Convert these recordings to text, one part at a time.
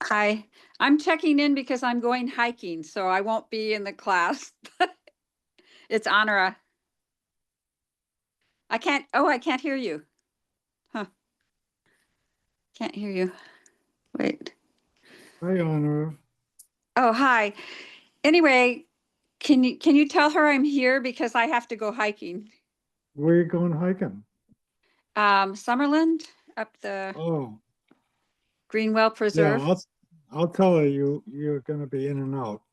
Hi, I'm checking in because I'm going hiking, so I won't be in the class. It's Honora. I can't hear you. Huh, can't hear you. Wait. Hi, Honor. Oh, hi. Anyway, can you tell her I'm here because I have to go hiking? Where are you going hiking? Summerland up the Oh, Greenwell yeah, Preserve. I'll tell her you're gonna be in and out.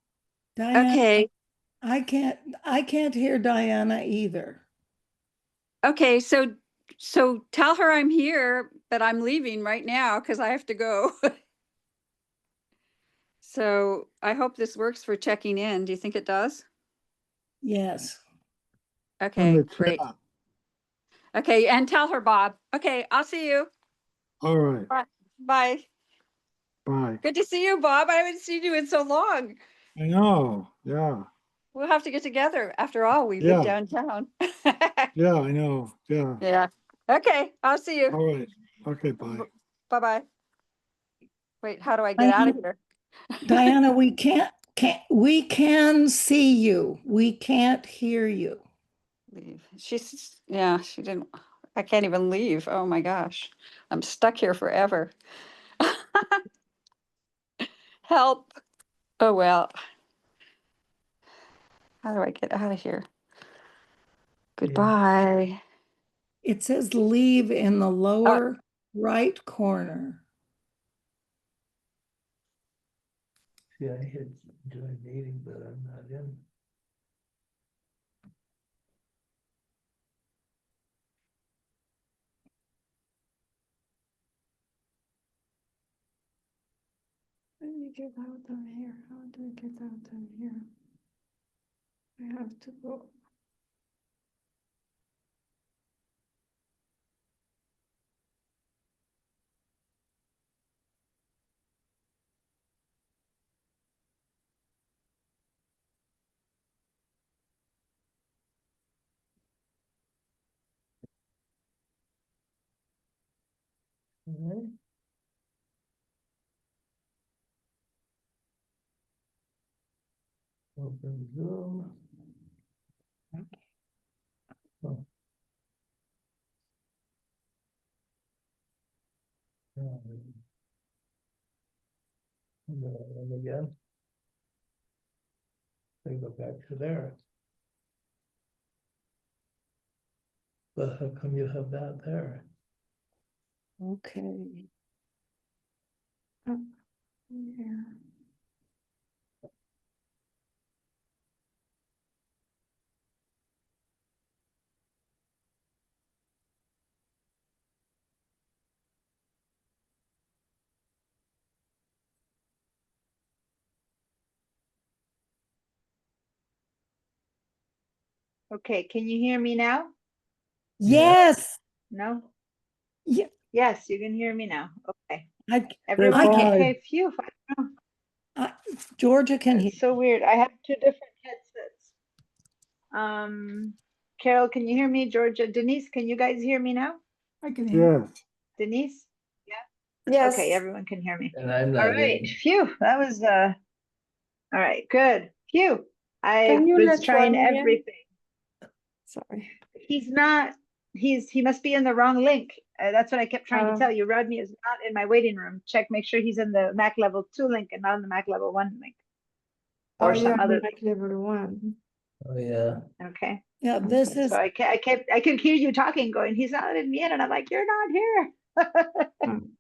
Diana, Okay. I can't hear Diana either. Okay, so tell her I'm here, but I'm leaving right now because I have to go. So I hope this works for checking in. Do you think it does? Yes. In Okay, the great. chat. Okay, and tell her, Bob. Okay, I'll see you. All right, Bye. Bye. bye. Good to see you, Bob. I haven't seen you in so long. I know, yeah, We'll have to get together. After all, we live yeah, downtown. yeah, I know, yeah. Yeah. Okay, I'll see you. All right, okay, bye. Bye-bye. Wait, how do I get out Diana, of here? Diana, we can see you. We can't hear you. Leave. Yeah, she didn't, I can't even leave. Oh my gosh. I'm stuck here forever. Help. Oh, well. How do I get out of here? Goodbye. It says leave in the lower right corner. See, I hit join meeting, but I'm not in. How do you get out of here? How do I get out of here? I have to go. Alright. Open Zoom. Oh. And again. They go back to there. But how come you have that there? Okay. Up here. Okay, can you hear me now? Yes. No? Yeah. Yes, you can hear me now. Okay. I Everyone, can. okay, phew. Georgia can hear. It's so weird. I have two different headsets. Carol, can you hear me? Georgia, Denise, can you guys hear me now? I can hear. Yes, Denise? Yes. Okay, everyone can hear me. And I'm All not right, in. phew, that was all right, good. Phew. I Can you was let trying Rodney in? everything. Sorry. He must be in the wrong link. That's what I kept trying to Oh. tell you. Rodney is not in my waiting room. Check, make sure he's in the Mac level 2 link and not in the Mac level 1 link. Or some other link. Level 1. Oh, yeah. Okay. Yeah, this So is I could hear you talking, going, he's not in yet, and I'm like, you're not here.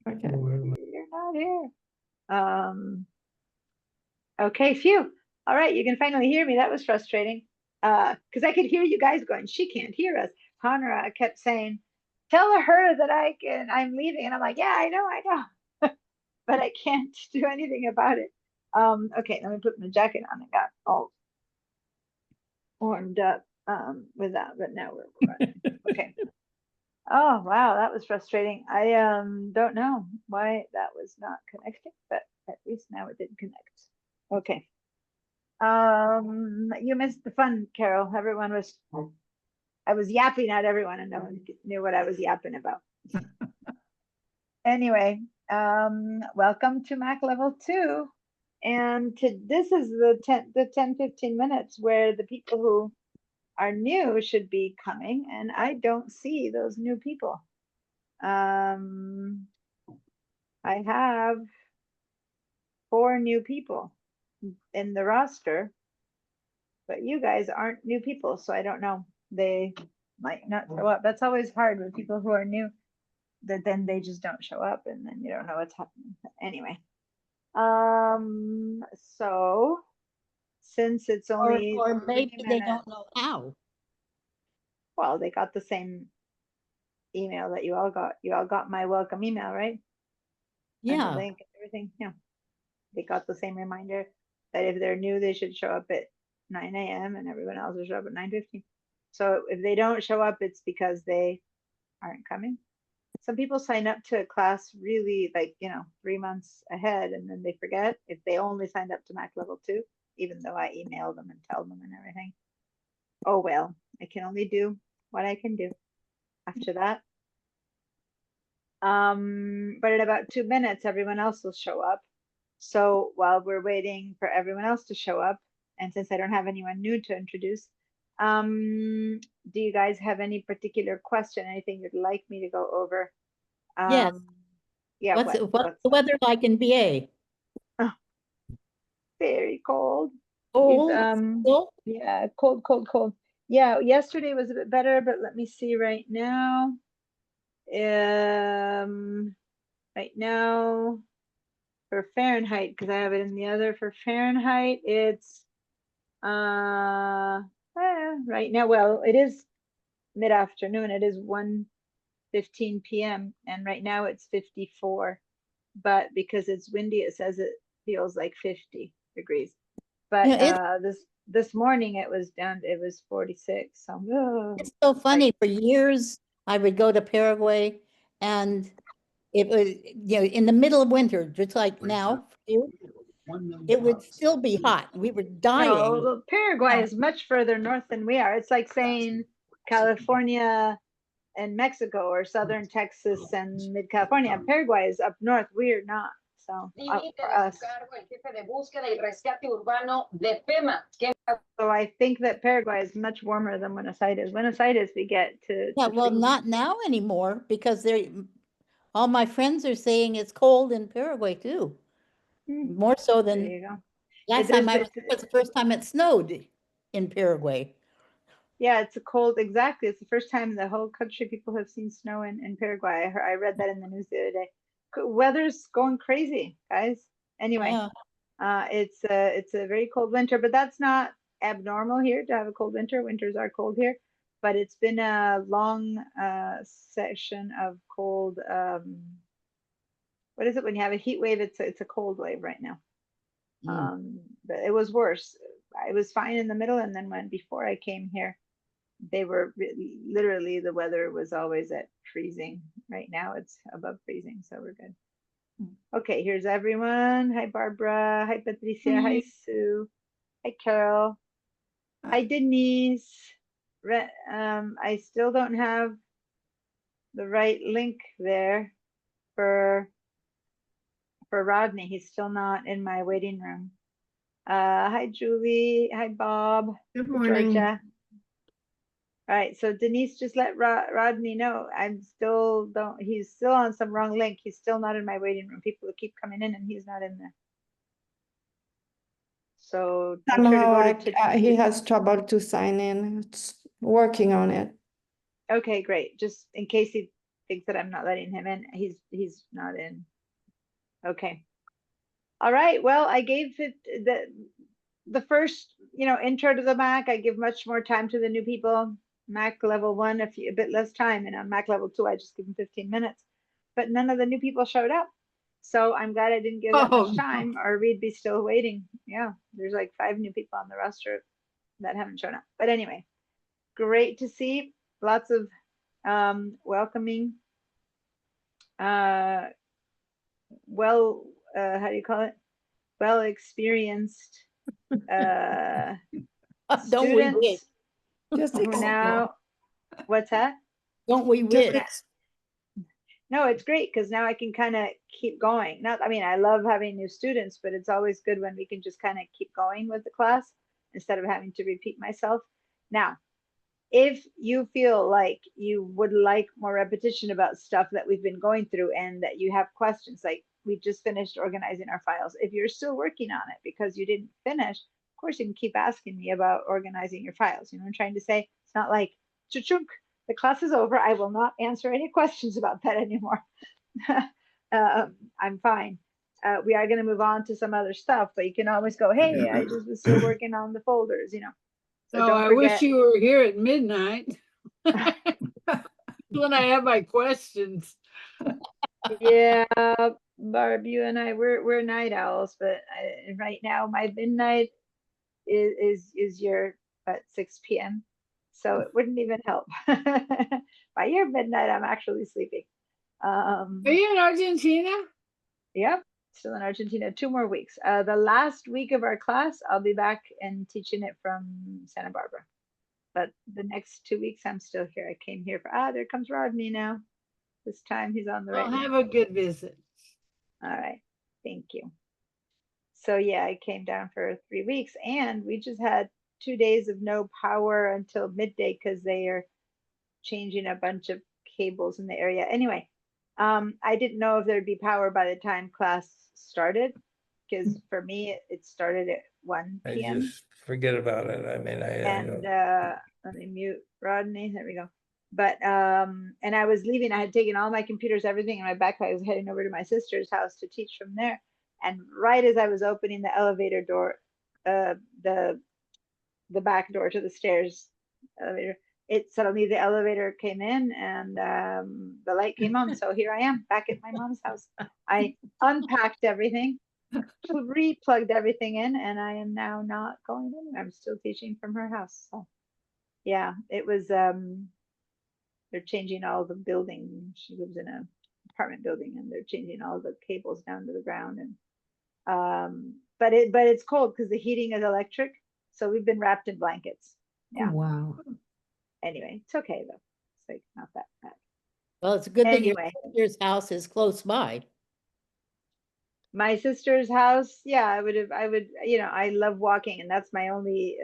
Okay. You're not here. Okay, phew. All right, you can finally hear me. That was frustrating. Because I could hear you guys going, she can't hear us. Hanra kept saying, tell her that I'm leaving. And I'm like, yeah, I know. But I can't do anything about it. Okay, let me put my jacket on. I got all warmed up with that, but now we're running. Okay. Oh wow, that was frustrating. I don't know why that was not connecting, but at least now it did connect. Okay. You missed the fun, Carol. I was yapping at everyone and no one knew what I was yapping about. Anyway, welcome to Mac Level 2. And this is the 10-15 minutes where the people who are new should be coming, and I don't see those new people. I have 4 new people in the roster, but you guys aren't new people, so I don't know. They might not show up. That's always hard with people who are new, that then they just don't show up, and then you don't know what's happening. Anyway, so since it's only Or 3 maybe they minutes, don't know how. well, they got the same email that you all got. You all got my welcome email, right? And the Yeah, link and everything. Yeah. They got the same reminder that if they're new, they should show up at 9 a.m. and everyone else will show up at 9:15. So if they don't show up, it's because they aren't coming. Some people sign up to a class really 3 months ahead, and then they forget if they only signed up to Mac Level 2, even though I email them and tell them and everything. Oh well, I can only do what I can do after that. But in about 2 minutes, everyone else will show up. So while we're waiting for everyone else to show up, and since I don't have anyone new to introduce, do you guys have any particular question, anything you'd like me to go over? Yes. Yeah, what's what's the weather like in BA? very cold. Oh, Yeah, cold. Yeah, yesterday was a bit better, but let me see right now. Right now for Fahrenheit, because I have it in the other, for Fahrenheit, it's right now, well, it is mid-afternoon, it is 1:15 p.m. and right now it's 54, but because it's windy, it says it feels like 50 degrees. But Yeah, this morning it was 46. So it's so funny. For years, I would go to Paraguay and it was, in the middle of winter, just like now, it would still be hot. We were dying. no, Paraguay Yeah. is much further north than we are. It's like saying California and Mexico, or southern Texas and mid California. Paraguay is up north. We're not. So for us. So I think that Paraguay is much warmer than Buenos Aires. Buenos Aires we get to Yeah, well, freeze. not now anymore because all my friends are saying it's cold in Paraguay too. Hmm, More so there than you go. last It time is- I was, it's- was the first time it snowed in Paraguay. Yeah, it's a cold. Exactly. It's the first time the whole country people have seen snow in Paraguay. I read that in the news the other day. Weather's going crazy, guys. Anyway, Yeah. it's a very cold winter, but that's not abnormal here to have a cold winter. Winters are cold here, but it's been a long session of cold. What is it when you have a heat wave? It's a cold wave right now. But it was worse. I was fine in the middle, and then before I came here, they were literally, the weather was always at freezing. Right now it's above freezing, so we're good. Okay, here's everyone. Hi Barbara. Hi Patricia. Hi Sue. Hi Carol. Hi Denise. I still don't have the right link there for Rodney. He's still not in my waiting room. Hi Julie. Hi Bob. Good Hi, morning. Georgia. All right, so Denise, just let Rodney know. He's still on some wrong link. He's still not in my waiting room. People keep coming in and he's not in there. So make sure to Somehow go to he has trouble to sign in. It's working on it. Okay, great. Just in case he thinks that I'm not letting him in, he's not in. Okay. All right. Well, I gave it the first, intro to the Mac. I give much more time to the new people. Mac level 1, a bit less time, and on Mac level 2, I just give them 15 minutes. But none of the new people showed up. So I'm glad I didn't give that Oh, much time, or we'd be still waiting. Yeah, there's like 5 new people on the roster that haven't shown up. But anyway, great to see. Lots of welcoming. How do you call it? Well experienced Don't we wish? students just who now, what's that? Don't we just wish? no, it's great because now I can kind of keep going. Not, I mean, I love having new students, but it's always good when we can just kind of keep going with the class instead of having to repeat myself. Now, if you feel like you would like more repetition about stuff that we've been going through and that you have questions, like we just finished organizing our files, if you're still working on it because you didn't finish, of course you can keep asking me about organizing your files. You know what I'm trying to say? It's not like, chunk, the class is over. I will not answer any questions about that anymore. I'm fine. We are going to move on to some other stuff, but you can always go, hey, I just was still working on the folders, you know. So Oh, don't I forget. wish you were here at midnight. When I have my questions. Yeah, Barb, you and I, we're night owls, but right now my midnight is your at 6 p.m. So it wouldn't even help. By your midnight, I'm actually sleeping. Are you in Argentina? Yep, still in Argentina, 2 more weeks. The last week of our class, I'll be back and teaching it from Santa Barbara. But the next 2 weeks, I'm still here. I came here for, there comes Rodney now. This time he's on the right. I'll have a good visit. All right, thank you. So yeah, I came down for 3 weeks and we just had 2 days of no power until midday because they are changing a bunch of cables in the area. Anyway, I didn't know if there'd be power by the time class started because for me it started at 1 I p.m. just forget about it. I mean, I And don't. let me mute Rodney. There we go. But and I was leaving. I had taken all my computers, everything in my backpack. I was heading over to my sister's house to teach from there. And right as I was opening the elevator door, the back door to the stairs elevator, it suddenly the elevator came in and the light came on. So here I am back at my mom's house. I unpacked everything, re-plugged everything in, and I am now not going anywhere. I'm still teaching from her house. So yeah, it was they're changing all the building. She lives in a apartment building and they're changing all the cables down to the ground. And but it's cold because the heating is electric. So we've been wrapped in blankets. Yeah. Wow. Anyway, it's okay though. It's like not that bad. Well, it's good that your Anyway. sister's house is close by. My sister's house, yeah, I would, you know, I love walking, and that's my only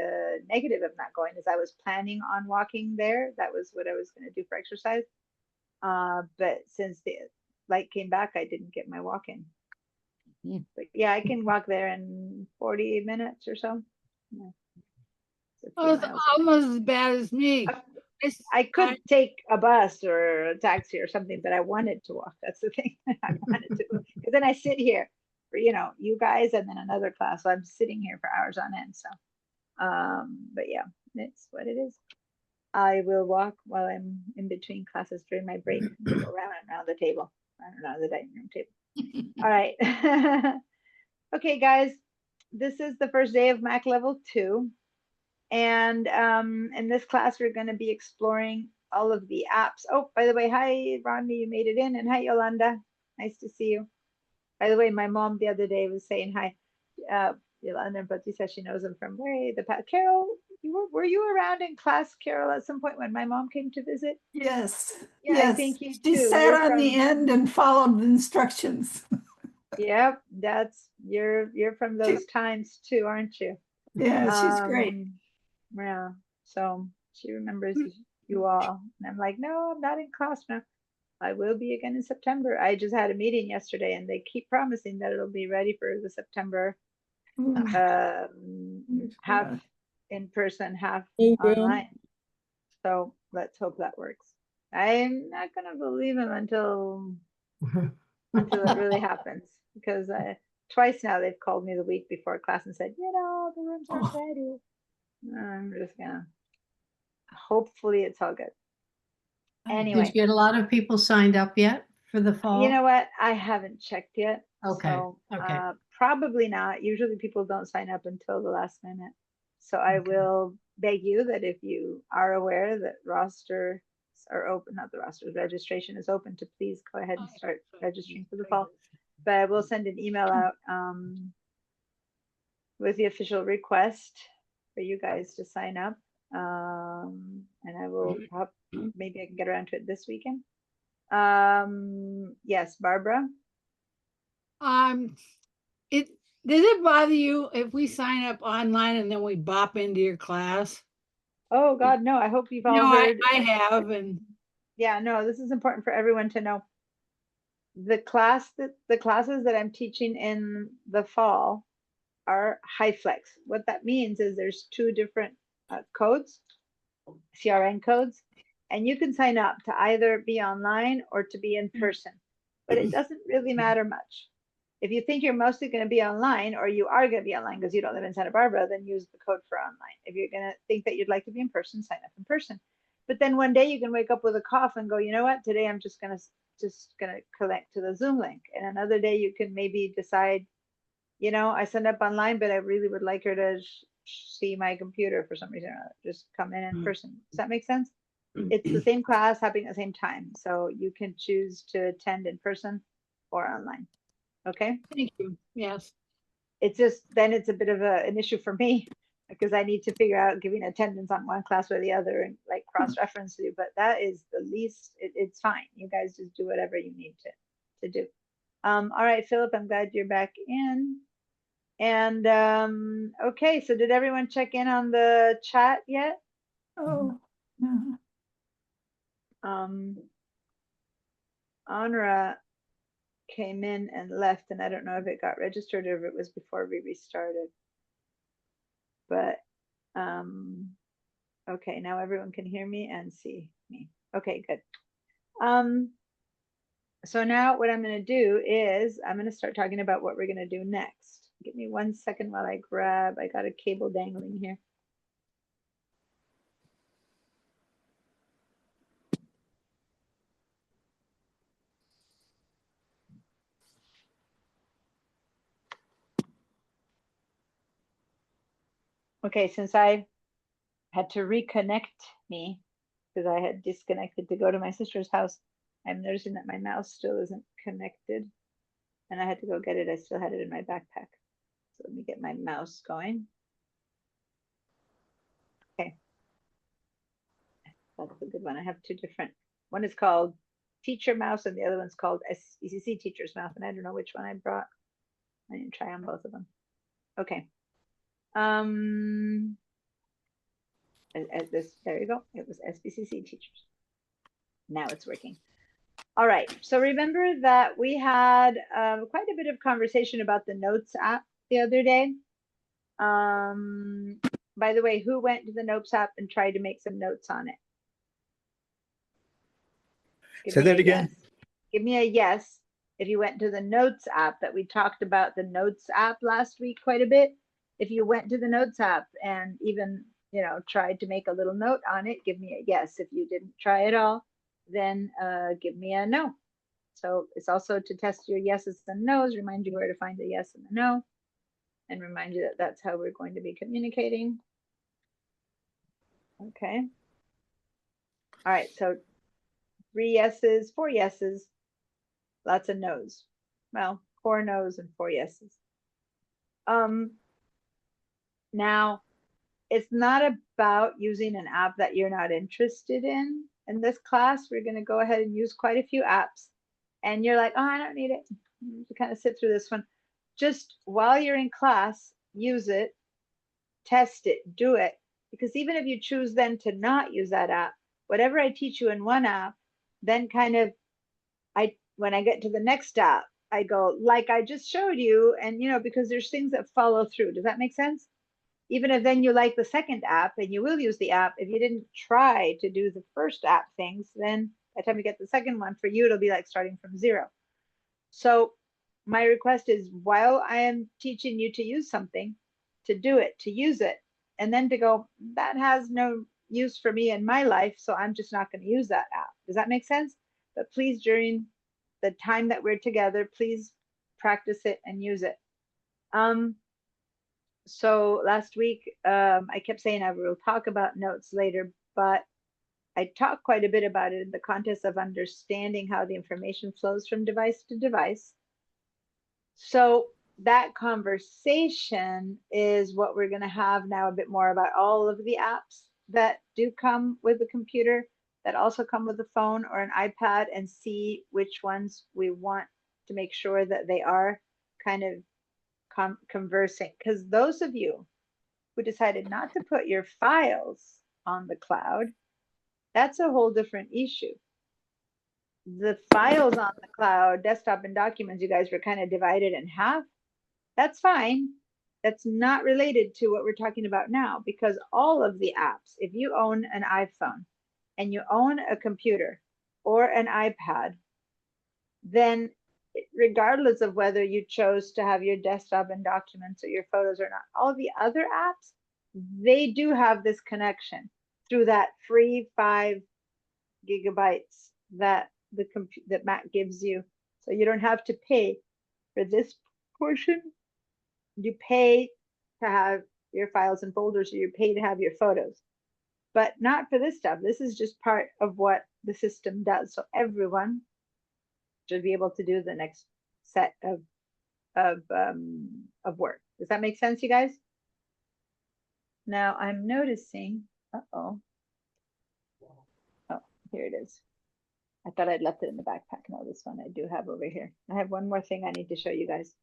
negative of not going is I was planning on walking there. That was what I was going to do for exercise. But since the light came back, I didn't get my walk in. Hmm. But yeah, I can walk there in 40 minutes or so. Yeah. It's a few Oh, it's miles. almost as bad as me. I could take a bus or a taxi or something, but I wanted to walk. That's the thing. I wanted to, because then I sit here for, you know, you guys and then another class. So I'm sitting here for hours on end. So, but yeah, it's what it is. I will walk while I'm in between classes during my break, go around and around the table, around the dining room table. All right. Okay, guys, this is the first day of Mac level 2. And in this class, we're going to be exploring all of the apps. Oh, by the way, hi, Rodney, you made it in. And hi, Yolanda. Nice to see you. By the way, my mom the other day was saying hi. Yolanda, but she says she knows him from way the past. Carol, were you around in class, Carol, at some point when my mom came to visit? Yes. Yeah, I yes. think you She too. sat You're on the from- end and followed the instructions. Yep, you're from those times too, aren't you? Yeah, she's great. Yeah, so she remembers you all. And I'm like, no, I'm not in class now. I will be again in September. I just had a meeting yesterday and they keep promising that it'll be ready for the September half in person, half online. So let's hope that works. I'm not gonna believe him until it really happens, because twice now they've called me the week before class and said, you know, the rooms aren't ready. I'm just gonna, hopefully it's all good. Anyway, Did you get a lot of people signed up yet for the fall? you know what? I haven't checked yet. Okay, So, okay. probably not. Usually people don't sign up until the last minute. So I Okay. will beg you that if you are aware that rosters are open, not the rosters, registration is open, to please go ahead and start registering for the fall. But I will send an email out with the official request for you guys to sign up. And I will maybe I can get around to it this weekend. Yes, Barbara. It, does it bother you if we sign up online and then we bop into your class? Oh God, no, I hope you've No, all heard. I have, and Yeah, no, this is important for everyone to know. The classes that I'm teaching in the fall are HighFlex. What that means is there's two different codes, CRN codes, and you can sign up to either be online or to be in person, but it doesn't really matter much. If you think you're mostly going to be online, or you are going to be online because you don't live in Santa Barbara, then use the code for online. If you're going to think that you'd like to be in person, sign up in person. But then one day you can wake up with a cough and go, you know what, today I'm just gonna connect to the Zoom link. And another day you can maybe decide, you know, I signed up online, but I really would like her to see my computer for some reason or other. Just come in person. Does that make sense? It's the same class happening at the same time, so you can choose to attend in person or online. Okay. thank you. Yes. It's just then it's a bit of an issue for me because I need to figure out giving attendance on one class or the other and like cross-reference to, but that is the least, it's fine. You guys just do whatever you need to do. All right, Philip, I'm glad you're back in. And okay, so did everyone check in on the chat yet? Oh, no. Honora came in and left, and I don't know if it got registered or if it was before we restarted. But okay, now everyone can hear me and see me. Okay, good. So now what I'm going to do is I'm going to start talking about what we're going to do next. Give me 1 second while I got a cable dangling here. Okay, since I had to reconnect me because I had disconnected to go to my sister's house, I'm noticing that my mouse still isn't connected and I had to go get it. I still had it in my backpack. So let me get my mouse going. Okay. That's a good one. I have two different, one is called Teacher Mouse and the other one's called SBCC Teacher's Mouse, and I don't know which one I brought. I didn't try on both of them. Okay. There you go. It was SBCC Teachers. Now it's working. All right. So remember that we had quite a bit of conversation about the Notes app the other day. By the way, who went to the Notes app and tried to make some notes on it? Say that again. Yes. Give me a yes if you went to the Notes app that we talked about the Notes app last week quite a bit. If you went to the Notes app and even, you know, tried to make a little note on it, give me a yes. If you didn't try at all, then give me a no. So it's also to test your yeses and nos, remind you where to find the yes and the no, and remind you that that's how we're going to be communicating. Okay. All right, so 3 yeses, 4 yeses, lots of no's. Well, 4 no's and 4 yeses. Now, it's not about using an app that you're not interested in. In this class, we're going to go ahead and use quite a few apps. And you're like, oh, I don't need it. You kind of sit through this one. Just while you're in class, use it, test it, do it. Because even if you choose then to not use that app, whatever I teach you in one app, then kind of when I get to the next app, I go like I just showed you, and you know, because there's things that follow through. Does that make sense? Even if then you like the second app and you will use the app, if you didn't try to do the first app things, then by the time you get the second one, for you, it'll be like starting from 0. So my request is while I am teaching you to use something, to do it, to use it, and then to go, that has no use for me in my life, so I'm just not going to use that app. Does that make sense? But please, during the time that we're together, please practice it and use it. So last week, I kept saying I will talk about notes later, but I talked quite a bit about it in the context of understanding how the information flows from device to device. So that conversation is what we're going to have now, a bit more about all of the apps that do come with the computer, that also come with a phone or an iPad and see which ones we want to make sure that they are kind of conversing. Because those of you who decided not to put your files on the cloud, that's a whole different issue. The files on the cloud, desktop and documents, you guys were kind of divided in half. That's fine. That's not related to what we're talking about now, because all of the apps, if you own an iPhone and you own a computer or an iPad, then regardless of whether you chose to have your desktop and documents or your photos or not, all the other apps, they do have this connection through that free 5 gigabytes that that Mac gives you. So you don't have to pay for this portion. You pay to have your files and folders, or you pay to have your photos, but not for this stuff. This is just part of what the system does. So everyone should be able to do the next set of work. Does that make sense, you guys? Now I'm noticing, oh, here it is. I thought I'd left it in the backpack. No, this one I do have over here. I have one more thing I need to show you guys.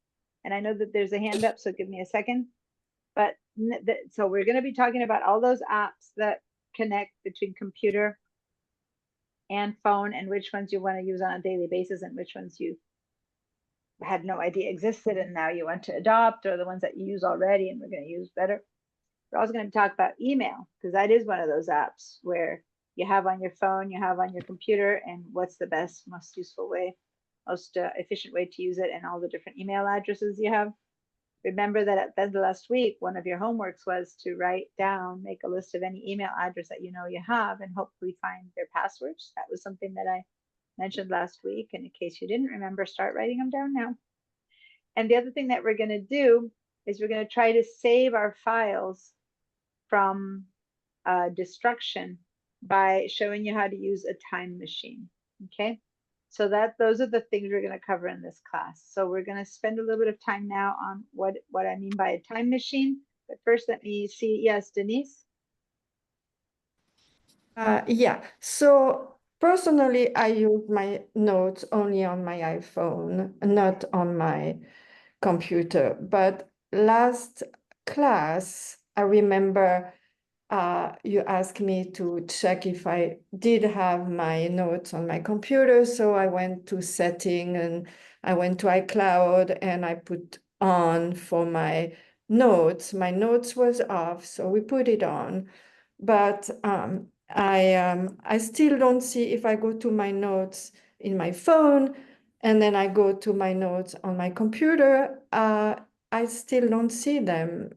And I know that there's a hand up, so give me a second. But so we're going to be talking about all those apps that connect between computer and phone, and which ones you want to use on a daily basis and which ones you had no idea existed and now you want to adopt, or the ones that you use already and we're going to use better. We're also going to talk about email, because that is one of those apps where you have on your phone, you have on your computer, and what's the best, most useful way, most efficient way to use it, and all the different email addresses you have. Remember that at the end of last week, one of your homeworks was to write down, make a list of any email address that you know you have, and hopefully find their passwords. That was something that I mentioned last week. And in case you didn't remember, start writing them down now. And the other thing that we're going to do is we're going to try to save our files from destruction by showing you how to use a time machine. Okay, so those are the things we're going to cover in this class. So we're going to spend a little bit of time now on what I mean by a time machine. But first, let me see. Yes, Denise. Yeah, so personally, I use my notes only on my iPhone, not on my computer. But last class, I remember you asked me to check if I did have my notes on my computer. So I went to setting and I went to iCloud and I put on for my notes. My notes was off, so we put it on. But I still don't see, if I go to my notes in my phone and then I go to my notes on my computer, I still don't see them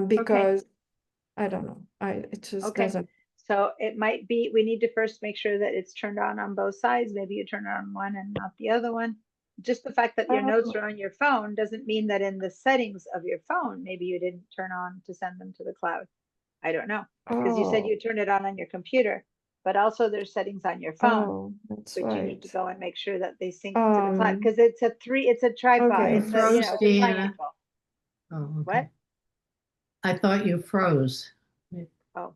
because I don't know. It just doesn't. So it might be, we need to first make sure that it's turned on both sides. Maybe you turn it on one and not the other one. Just the fact that your notes are on your phone doesn't mean that in the settings of your phone, maybe you didn't turn on to send them to the cloud. I don't know, because you said you turned it on your computer, but also there's settings on your phone, that's which right. you need to go and make sure that they sync to the cloud, because it's a tripod. Okay. It's a, it's a triangle. Oh, okay. What? I thought you froze. Oh,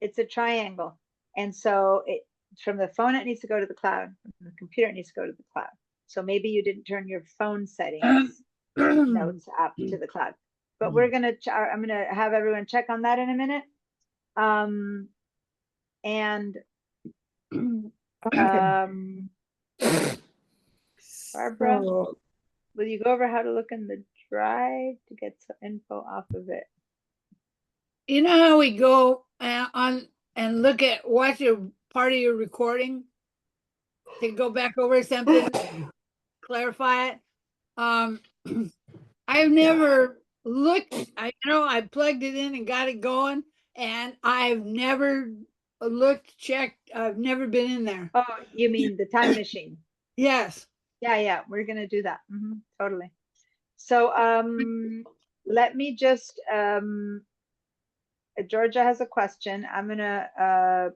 it's a triangle. And so from the phone, it needs to go to the cloud. From the computer, it needs to go to the cloud. So maybe you didn't turn your phone settings notes app to the cloud. But we're going to, I'm going to have everyone check on that in a minute. Barbara, will you go over how to look in the drive to get some info off of it? You know how we go on and watch a part of your recording to go back over something, clarify it? I've never looked. I plugged it in and got it going, and I've never checked. I've never been in there. Oh, you mean the time machine? Yes. Yeah, we're gonna do that. Totally. So let me just Georgia has a question. I'm gonna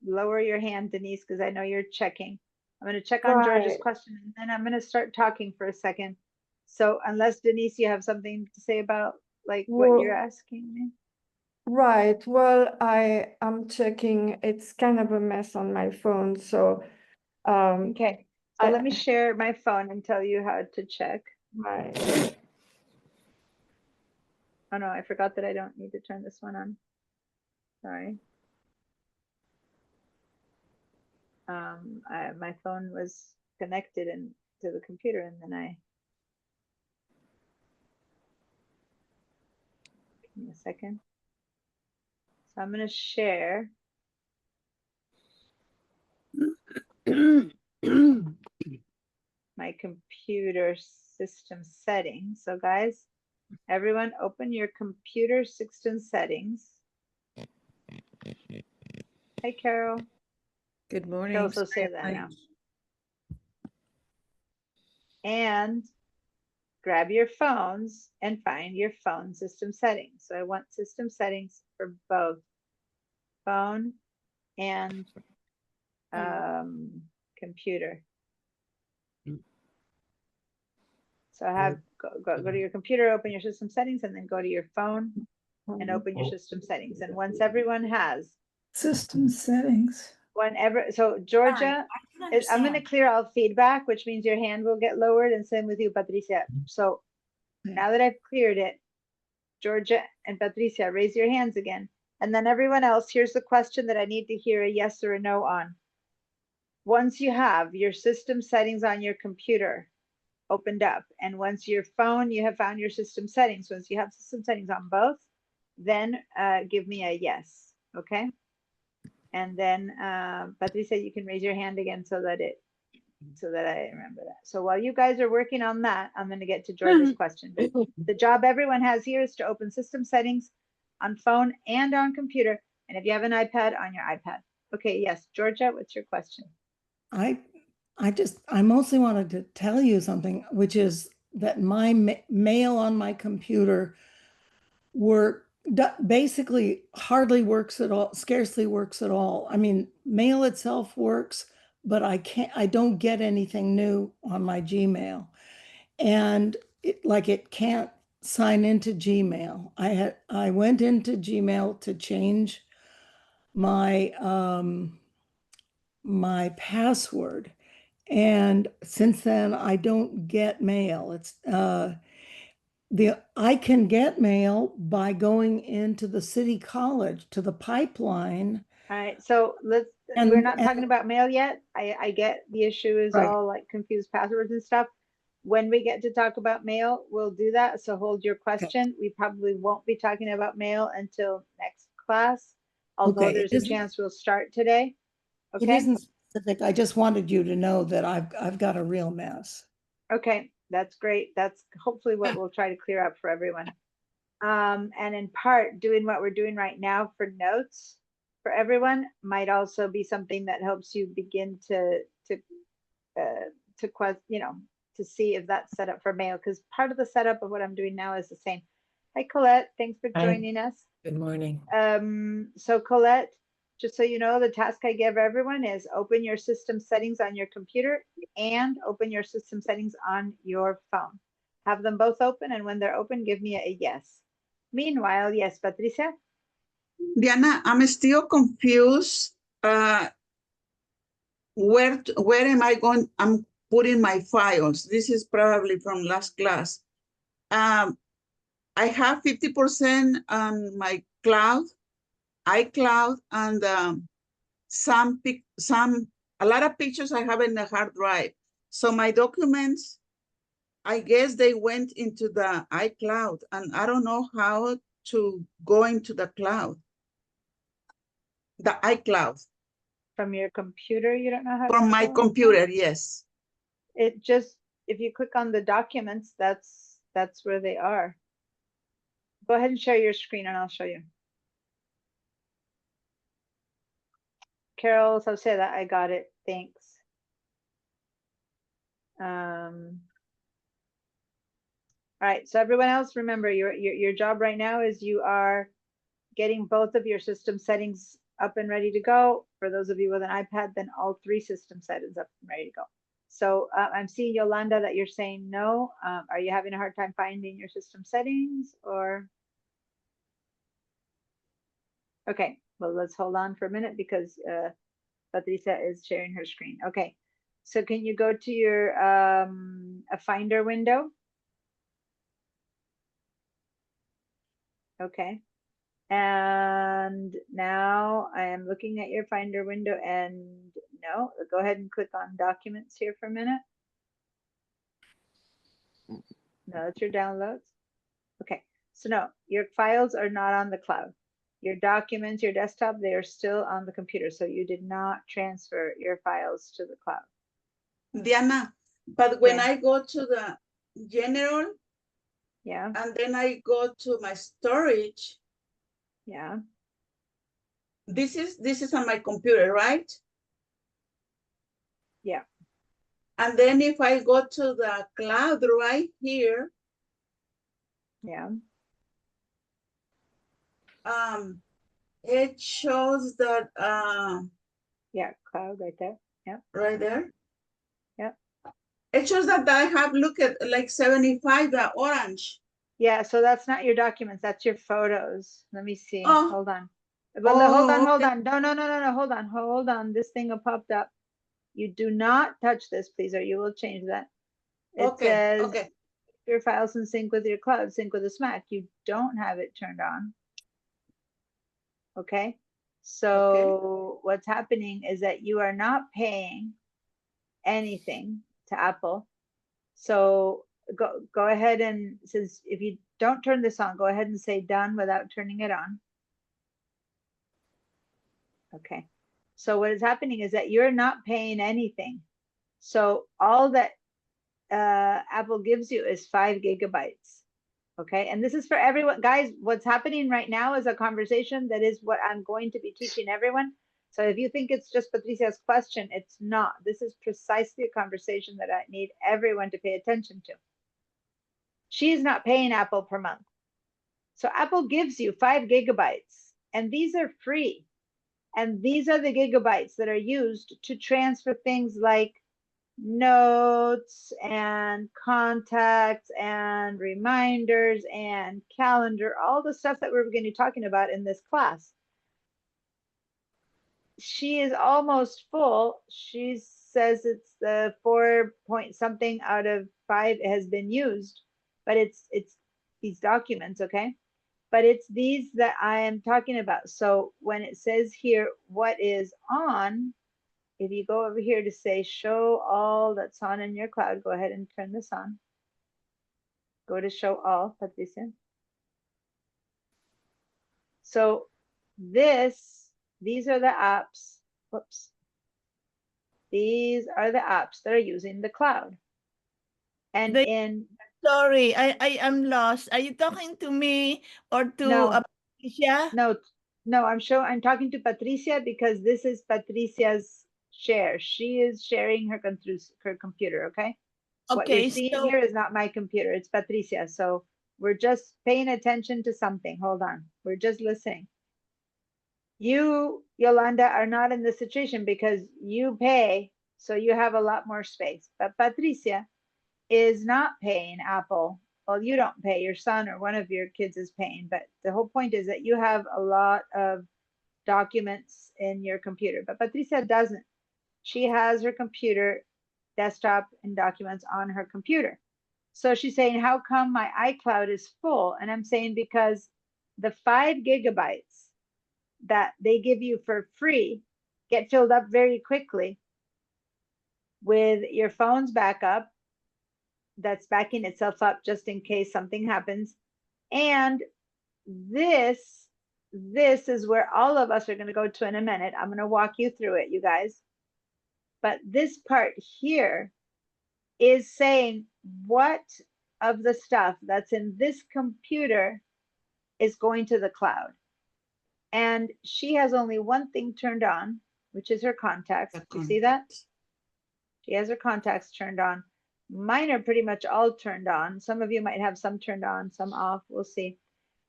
lower your hand, Denise, because I know you're checking. I'm gonna check on Georgia's question, and then I'm gonna start talking for a second. So unless Denise, you have something to say about like what you're asking me? Right. Well, I'm checking. It's kind of a mess on my phone, so Okay, so I- let me share my phone and tell you how to check. right. Oh no, I forgot that I don't need to turn this one on. Sorry. My phone was connected to the computer and then give me a second. So I'm gonna share my computer system settings. So guys, everyone open your computer system settings. Hey, Carol. Good morning. Carol, so say that now. And grab your phones and find your phone system settings. So I want system settings for both phone and computer. So go to your computer, open your system settings, and then go to your phone and open your system settings. And once everyone has System settings. so Georgia, I'm going to clear all feedback, which means your hand will get lowered, and same with you, Patricia. So now that I've cleared it, Georgia and Patricia, raise your hands again. And then everyone else, here's the question that I need to hear a yes or a no on. Once you have your system settings on your computer opened up, and once your phone, you have found your system settings, once you have system settings on both, then give me a yes, okay? And then Patricia, you can raise your hand again so that I remember that. So while you guys are working on that, I'm going to get to Georgia's question. The job everyone has here is to open system settings on phone and on computer. And if you have an iPad, on your iPad. Okay, yes, Georgia, what's your question? I mostly wanted to tell you something, which is that my mail on my computer basically hardly works at all, scarcely works at all. I mean, mail itself works, but I don't get anything new on my Gmail. And it can't sign into Gmail. I went into Gmail to change my my password. And since then, I don't get mail. I can get mail by going into the city college to the pipeline. All right, so we're not talking about mail yet. I get the issue is Right. all like confused passwords and stuff. When we get to talk about mail, we'll do that. So hold your question. We probably won't be talking about mail until next class, although Okay, there's a chance we'll start today. It Okay, isn't specific. I just wanted you to know that I've got a real mess. okay, that's great. That's hopefully what we'll try to clear up for everyone. And in part, doing what we're doing right now for notes for everyone might also be something that helps you begin to see if that's set up for mail, because part of the setup of what I'm doing now is the same. Hi, Colette. Thanks for Hi. joining us. Good morning. So Colette, just so you know, the task I give everyone is open your system settings on your computer and open your system settings on your phone. Have them both open, and when they're open, give me a yes. Meanwhile, yes, Patricia? Diana, I'm still confused. Where am I going? I'm putting my files. This is probably from last class. I have 50% on my cloud, iCloud, and a lot of pictures I have in the hard drive. So my documents, I guess they went into the iCloud, and I don't know how to go into the cloud. The iCloud. From your computer, you don't know how to From my go? computer, yes. It just, if you click on the documents, that's where they are. Go ahead and share your screen and I'll show you. Carol, so say that I got it. Thanks. All right, so everyone else, remember your job right now is you are getting both of your system settings up and ready to go. For those of you with an iPad, then all 3 system settings up and ready to go. So I'm seeing Yolanda that you're saying no. Are you having a hard time finding your system settings, or? Okay, well, let's hold on for a minute because Patricia is sharing her screen. Okay, so can you go to your a Finder window? Okay. And now I am looking at your Finder window and no, go ahead and click on Documents here for a minute. No, that's your downloads. Okay, so no, your files are not on the cloud. Your documents, your desktop, they are still on the computer. So you did not transfer your files to the cloud. Diana, but when Yeah. I go to the general Yeah, and then I go to my storage, yeah, this is on my computer, right? yeah. And then if I go to the cloud right here, Yeah, it shows that yeah, cloud right there. Yeah, right there. yeah. It shows that I have looked at like 75, the orange. Yeah, so that's not your documents, that's your photos. Let me see. Oh. Hold on. But hold on, hold okay. on. No, hold on. This thing popped up. You do not touch this, please, or you will change that. It Okay, says okay. your files in sync with your cloud, sync with the SMAC. You don't have it turned on. Okay. So what's happening is that you are not paying anything to Apple. So go ahead and, since if you don't turn this on, go ahead and say done without turning it on. Okay. So what is happening is that you're not paying anything. So all that Apple gives you is 5 gigabytes. Okay. And this is for everyone. Guys, what's happening right now is a conversation that is what I'm going to be teaching everyone. So if you think it's just Patricia's question, it's not. This is precisely a conversation that I need everyone to pay attention to. She's not paying Apple per month. So Apple gives you 5 gigabytes, and these are free. And these are the gigabytes that are used to transfer things like notes and contacts and reminders and calendar, all the stuff that we're going to be talking about in this class. She is almost full. She says it's the 4 point something out of 5 has been used, but it's these documents, okay? But it's these that I am talking about. So when it says here, what is on, if you go over here to say show all that's on in your cloud, go ahead and turn this on. Go to show all, Patricia. So these are the apps. Whoops. These are the apps that are using the cloud. And Sorry, I am lost. Are you talking to me or to No. Patricia? No, I'm talking to Patricia because this is Patricia's share. She is sharing her computer, okay? What you're Okay, seeing so here is not my computer, it's Patricia. So we're just paying attention to something. Hold on. We're just listening. You, Yolanda, are not in this situation because you pay, so you have a lot more space. But Patricia is not paying Apple. Well, you don't pay, your son or one of your kids is paying, but the whole point is that you have a lot of documents in your computer, but Patricia doesn't. She has her computer, desktop, and documents on her computer. So she's saying, how come my iCloud is full? And I'm saying, because the 5 gigabytes that they give you for free get filled up very quickly with your phone's backup that's backing itself up just in case something happens. And this is where all of us are going to go to in a minute. I'm going to walk you through it, you guys. But this part here is saying what of the stuff that's in this computer is going to the cloud. And she has only one thing turned on, which is her contacts. Do you see that? She has her contacts turned on. Mine are pretty much all turned on. Some of you might have some turned on, some off. We'll see.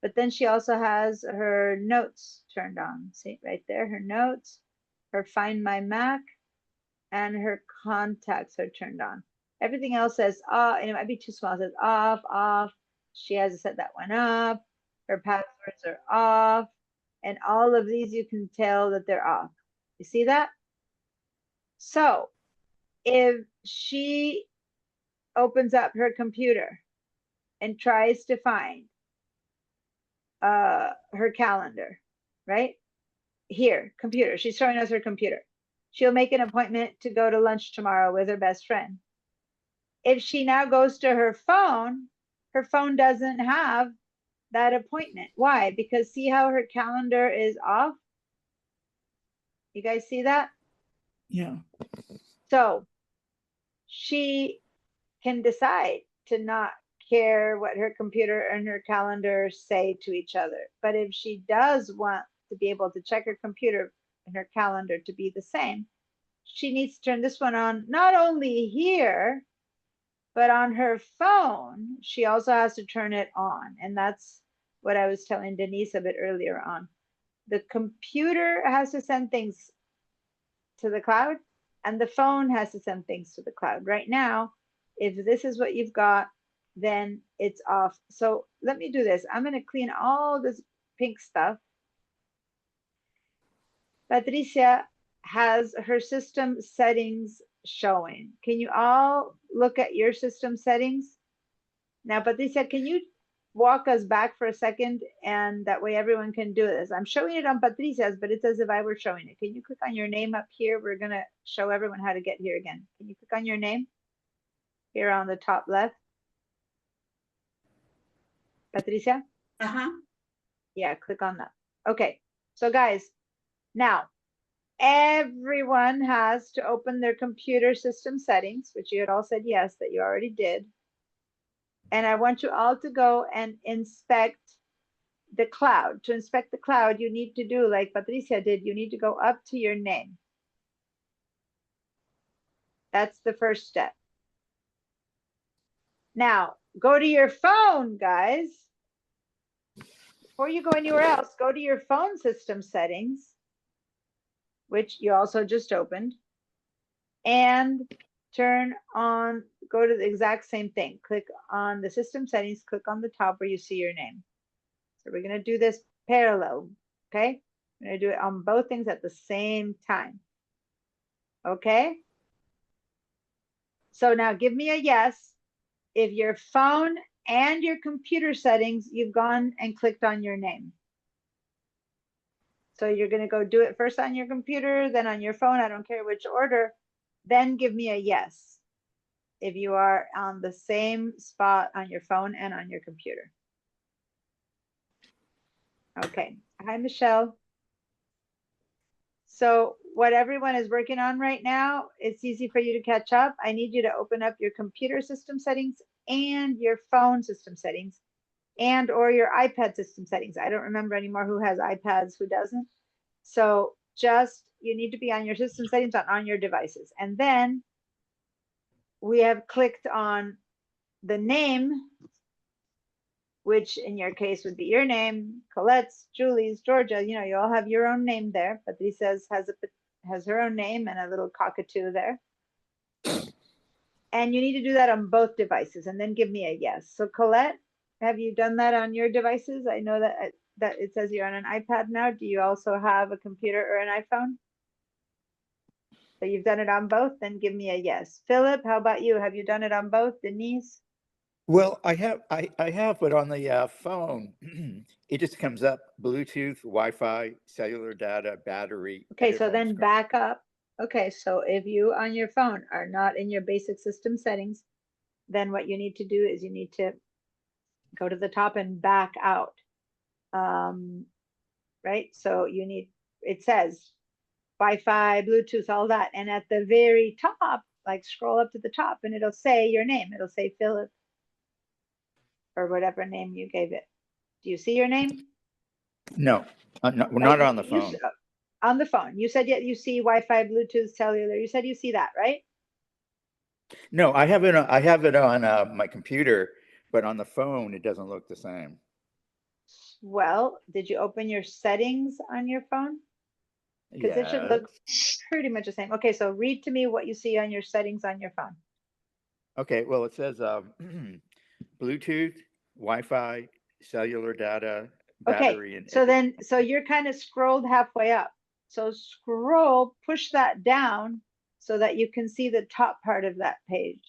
But then she also has her notes turned on. See right there, her notes, her Find My Mac, and her contacts are turned on. Everything else says off, and it might be too small. It says off, off. She hasn't set that one up. Her passwords are off. And all of these, you can tell that they're off. You see that? So if she opens up her computer and tries to find her calendar, right? Here, computer, she's showing us her computer. She'll make an appointment to go to lunch tomorrow with her best friend. If she now goes to her phone doesn't have that appointment. Why? Because see how her calendar is off? You guys see that? Yeah. So she can decide to not care what her computer and her calendar say to each other. But if she does want to be able to check her computer and her calendar to be the same, she needs to turn this one on, not only here, but on her phone, she also has to turn it on. And that's what I was telling Denise a bit earlier on. The computer has to send things to the cloud, and the phone has to send things to the cloud. Right now, if this is what you've got, then it's off. So let me do this. I'm going to clean all this pink stuff. Patricia has her system settings showing. Can you all look at your system settings? Now, Patricia, can you walk us back for a second, and that way everyone can do this? I'm showing it on Patricia's, but it's as if I were showing it. Can you click on your name up here? We're going to show everyone how to get here again. Can you click on your name here on the top left? Patricia? Yeah, click on that. Okay, so guys, now everyone has to open their computer system settings, which you had all said yes, that you already did. And I want you all to go and inspect the cloud. To inspect the cloud, you need to do like Patricia did. You need to go up to your name. That's the first step. Now, go to your phone, guys. Before you go anywhere else, go to your phone system settings, which you also just opened, and turn on, go to the exact same thing. Click on the system settings, click on the top where you see your name. So we're going to do this parallel, okay? We're going to do it on both things at the same time. Okay? So now give me a yes if your phone and your computer settings, you've gone and clicked on your name. So you're going to go do it first on your computer, then on your phone. I don't care which order. Then give me a yes if you are on the same spot on your phone and on your computer. Okay. Hi, Michelle. So what everyone is working on right now, it's easy for you to catch up. I need you to open up your computer system settings and your phone system settings and or your iPad system settings. I don't remember anymore who has iPads, who doesn't. So just, you need to be on your system settings on your devices. And then we have clicked on the name, which in your case would be your name, Colette's, Julie's, Georgia. You know, you all have your own name there. Patricia has her own name and a little cockatoo there. And you need to do that on both devices and then give me a yes. So Colette, have you done that on your devices? I know that it says you're on an iPad now. Do you also have a computer or an iPhone? So you've done it on both, then give me a yes. Philip, how about you? Have you done it on both? Denise? Well, I have, but on the phone, it just comes up Bluetooth, Wi-Fi, cellular data, battery. Okay, so headphones, then back up. Okay, so if you on your phone are not in your basic system settings, then what you need to do is you need to go to the top and back out. Right? So you need, it says Wi-Fi, Bluetooth, all that. And at the very top, like scroll up to the top and it'll say your name. It'll say Philip or whatever name you gave it. Do you see your name? No, we're Right, not on the phone. On the phone. You said you see Wi-Fi, Bluetooth, cellular. You said you see that, right? No, I have it on my computer, but on the phone, it doesn't look the same. Well, did you open your settings on your phone? Because it should look pretty much the same. Okay, so read to me what you see on your settings on your phone. Okay, well, it says Bluetooth, Wi-Fi, cellular data, battery Okay, and so then, so you're kind of scrolled halfway up. So scroll, push that down so that you can see the top part of that page.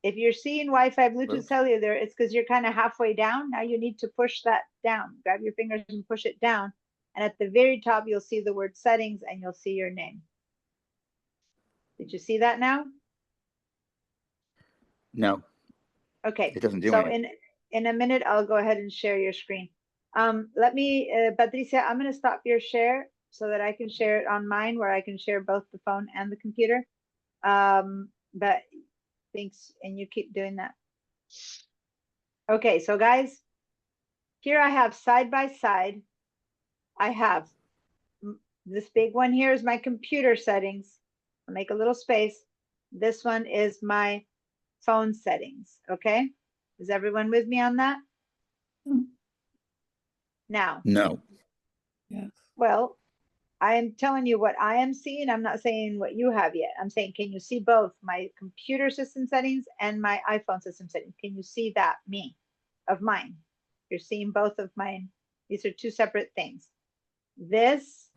If you're seeing Wi-Fi, Bluetooth, Oops. cellular, it's because you're kind of halfway down. Now you need to push that down. Grab your fingers and push it down. And at the very top, you'll see the word settings and you'll see your name. Did you see that now? No, Okay, it doesn't do so anything. in a minute, I'll go ahead and share your screen. Let me, Patricia, I'm going to stop your share so that I can share it on mine where I can share both the phone and the computer. But thanks, and you keep doing that. Okay, so guys, here I have side by side, I have this big one here is my computer settings. I'll make a little space. This one is my phone settings, okay? Is everyone with me on that? Now, No. Yes. well, I am telling you what I am seeing. I'm not saying what you have yet. I'm saying, can you see both my computer system settings and my iPhone system settings? Can you see that, me, of mine? You're seeing both of mine. These are two separate things. This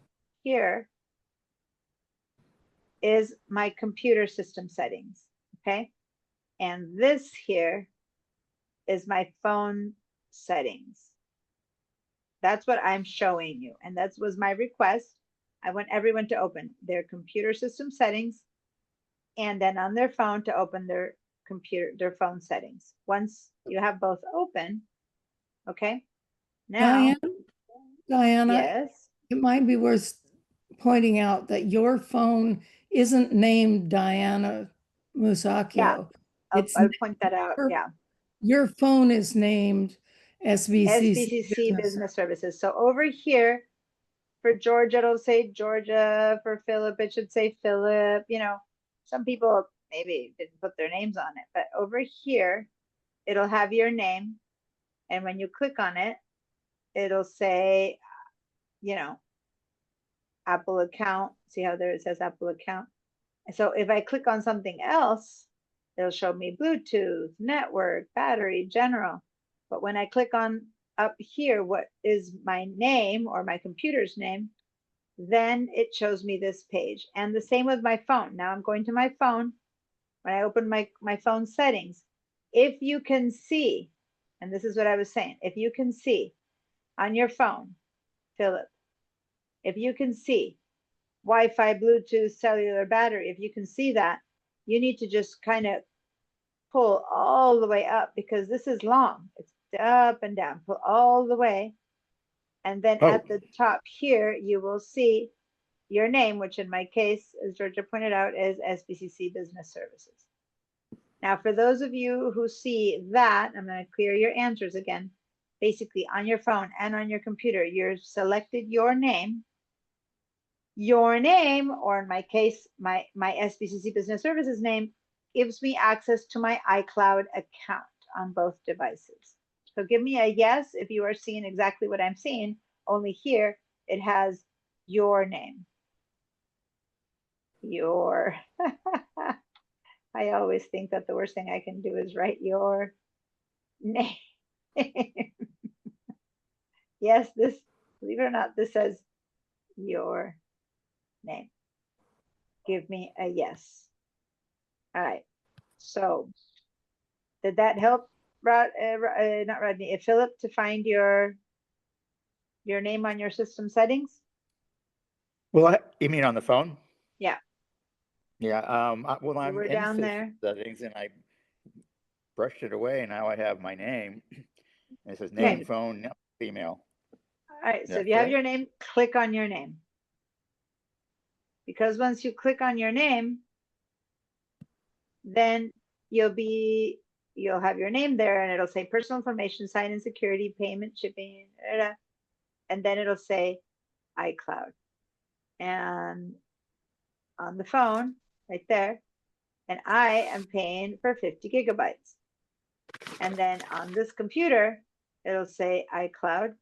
here is my computer system settings, okay? And this here is my phone settings. That's what I'm showing you. And that was my request. I want everyone to open their computer system settings and then on their phone to open their phone settings. Once you have both open, okay? Now, Diana, yes. it might be worth pointing out that your phone isn't named Diana Musacchio. I'll point that out, your- yeah. Your phone is named SBCC. SBCC Business Services. So over here, for Georgia, it'll say Georgia. For Philip, it should say Philip. You know, some people maybe didn't put their names on it, but over here, it'll have your name. And when you click on it, it'll say, you know, Apple account. See how there it says Apple account? And so if I click on something else, it'll show me Bluetooth, network, battery, general. But when I click on up here, what is my name or my computer's name, then it shows me this page. And the same with my phone. Now I'm going to my phone. When I open my phone settings, if you can see, and this is what I was saying, if you can see on your phone, Philip, if you can see Wi-Fi, Bluetooth, cellular, battery, if you can see that, you need to just kind of pull all the way up because this is long. It's up and down, pull all the way. And then at the top here, you will see your name, which in my case, as Georgia pointed out, is SBCC Business Services. Now, for those of you who see that, I'm going to clear your answers again. Basically, on your phone and on your computer, you're selected your name. Your name, or in my case, my SBCC Business Services name, gives me access to my iCloud account on both devices. So give me a yes if you are seeing exactly what I'm seeing, only here it has your name. Your, I always think that the worst thing I can do is write your name. Yes, this, believe it or not, this says your name. Give me a yes. All right, so did that help, not Rodney, Philip, to find your name on your system settings? Well, you mean on the phone? Yeah. Yeah. Well, I'm were in down system there. settings and I brushed it away and now I have my name. And it says name, Okay. phone, female. All right, so Yeah, if you have correct? your name, click on your name. Because once you click on your name, then you'll have your name there and it'll say personal information, sign in security, payment, shipping, and then it'll say iCloud. And on the phone, right there, and I am paying for 50 gigabytes. And then on this computer, it'll say iCloud,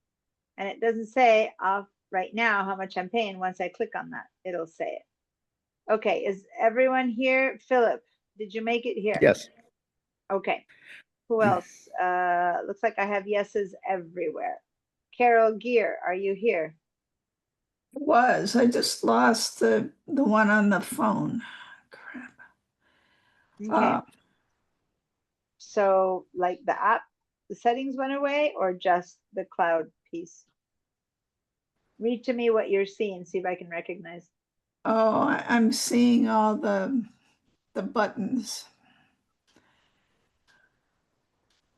and it doesn't say off right now how much I'm paying. Once I click on that, it'll say it. Okay, is everyone here? Philip, did you make it here? Yes. Okay. Who else? Looks like I have yeses everywhere. Carol Gear, are you here? Was, I just lost the one on the phone. Crap. Okay. So like the app, the settings went away or just the cloud piece? Read to me what you're seeing, see if I can recognize. Oh, I'm seeing all the buttons.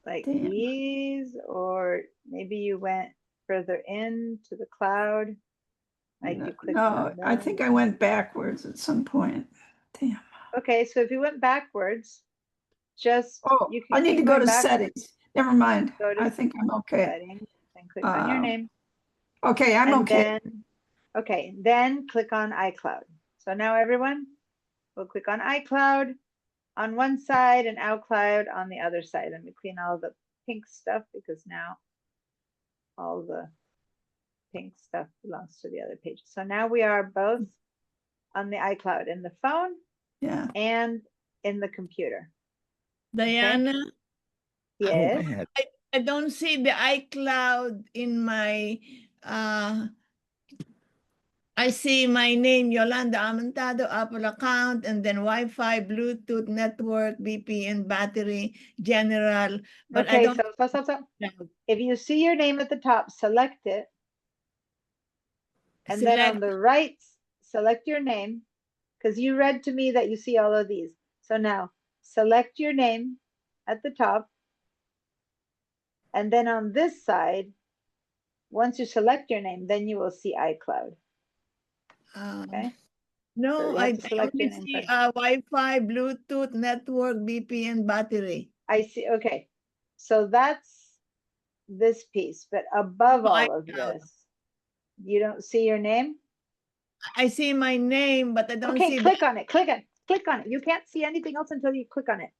Like Damn. these, or maybe you went further into the cloud. Like you clicked No, on I them. think I went backwards at some point. Damn. Okay, so if you went backwards, just Oh, you I can need keep to go going to backwards. settings. Never mind. Go to I think I'm okay. settings and click on your name. Okay, I'm And okay. Then click on iCloud. So now everyone will click on iCloud on one side and iCloud on the other side. Let me clean all the pink stuff because now all the pink stuff belongs to the other page. So now we are both on the iCloud in the phone Yeah. and in the computer. Diana? Yes. Man, I don't see the iCloud in my I see my name, Yolanda Amantado, Apple account, and then Wi-Fi, Bluetooth, network, VPN, battery, general. But I Okay, don't. so if you see your name at the top, select it. And then on the right, select your name, because you read to me that you see all of these. So now select your name at the top. And then on this side, once you select your name, then you will see iCloud. Okay. No, So you I have to select your only name see first. Wi-Fi, Bluetooth, network, VPN, battery. I see. Okay. So that's this piece, but above all of this, you don't see your name? I see my name, but I don't Okay, see click on it. Click it. Click on it. You can't see anything else until you click on it.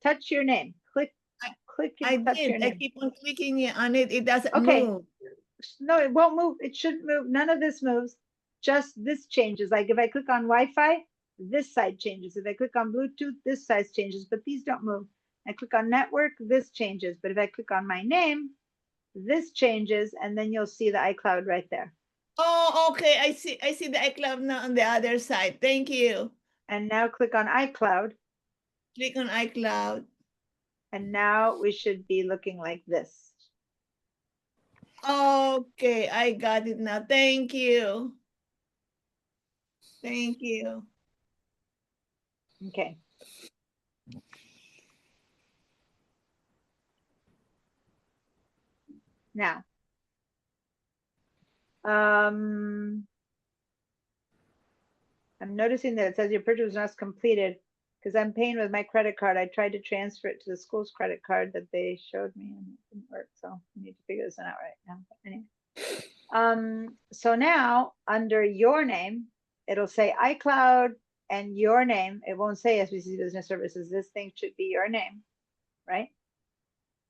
Touch your name. Click and touch your I name. keep on clicking on it. It doesn't Okay. move. No, it won't move. It shouldn't move. None of this moves. Just this changes. Like if I click on Wi-Fi, this side changes. If I click on Bluetooth, this side changes, but these don't move. I click on network, this changes. But if I click on my name, this changes, and then you'll see the iCloud right there. Oh, okay. I see the iCloud now on the other side. Thank you. And now click on iCloud. Click on iCloud. And now we should be looking like this. Okay, I got it now. Thank you. Thank you. Okay. Now, I'm noticing that it says your purchase was not completed because I'm paying with my credit card. I tried to transfer it to the school's credit card that they showed me and it didn't work. So I need to figure this out right now. But anyway. So now under your name, it'll say iCloud and your name. It won't say SBC Business Services. This thing should be your name, right?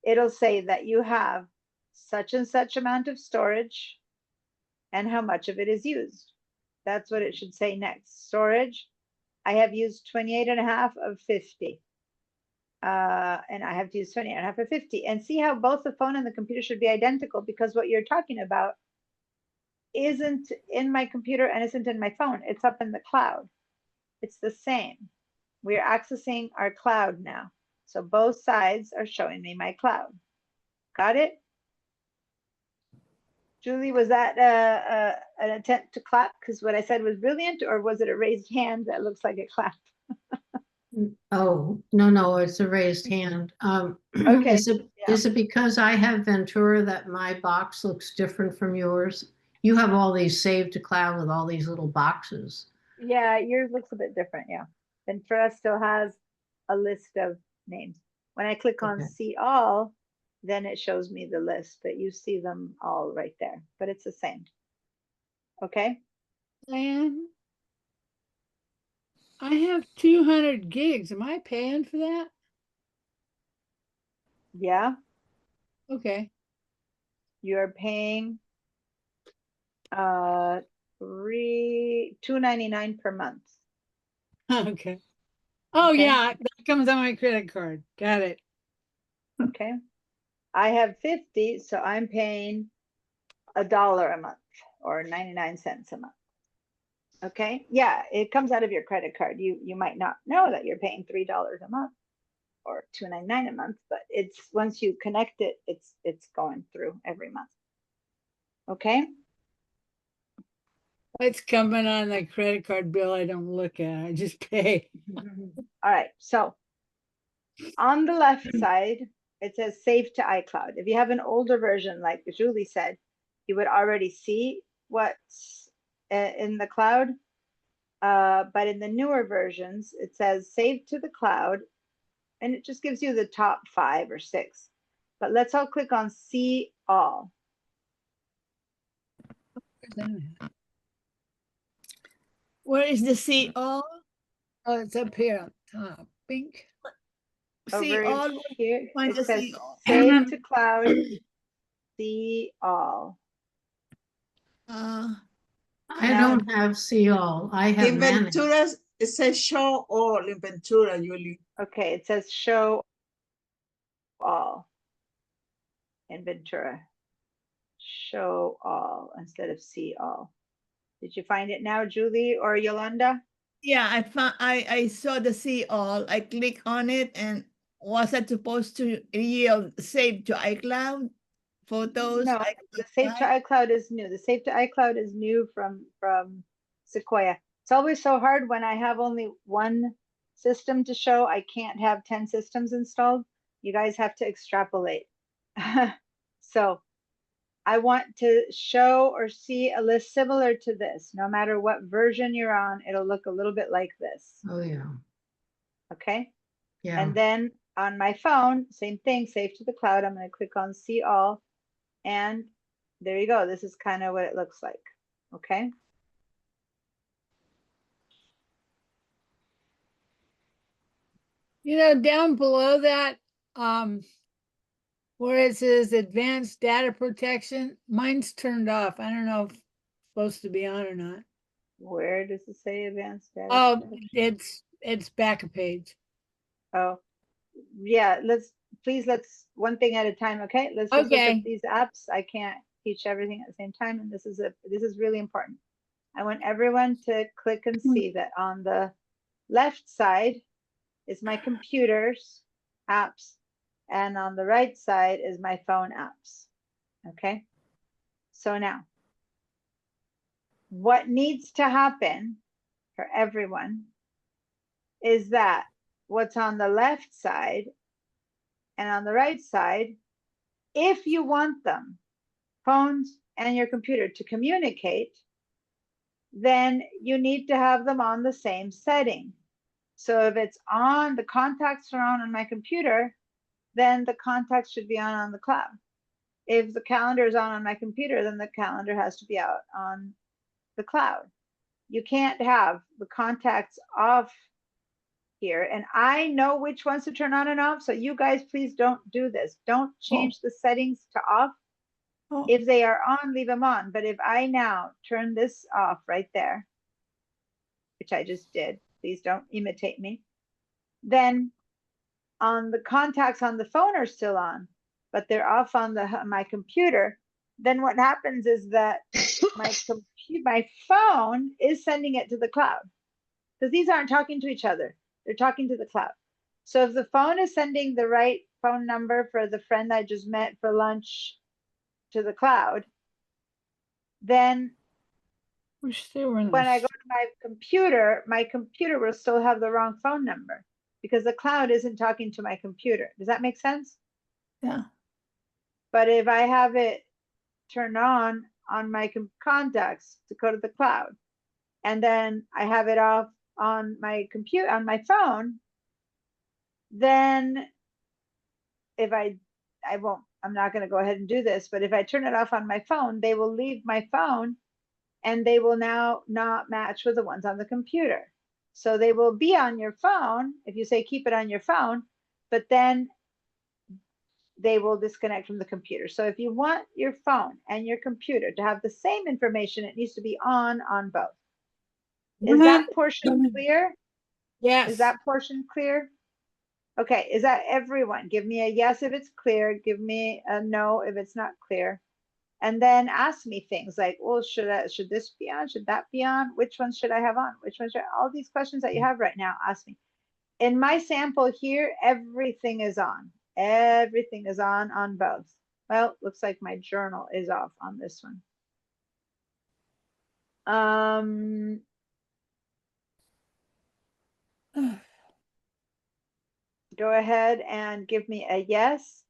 It'll say that you have such and such amount of storage and how much of it is used. That's what it should say next. Storage, I have used 28.5 of 50. And I have to use 28.5 of 50. And see how both the phone and the computer should be identical because what you're talking about isn't in my computer and isn't in my phone. It's up in the cloud. It's the same. We're accessing our cloud now. So both sides are showing me my cloud. Got it? Julie, was that an attempt to clap because what I said was brilliant, or was it a raised hand that looks like a clap? Oh, no, it's a raised hand. Okay, Is it because I have Ventura that my box looks different from yours? You have all these saved to cloud with all these little boxes. Yeah, yours looks a bit different, yeah. Ventura still has a list of names. When I click on see all, then it shows me the list, but you see them all right there, but it's the same. Okay? Diane, I have 200 gigs. Am I paying for that? Yeah, Okay. you're paying $2.99 per month. Okay. Oh Okay. yeah, that comes on my credit card. Got it. Okay. I have 50, so I'm paying $1 a month or 99 cents a month. Okay, yeah, it comes out of your credit card. You might not know that you're paying $3 a month or $2.99 a month, but it's once you connect it, it's going through every month. Okay. It's coming on the credit card bill I don't look at, I just pay. All right, so on the left side, it says save to iCloud. If you have an older version, like Julie said, you would already see what's in the cloud. But in the newer versions, it says save to the cloud, and it just gives you the top 5 or 6. But let's all click on see all. Where is the see all? Oh, it's up here on top, pink. See Over all, here, find it the says see all. save to cloud, see all. I don't have see all. I have In manage. Ventura, it says show all in Ventura, Julie. Okay, it says show all in Ventura. Show all instead of see all. Did you find it now, Julie or Yolanda? Yeah, I found, I saw the see all. I click on it, and was that supposed to yield save to iCloud photos? No, the Save to iCloud is new. The Save to iCloud is new from Sequoia. It's always so hard when I have only one system to show. I can't have 10 systems installed. You guys have to extrapolate. So I want to show or see a list similar to this. No matter what version you're on, it'll look a little bit like this. Oh, yeah. Okay. Yeah. And then on my phone, same thing, save to the cloud. I'm going to click on see all. And there you go. This is kind of what it looks like. Okay. You know, down below that, where it says advanced data protection, mine's turned off. I don't know if it's supposed to be on or not. Where does it say advanced data? Oh, protection? it's back a page. Oh, yeah. Let's one thing at a time. Okay. Let's just look Okay. at these apps. I can't teach everything at the same time. And this is really important. I want everyone to click and see that on the left side is my computer's apps. And on the right side is my phone apps. Okay. So now, what needs to happen for everyone is that what's on the left side and on the right side, if you want them, phones and your computer, to communicate, then you need to have them on the same setting. So if it's on, the contacts are on my computer, then the contacts should be on the cloud. If the calendar is on my computer, then the calendar has to be out on the cloud. You can't have the contacts off here. And I know which ones to turn on and off. So you guys, please don't do this. Don't change the settings to off. If they are on, leave them on. But if I now turn this off right there, which I just did, please don't imitate me, then on the contacts on the phone are still on, but they're off on my computer. Then what happens is that my phone is sending it to the cloud, because these aren't talking to each other. They're talking to the cloud. So if the phone is sending the right phone number for the friend I just met for lunch to the cloud, then when I go to my computer will still have the wrong phone number, because the cloud isn't talking to my computer. Does that make sense? Yeah. But if I have it turned on my contacts to go to the cloud, and then I have it off on my computer, on my phone, then if I'm not going to go ahead and do this, but if I turn it off on my phone, they will leave my phone and they will now not match with the ones on the computer. So they will be on your phone if you say keep it on your phone, but then they will disconnect from the computer. So if you want your phone and your computer to have the same information, it needs to be on both. Is that portion clear? Yes. Is that portion clear? Okay, is that everyone? Give me a yes if it's clear. Give me a no if it's not clear. And then ask me things like, well, should this be on? Should that be on? Which ones should I have on? Which ones should, all these questions that you have right now, ask me. In my sample here, everything is on. Everything is on both. Well, looks like my journal is off on this one. Go ahead and give me a yes.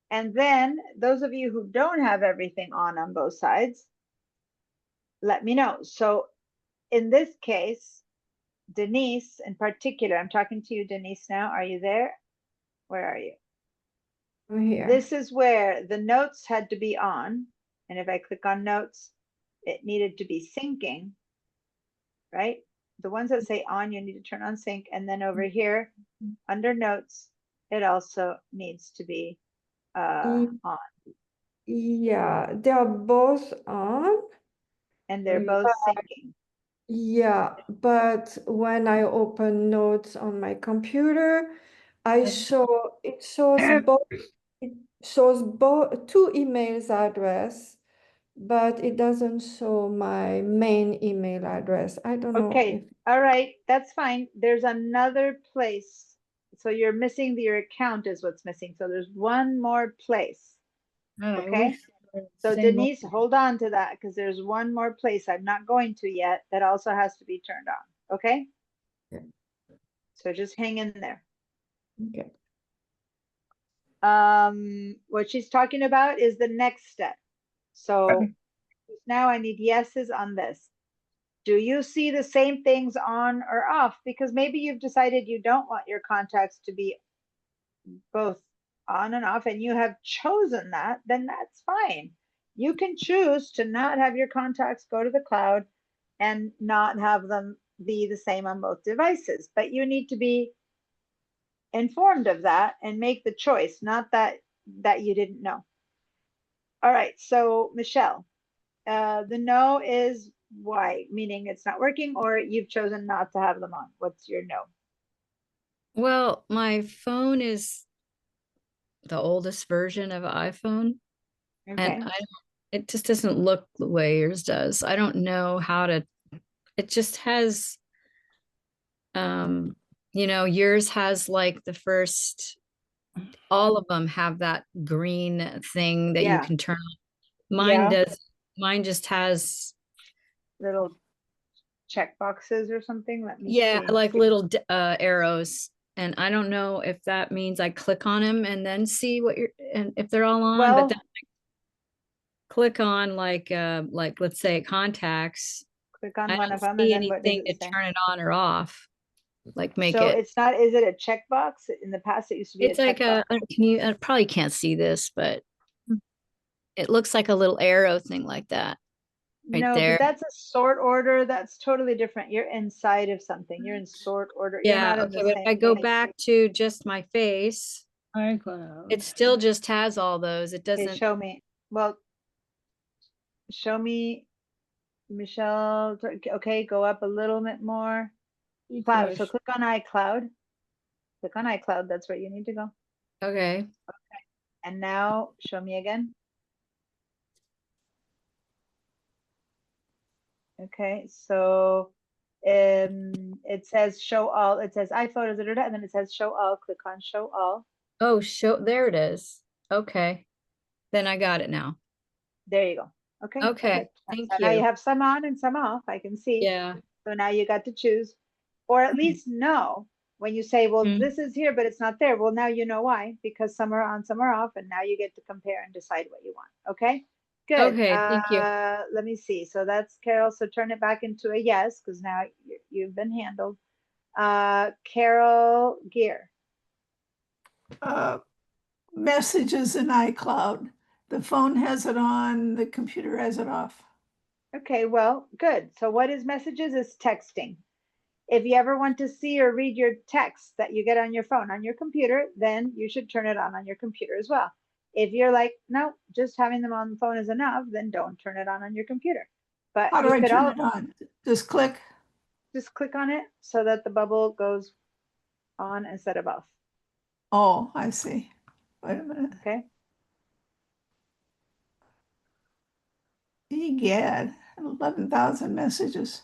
And then those of you who don't have everything on both sides, let me know. So in this case, Denise in particular, I'm talking to you, Denise, now. Are you there? Where are you? I'm here. This is where the notes had to be on. And if I click on notes, it needed to be syncing, right? The ones that say on, you need to turn on sync. And then over here under notes, it also needs to be on. Yeah, they are both on. And they're both syncing. Yeah, but when I open notes on my computer, it shows both two emails address, but it doesn't show my main email address. I don't know Okay, all right, that's fine. There's another place. So you're missing your account is what's missing. So there's one more place. Okay. So Denise, hold on to that because there's one more place I'm not going to yet that also has to be turned on. Okay. Yeah. So just hang in there. Okay. What she's talking about is the next step. So now I need yeses on this. Do you see the same things on or off? Because maybe you've decided you don't want your contacts to be both on and off and you have chosen that, then that's fine. You can choose to not have your contacts go to the cloud and not have them be the same on both devices, but you need to be informed of that and make the choice, not that you didn't know. All right, so Michelle, the no is why, meaning it's not working or you've chosen not to have them on. What's your no? Well, my phone is the oldest version of iPhone. Okay. And it just doesn't look the way yours does. I don't know how to, it just has, yours has like the first, all of them have that green thing that you can turn on. Mine does, mine just has little check boxes or something. Let me see. like little arrows. And I don't know if that means I click on them and then see what and if they're all on, but then I click on like let's say contacts. Click on I one don't of them see and then what does anything it to say? turn it on or off. Like make So it. it's not, is it a checkbox? In the past, it used to be It's like checkbox. I probably can't see this, but it looks like a little arrow thing like that. Right No, there. but that's a sort order. That's totally different. You're inside of something. You're in sort order. You're Yeah, not in okay, the but same if I go thing. back to just my face, it still just has all those. It Okay, doesn't. show me. Well, show me, Michelle. Okay, go up a little bit more. Cloud. So click on iCloud. Click on iCloud. That's where you need to go. Okay. Okay. And now show me again. Okay, so it says show all. It says iPhotos, and then it says show all. Click on show all. Oh, there it is. Okay. Then I got it now. There you go. Okay. Okay. Thank you. Now you have some on and some off. I can see. Yeah. So now you got to choose, or at least know when you say, well, this is here, but it's not there. Well, now you know why, because some are on, some are off, and now you get to compare and decide what you want. Okay. Good. Okay, thank you. Let me see. So that's Carol. So turn it back into a yes, because now you've been handled. Carol Gear. Messages in iCloud. The phone has it on, the computer has it off. Okay, well, good. So what is messages is texting. If you ever want to see or read your texts that you get on your phone, on your computer, then you should turn it on your computer as well. If you're like, no, just having them on the phone is enough, then don't turn it on your computer. But how do I turn it on? Just click? Just click on it so that the bubble goes on instead of off. Oh, I see. Wait a minute. Okay. Egad, 11,000 messages.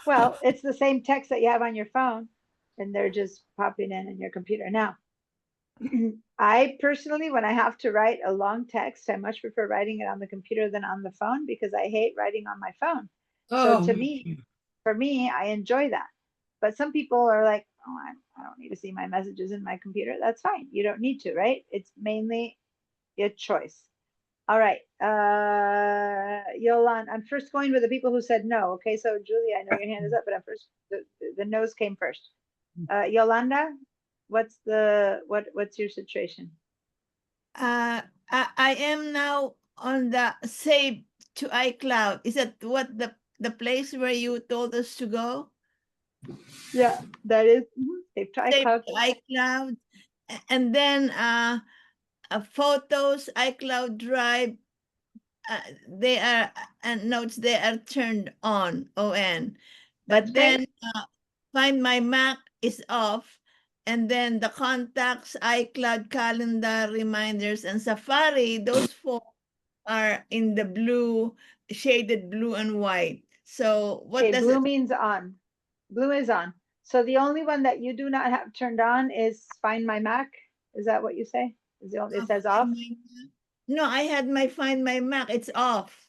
Well, it's the same text that you have on your phone, and they're just popping in your computer. Now, I personally, when I have to write a long text, I much prefer writing it on the computer than on the phone because I hate writing on my phone. So Oh, to me, for me, I enjoy that. But some people are like, oh, I don't need to see my messages in my computer. That's fine. You don't need to, right? It's mainly your choice. All right. Yolanda, I'm first going with the people who said no. Okay, so Julie, I know your hand is up, but I'm first. The no's came first. Yolanda, what's your situation? I am now on the save to iCloud. Is that what the place where you told us to go? Yeah, that is save to Save iCloud. to iCloud. And then photos, iCloud Drive, they are and notes, they are turned on, on. But That's then right. Find My Mac is off. And then the contacts, iCloud, calendar, reminders, and Safari, those four are in the blue, shaded blue and white. So what Okay, does blue it? means on. Blue is on. So the only one that you do not have turned on is Find My Mac. Is that what you say? Is the only, it says off? No, I had my Find My Mac. It's off.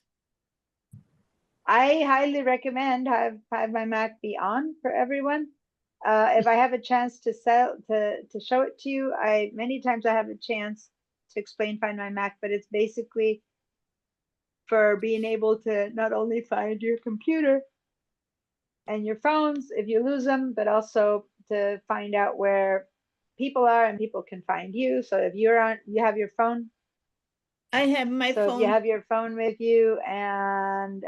I highly recommend have My Mac be on for everyone. If I have a chance to show it to you, many times I have a chance to explain Find My Mac, but it's basically for being able to not only find your computer and your phones if you lose them, but also to find out where people are and people can find you. So if you have your phone. I have my phone. So if you have your phone with you and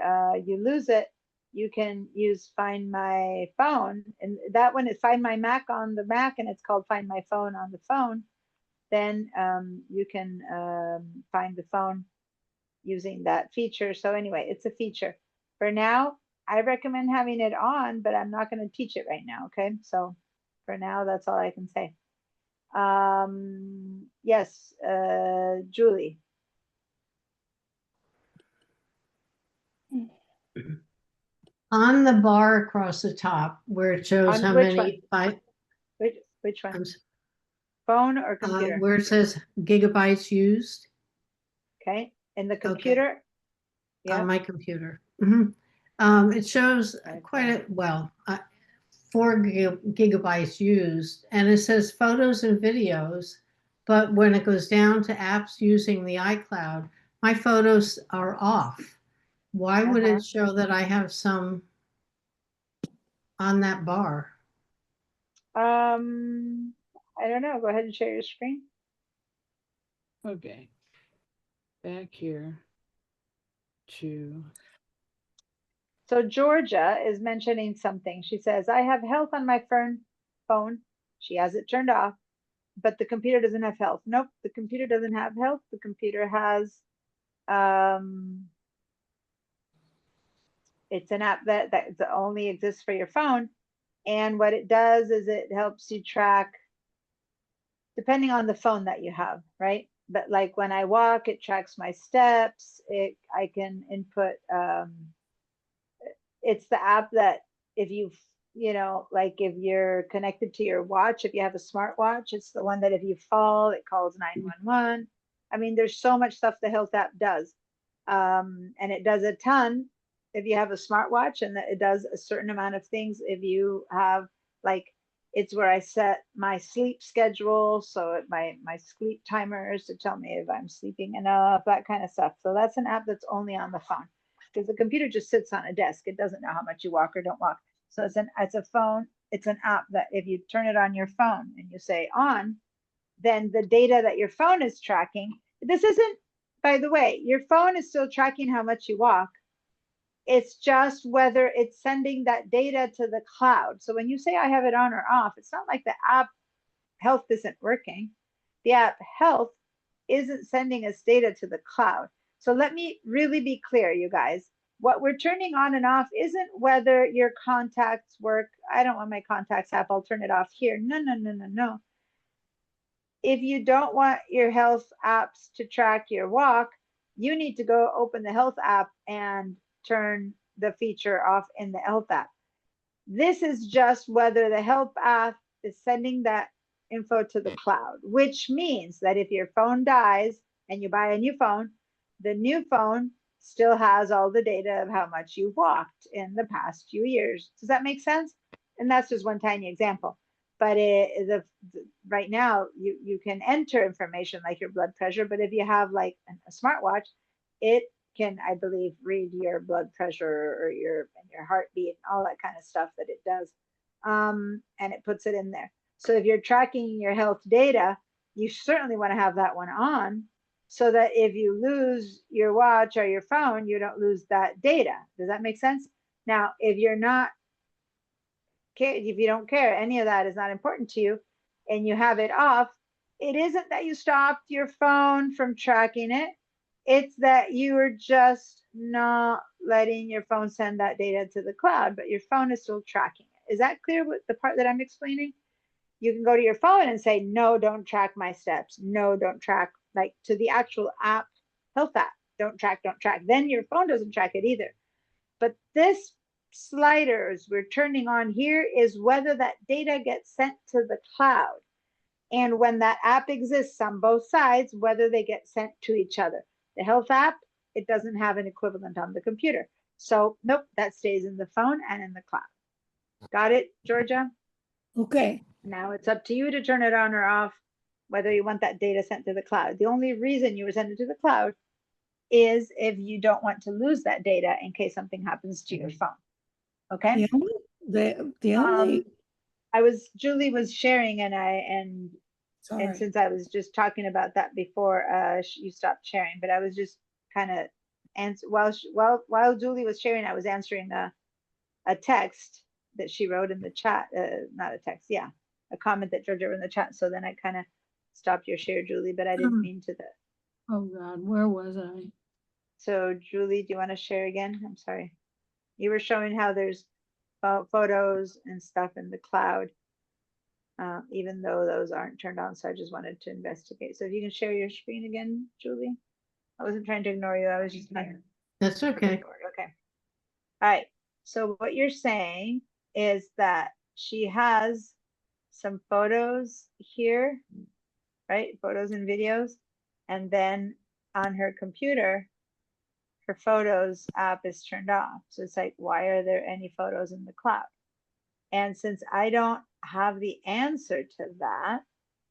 you lose it, you can use Find My Phone. And that one is Find My Mac on the Mac, and it's called Find My Phone on the phone. Then you can find the phone using that feature. So anyway, it's a feature. For now, I recommend having it on, but I'm not going to teach it right now. Okay. So for now, that's all I can say. Yes, Julie. On the bar across the top where it shows On how which many Which one? Phone or computer? where it says gigabytes used. Okay, in the computer? Yeah. On my computer. It shows quite 4 gigabytes used, and it says photos and videos, but when it goes down to apps using the iCloud, my photos are off. Why would it show that I have some on that bar? I don't know. Go ahead and share your screen. okay. Back here to. So Georgia is mentioning something. She says, I have health on my phone. She has it turned off, but the computer doesn't have health. Nope, the computer doesn't have health. The computer has, it's an app that only exists for your phone. And what it does is it helps you track, depending on the phone that you have, right? But like when I walk, it tracks my steps. I can input, it's the app that if like if you're connected to your watch, if you have a smartwatch, it's the one that if you fall, it calls 911. I mean, there's so much stuff the Health app does. And it does a ton if you have a smartwatch, and that it does a certain amount of things if you have, like, it's where I set my sleep schedule. So my sleep timers to tell me if I'm sleeping enough, that kind of stuff. So that's an app that's only on the phone, because the computer just sits on a desk. It doesn't know how much you walk or don't walk. So it's a phone. It's an app that if you turn it on your phone and you say on, then the data that your phone is tracking, this isn't, by the way, your phone is still tracking how much you walk. It's just whether it's sending that data to the cloud. So when you say I have it on or off, it's not like the app Health isn't working. The app Health isn't sending us data to the cloud. So let me really be clear, you guys. What we're turning on and off isn't whether your contacts work. I don't want my contacts app, I'll turn it off here. No. if you don't want your health apps to track your walk, you need to go open the health app and turn the feature off in the health app. This is just whether the health app is sending that info to the cloud, which means that if your phone dies and you buy a new phone, the new phone still has all the data of how much you walked in the past few years. Does that make sense? And that's just one tiny example. But right now, you can enter information like your blood pressure, but if you have like a smartwatch, it can, I believe, read your blood pressure or your heartbeat and all that kind of stuff that it does. And it puts it in there. So if you're tracking your health data, you certainly want to have that one on so that if you lose your watch or your phone, you don't lose that data. Does that make sense? Now, if you're not, if you don't care, any of that is not important to you, and you have it off, it isn't that you stopped your phone from tracking it. It's that you are just not letting your phone send that data to the cloud, but your phone is still tracking it. Is that clear with the part that I'm explaining? You can go to your phone and say, no, don't track my steps. No, don't track, like to the actual app, health app. Don't track, don't track. Then your phone doesn't track it either. But this sliders we're turning on here is whether that data gets sent to the cloud. And when that app exists on both sides, whether they get sent to each other. The health app, it doesn't have an equivalent on the computer. So nope, that stays in the phone and in the cloud. Got it, Georgia? Okay. Now it's up to you to turn it on or off, whether you want that data sent to the cloud. The only reason you would send it to the cloud is if you don't want to lose that data in case something happens to your phone. Okay. Julie was sharing and since I was just talking about that before you stopped sharing, but I was just kind of while Julie was sharing, I was answering a text that she wrote in the chat, not a text, yeah, a comment that Georgia wrote in the chat. So then I kind of stopped your share, Julie, but I didn't mean to that. Oh God, where was I? So Julie, do you want to share again? I'm sorry. You were showing how there's photos and stuff in the cloud, even though those aren't turned on. So I just wanted to investigate. So if you can share your screen again, Julie. I wasn't trying to ignore you. I was just trying to. That's okay. Okay. All right. So what you're saying is that she has some photos here, right? Photos and videos. And then on her computer, her photos app is turned off. So it's like, why are there any photos in the cloud? And since I don't have the answer to that,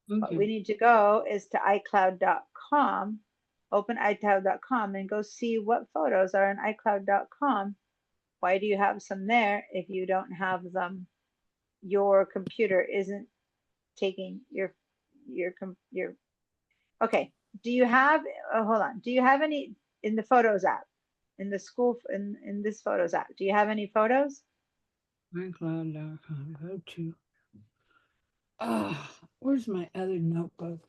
what we need to go is to iCloud.com, open iCloud.com and go see what photos are in iCloud.com. Why do you have some there if you don't have them? Your computer isn't taking your okay. Do you have, hold on. Do you have any in the Photos app, in the school, in this Photos app? Do you have any photos? iCloud.com, go to, where's my other notebook?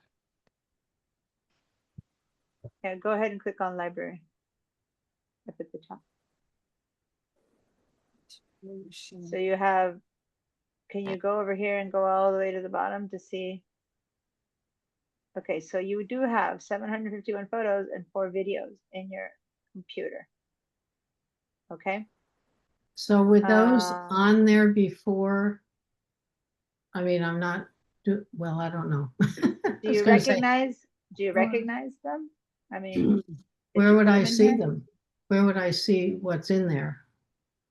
Yeah, go ahead and click on library up at the top. So you have, can you go over here and go all the way to the bottom to see? Okay, so you do have 751 photos and 4 videos in your computer. Okay. So with those on there before, I mean, I'm not, well, I don't know. Do you recognize them? I mean, where would I see them? Where would I see what's in there?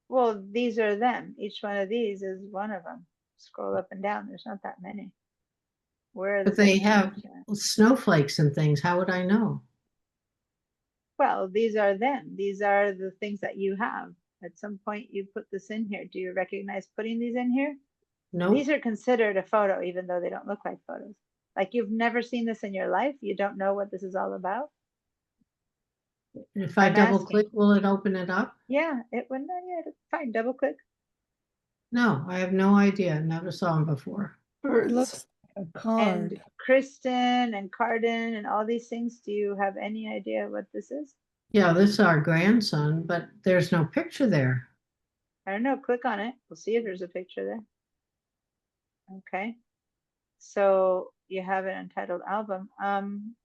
Well, these are them. Each one of these is one of them. Scroll up and down. There's not that many. Where are But they have snowflakes and things. How would I know? Well, these are them. These are the things that you have. At some point you put this in here. Do you recognize putting these in here? No. These are considered a photo, even though they don't look like photos. Like you've never seen this in your life. You don't know what this is all about. If I double click, will it open it up? Yeah, it would. Yeah, fine. Double click. No, I have no idea. Never saw them before. It looks like a card. And Kristen and Cardin and all these things. Do you have any idea what this is? Yeah, this is our grandson, but there's no picture there. I don't know. Click on it. We'll see if there's a picture there. Okay. So you have it entitled album.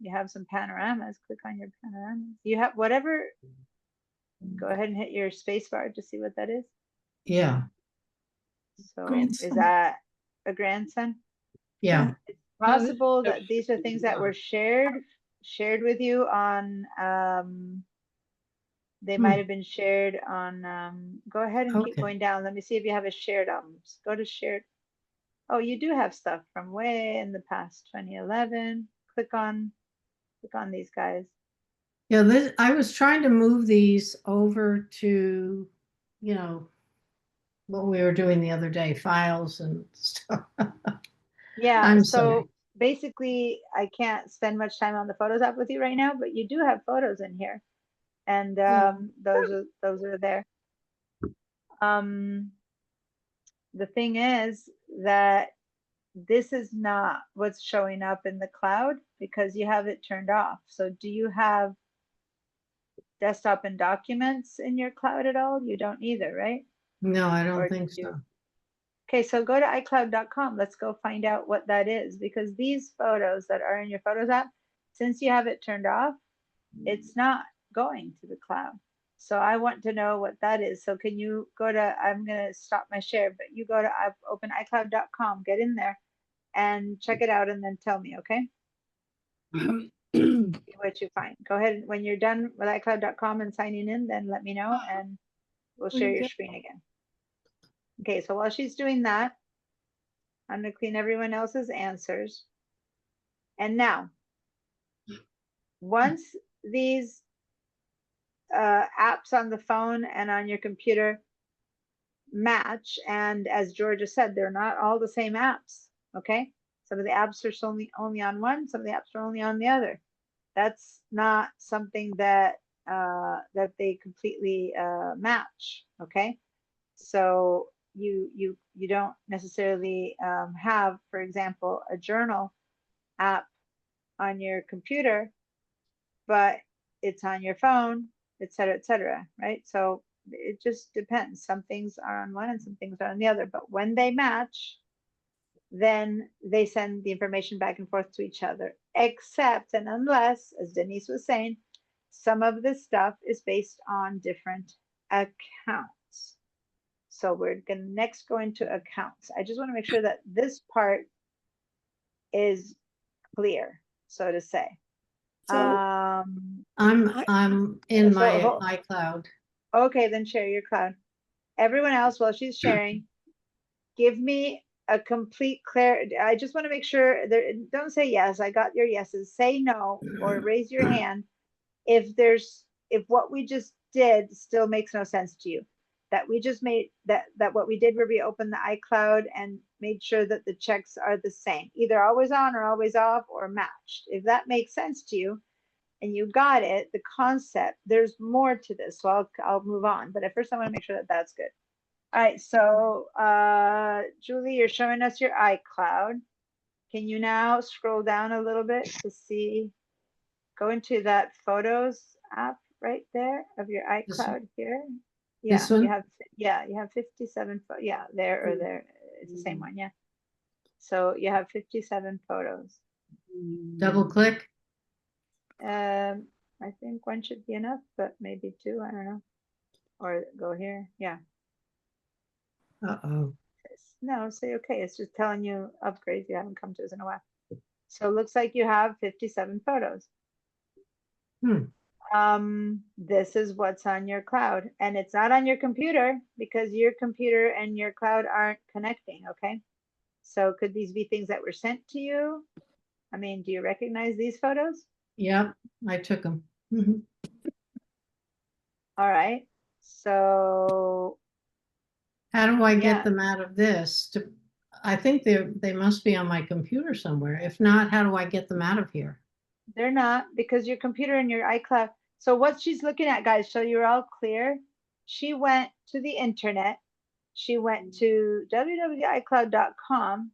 You have some panoramas. Click on your panoramas. You have whatever. Go ahead and hit your space bar to see what that is. Yeah, So is Grandson. that a grandson? yeah. Possible that these are things that were shared with you on they might have been shared on go ahead and keep Okay. going down. Let me see if you have a shared albums. Go to shared. Oh, you do have stuff from way in the past, 2011. Click on these guys. Yeah, this, I was trying to move these over to, you know, what we were doing the other day, files and stuff. Yeah, I'm so sorry. basically I can't spend much time on the Photos app with you right now, but you do have photos in here. And those are there. The thing is that this is not what's showing up in the cloud because you have it turned off. So do you have desktop and documents in your cloud at all? You don't either, right? No, I Or don't do think you? so. Okay, so go to iCloud.com. Let's go find out what that is because these photos that are in your Photos app, since you have it turned off, it's not going to the cloud. So I want to know what that is. So can you go to, I'm going to stop my share, but you go to open iCloud.com, get in there and check it out and then tell me, okay? See what you find. Go ahead. When you're done with iCloud.com and signing in, then let me know and we'll share your screen again. Okay, so while she's doing that, I'm going to clean everyone else's answers. And now, once these apps on the phone and on your computer match, and as Georgia said, they're not all the same apps, okay? Some of the apps are only on one, some of the apps are only on the other. That's not something that that they completely match, okay? So you don't necessarily have, for example, a journal app on your computer, but it's on your phone, et cetera, right? So it just depends. Some things are on one and some things are on the other, but when they match, then they send the information back and forth to each other, except and unless, as Denise was saying, some of this stuff is based on different accounts. So we're going to next go into accounts. I just want to make sure that this part is clear, so to say. So I'm in my So- iCloud. Okay, then share your cloud. Everyone else, while she's sharing, give me a complete clear. I just want to make sure there, don't say yes. I got your yeses. Say no or raise your hand if what we just did still makes no sense to you. That we just made that what we did where we opened the iCloud and made sure that the checks are the same, either always on or always off or matched. If that makes sense to you and you got it, the concept, there's more to this. So I'll move on. But at first I want to make sure that that's good. All right, so Julie, you're showing us your iCloud. Can you now scroll down a little bit to see, go into that Photos app right there of your This one? iCloud here? This Yeah, one? you have 57, yeah, there or there, it's the same one, yeah. So you have 57 photos. Double click. I think one should be enough, but maybe two, I don't know. Or go here, yeah. Uh-oh. No, say okay. It's just telling you upgrades you haven't come to us in a while. So it looks like you have 57 photos. This is what's on your cloud, and it's not on your computer because your computer and your cloud aren't connecting. Okay. So could these be things that were sent to you? I mean, do you recognize these photos? Yep, I took them. All right. So How do I Yeah. get them out of this? I think they must be on my computer somewhere. If not, how do I get them out of here? they're not, because your computer and your iCloud. So what she's looking at, guys, so you're all clear. She went to the internet. She went to www.icloud.com.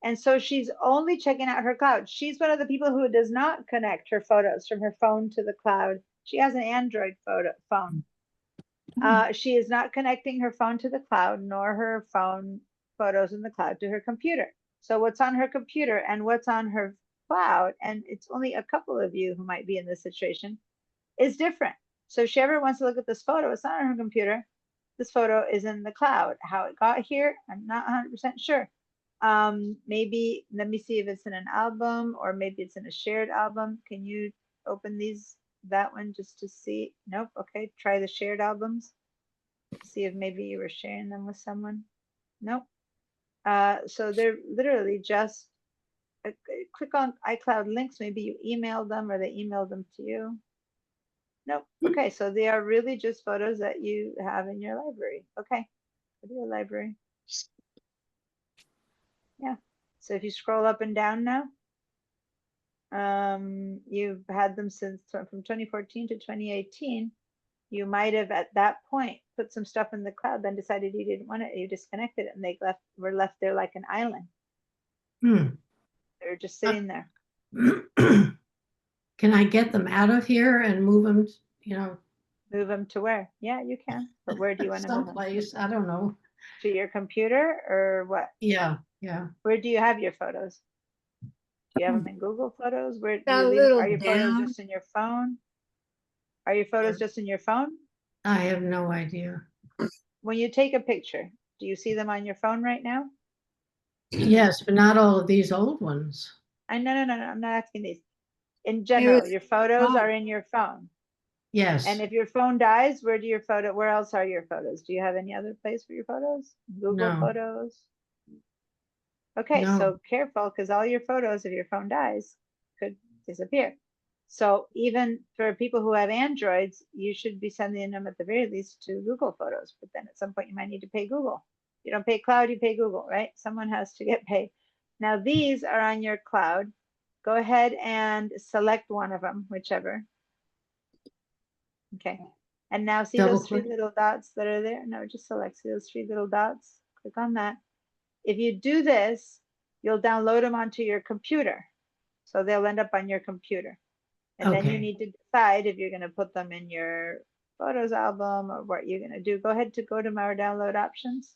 And so she's only checking out her cloud. She's one of the people who does not connect her photos from her phone to the cloud. She has an Android phone. She is not connecting her phone to the cloud, nor her phone photos in the cloud to her computer. So what's on her computer and what's on her cloud, and it's only a couple of you who might be in this situation, is different. So if she ever wants to look at this photo, it's not on her computer. This photo is in the cloud. How it got here, I'm not 100% sure. Maybe, let me see if it's in an album or maybe it's in a shared album. Can you open that one just to see? Nope. Okay, try the shared albums. See if maybe you were sharing them with someone. Nope. So they're literally just click on iCloud links. Maybe you emailed them or they emailed them to you. Nope. Okay, so they are really just photos that you have in your library. Okay, go to your library. Yeah. So if you scroll up and down now, you've had them since from 2014 to 2018. You might have at that point put some stuff in the cloud, then decided you didn't want it, you disconnected it, and they were left there like an island. They're just sitting there. Can I get them out of here and move them, Move them to where? Yeah, you can. But where do you want to move them? someplace? I don't know. To your computer or what? Yeah. Where do you have your photos? Do you have them in Google Photos? Where do A you leave? little Are your photos down. just in your phone? Are your photos just in your phone? I have no idea. When you take a picture, do you see them on your phone right now? Yes, but not all of these old ones. No, I'm not asking these. In general, your photos Oh. are in your phone. Yes. And if your phone dies, where else are your photos? Do you have any other place for your photos? Google No. Photos? Okay, No. so careful, because all your photos, if your phone dies, could disappear. So even for people who have Androids, you should be sending them at the very least to Google Photos. But then at some point you might need to pay Google. You don't pay cloud, you pay Google, right? Someone has to get paid. Now these are on your cloud. Go ahead and select one of them, whichever. Okay. And now see Double those three click. little dots that are there? No, just select. See those three little dots? Click on that. If you do this, you'll download them onto your computer. So they'll end up on your computer. And then you Okay. need to decide if you're going to put them in your photos album or what you're going to do. Go ahead to go to our download options.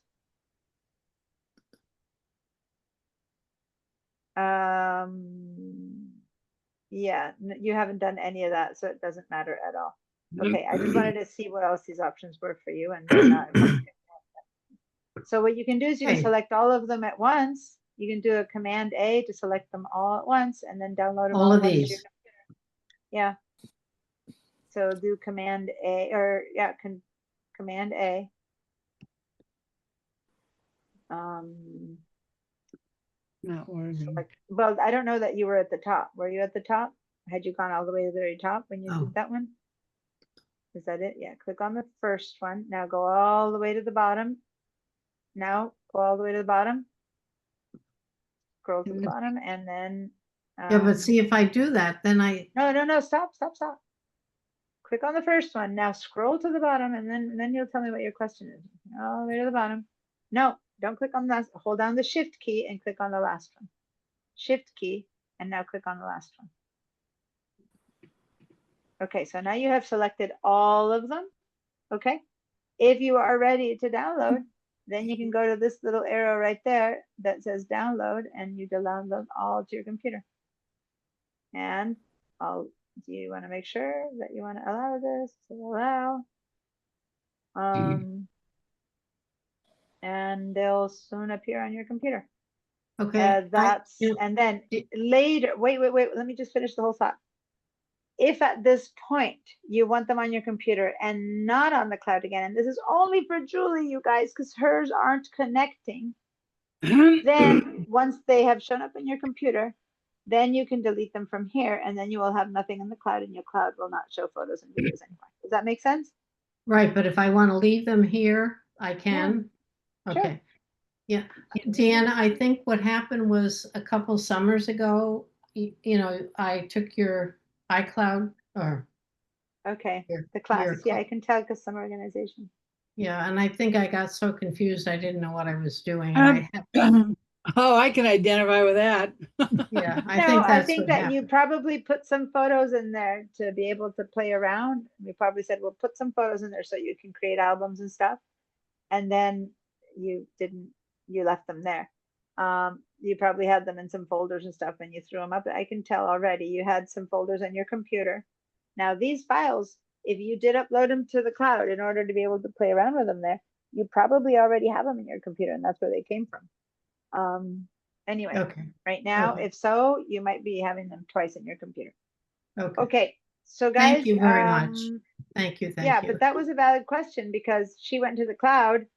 Yeah, you haven't done any of that, so it doesn't matter at all. Okay, I just wanted to see what else these options were for you and then so what you can do is you can Okay. select all of them at once. You can do a Command A to select them all at once and then download them All all of at once to your these. computer. Yeah. So do Command A or yeah, Command A. Not working. Well, I don't know that you were at the top. Were you at the top? Had you gone all the way to the very top when you Oh. did that one? Is that it? Yeah, click on the first one. Now go all the way to the bottom. Now go all the way to the bottom. Scroll to the bottom and then Yeah, but see, if I do that, then no, stop. Click on the first one. Now scroll to the bottom and then you'll tell me what your question is. All the way to the bottom. No, don't click on that. Hold down the shift key and click on the last one. Shift key and now click on the last one. Okay, so now you have selected all of them. Okay, if you are ready to download, then you can go to this little arrow right there that says download and you download them all to your computer. And do you want to make sure that you want to allow this? So allow. And they'll soon appear on your computer. okay. And then later, wait, let me just finish the whole thought. If at this point you want them on your computer and not on the cloud again, and this is only for Julie, you guys, because hers aren't connecting, then once they have shown up in your computer, then you can delete them from here and then you will have nothing in the cloud and your cloud will not show photos and videos anymore. Does that make sense? Right, but if I want to leave them here, I can. Sure. Okay. Yeah, Deanna, I think what happened was a couple summers ago, I took your iCloud or Okay, your the classes. Yeah, I can tell because some organization. yeah, and I think I got so confused I didn't know what I was doing. And Oh, I can identify with that. yeah, I think that you probably put some photos in there to be able to play around. We probably said, well, put some photos in there so you can create albums and stuff. And then you left them there. You probably had them in some folders and stuff when you threw them up. I can tell already you had some folders on your computer. Now these files, if you did upload them to the cloud in order to be able to play around with them there, you probably already have them in your computer, and that's where they came from. Anyway, Okay. right now, Okay. if so, you might be having them twice in your computer. Okay. Okay, so guys, Thank you very much. Thank you. yeah, Thank you. but that was a valid question because she went to the cloud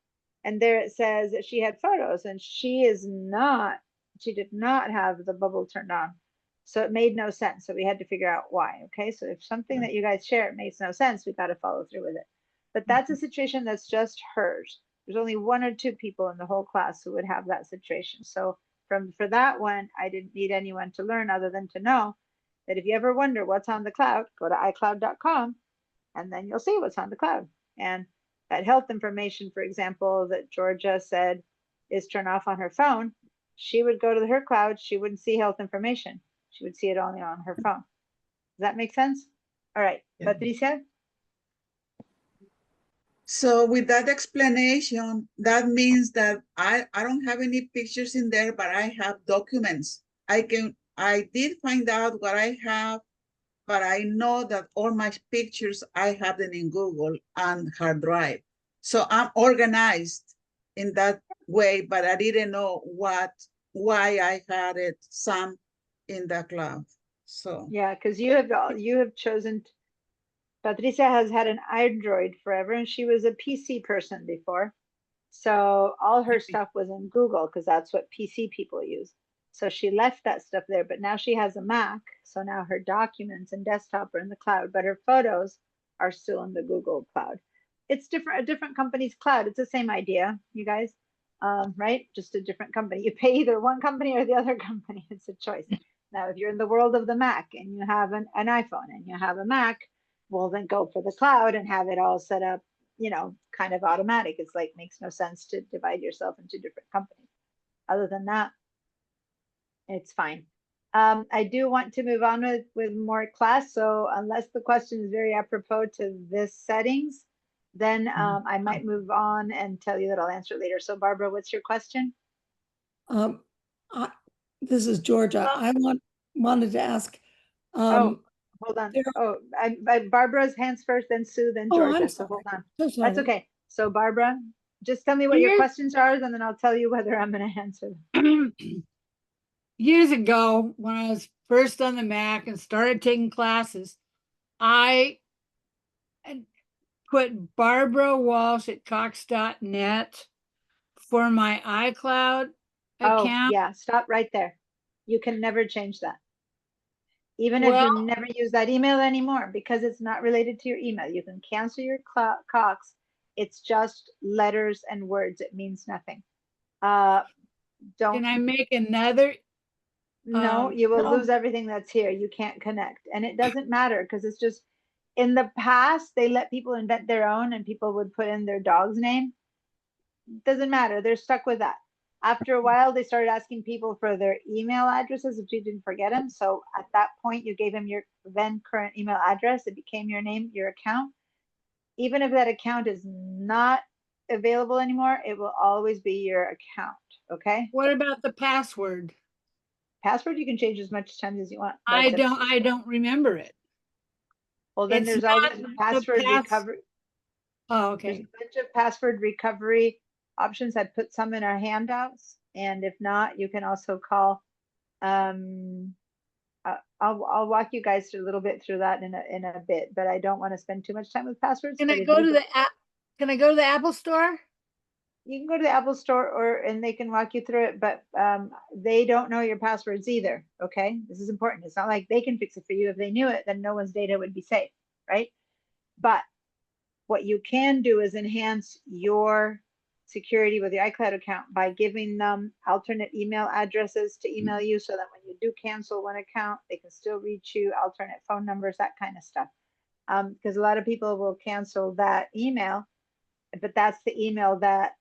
and there it says that she had photos and she did not have the bubble turned on. So it made no sense. So we had to figure out why. Okay, so if something that you guys share makes no sense, we got to follow through with it. But that's a situation that's just hers. There's only 1 or 2 people in the whole class who would have that situation. So for that one, I didn't need anyone to learn other than to know that if you ever wonder what's on the cloud, go to iCloud.com and then you'll see what's on the cloud. And that health information, for example, that Georgia said is turned off on her phone, she would go to her cloud, she wouldn't see health information. She would see it only on her phone. Does that make sense? All right, Yeah. Patricia? So with that explanation, that means that I don't have any pictures in there, but I have documents. I did find out what I have, but I know that all my pictures, I have them in Google and hard drive. So I'm organized in that way, but I didn't know why I had it some in the cloud. So yeah, because you have chosen. Patricia has had an Android forever, and she was a PC person before. So all her stuff was in Google because that's what PC people use. So she left that stuff there, but now she has a Mac. So now her documents and desktop are in the cloud, but her photos are still in the Google cloud. It's a different company's cloud. It's the same idea, you guys, right? Just a different company. You pay either one company or the other company. It's a choice. Now, if you're in the world of the Mac and you have an iPhone and you have a Mac, well, then go for the cloud and have it all set up, kind of automatic. It's like makes no sense to divide yourself into different companies. Other than that, it's fine. I do want to move on with more class. So unless the question is very apropos to this settings, then I might move on and tell you that I'll answer it later. So Barbara, what's your question? This is Georgia. I wanted to ask. Hold on. Barbara's hands first, then Sue, then Georgia. So hold on. That's okay. So Barbara, just tell me what your questions are, and then I'll tell you whether I'm going to answer them. Years ago, when I was first on the Mac and started taking classes, I put Barbara Walsh at Cox.net for my iCloud account. Yeah, stop right there. You can never change that. Even if you never use that email anymore, because it's not related to your email. You can cancel your Cox. It's just letters and words. It means nothing. Can I make another? No, you will lose everything that's here. You can't connect. And it doesn't matter because it's just, in the past, they let people invent their own and people would put in their dog's name. Doesn't matter. They're stuck with that. After a while, they started asking people for their email addresses if you didn't forget them. So at that point, you gave them your then current email address. It became your name, your account. Even if that account is not available anymore, it will always be your account. Okay. What about the password? Password you can change as much times as you want. I don't remember it. Well, then there's always password recovery. Oh, okay. There's a bunch of password recovery options. I put some in our handouts, and if not, you can also call. I'll walk you guys through a little bit through that in a bit, but I don't want to spend too much time with passwords. Can I go to the app? Can I go to the Apple Store? You can go to the Apple Store and they can walk you through it, but they don't know your passwords either. Okay, this is important. It's not like they can fix it for you. If they knew it, then no one's data would be safe, right? But what you can do is enhance your security with your iCloud account by giving them alternate email addresses to email you, so that when you do cancel one account, they can still reach you, alternate phone numbers, that kind of stuff. Because a lot of people will cancel that email, but that's the email that,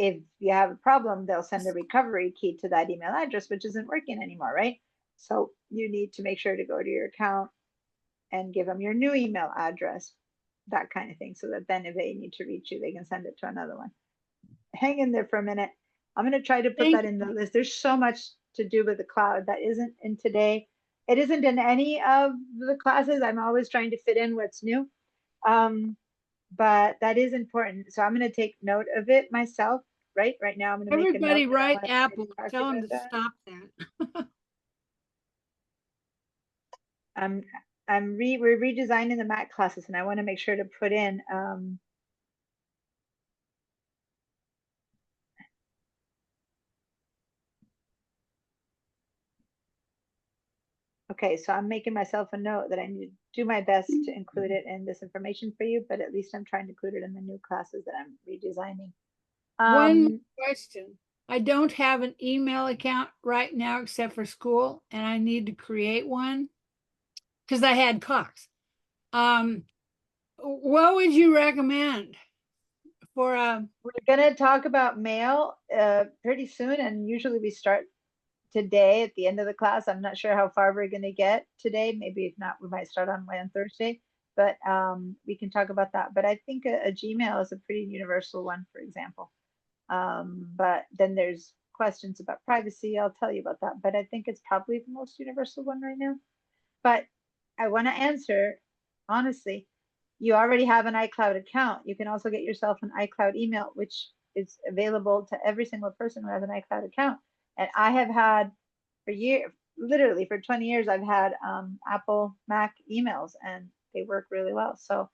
if you have a problem, they'll send a recovery key to that email address, which isn't working anymore, right? So you need to make sure to go to your account and give them your new email address, that kind of thing, so that then if they need to reach you, they can send it to another one. Hang in there for a minute. I'm gonna try to put Thank that in the list. There's so much to do with the cloud that isn't in today. It isn't in any of the classes. I'm always trying to fit in what's new. But that is important. So I'm gonna take note of it myself, right? Right now, I'm gonna make a note. Everybody that I write wanna Apple, talk tell them about to that. stop that. We're redesigning the Mac classes, and I want to make sure to put in okay, so I'm making myself a note that I need to do my best to include it in this information for you, but at least I'm trying to include it in the new classes that I'm redesigning. One more question. I don't have an email account right now except for school, and I need to create one because I had Cox. What would you recommend for We're gonna talk about mail pretty soon, and usually we start today at the end of the class. I'm not sure how far we're gonna get today. Maybe if not, we might start on Thursday, but we can talk about that. But I think a Gmail is a pretty universal one, for example. But then there's questions about privacy. I'll tell you about that, but I think it's probably the most universal one right now. But I want to answer honestly. You already have an iCloud account. You can also get yourself an iCloud email, which is available to every single person who has an iCloud account. And I have had for years, literally for 20 years, I've had Apple Mac emails, and they work really well. So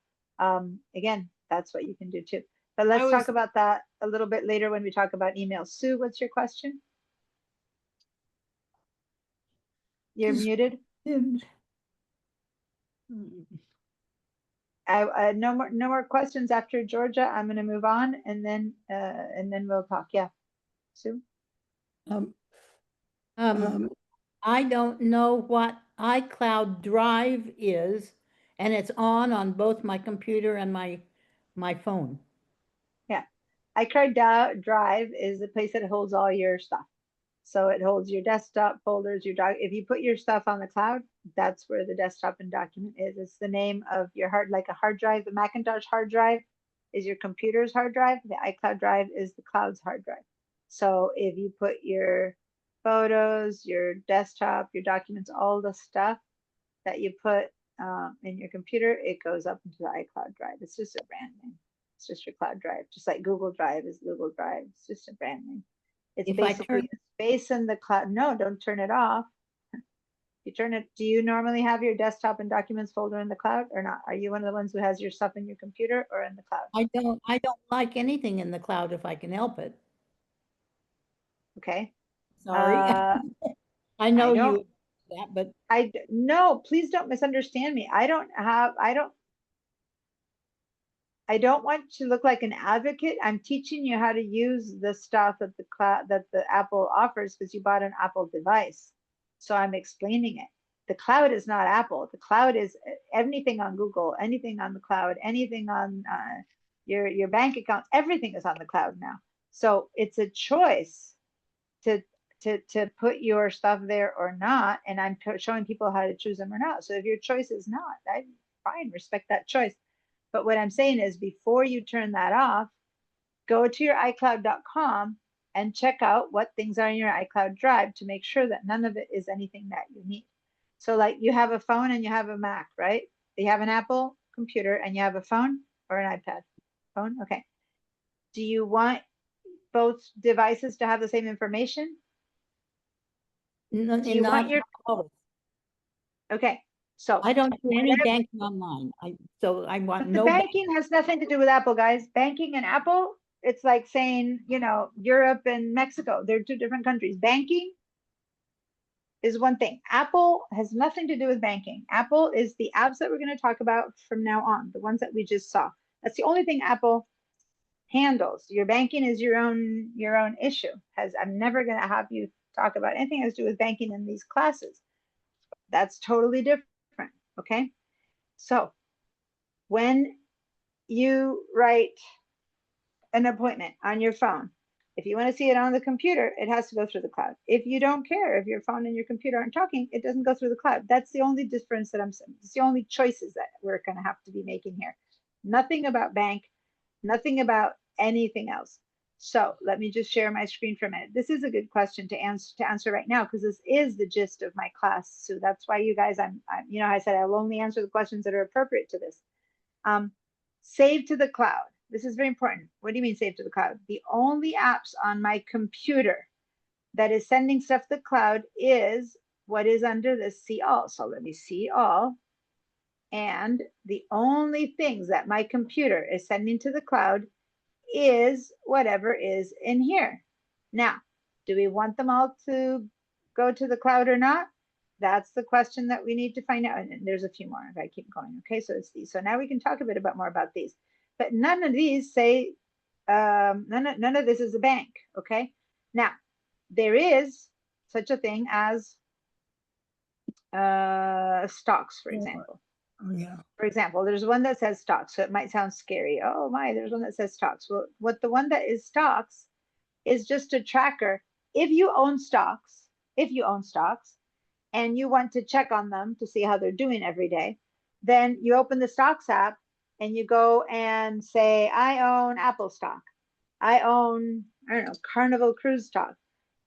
again, that's what you can do too. But let's talk about that a little bit later when we talk about emails. Sue, what's your question? You're muted. No more questions after Georgia. I'm going to move on, and then we'll talk. Yeah, Sue. I don't know what iCloud Drive is, and it's on both my computer and my phone. Yeah, iCloud Drive is the place that holds all your stuff. So it holds your desktop folders, if you put your stuff on the cloud, that's where the desktop and document is. It's the name of your like a hard drive. The Macintosh hard drive is your computer's hard drive. The iCloud Drive is the cloud's hard drive. So if you put your photos, your desktop, your documents, all the stuff that you put in your computer, it goes up into the iCloud Drive. It's just a brand name. It's just your cloud drive, just like Google Drive is Google Drive. It's just a brand name. It's basically space in the cloud. No, don't turn it off. You turn it. Do you normally have your desktop and documents folder in the cloud or not? Are you one of the ones who has your stuff in your computer or in the cloud? I don't like anything in the cloud if I can help it. Okay. Sorry. I know you that, but no, please don't misunderstand me. I don't want to look like an advocate. I'm teaching you how to use the stuff that the Apple offers because you bought an Apple device. So I'm explaining it. The cloud is not Apple. The cloud is anything on Google, anything on the cloud, anything on your bank account. Everything is on the cloud now. So it's a choice to put your stuff there or not. And I'm showing people how to choose them or not. So if your choice is not, I fine, respect that choice. But what I'm saying is before you turn that off, go to your iCloud.com and check out what things are in your iCloud Drive to make sure that none of it is anything that you need. So like you have a phone and you have a Mac, right? You have an Apple computer and you have a phone or an iPad? Phone? Okay. Do you want both devices to have the same information? Do you want your... Okay. So I don't do any banking online. So I want no banking has nothing to do with Apple, guys. Banking and Apple, it's like saying, Europe and Mexico. They're two different countries. Banking is one thing. Apple has nothing to do with banking. Apple is the apps that we're going to talk about from now on, the ones that we just saw. That's the only thing Apple handles. Your banking is your own issue. I'm never going to have you talk about anything that has to do with banking in these classes. That's totally different. Okay, so when you write an appointment on your phone, if you want to see it on the computer, it has to go through the cloud. If you don't care, if your phone and your computer aren't talking, it doesn't go through the cloud. That's the only difference that I'm saying. It's the only choices that we're going to have to be making here. Nothing about bank, nothing about anything else. So let me just share my screen for a minute. This is a good question to answer right now, because this is the gist of my class. So that's why you guys, I'm you know, I said I'll only answer the questions that are appropriate to this. Save to the cloud. This is very important. What do you mean save to the cloud? The only apps on my computer that is sending stuff to the cloud is what is under the see all. So let me see all. And the only things that my computer is sending to the cloud is whatever is in here. Now, do we want them all to go to the cloud or not? That's the question that we need to find out. And there's a few more if I keep going. Okay, so it's these. So now we can talk a bit more about these. But none of these say, none of this is a bank. Okay, now there is such a thing as stocks, for example. Oh, yeah. For example, there's one that says stocks, so it might sound scary. Oh my, there's one that says stocks. Well, what the one that is stocks is just a tracker. If you own stocks, and you want to check on them to see how they're doing every day, then you open the stocks app and you go and say, I own Apple stock. I own, I don't know, Carnival Cruise stock.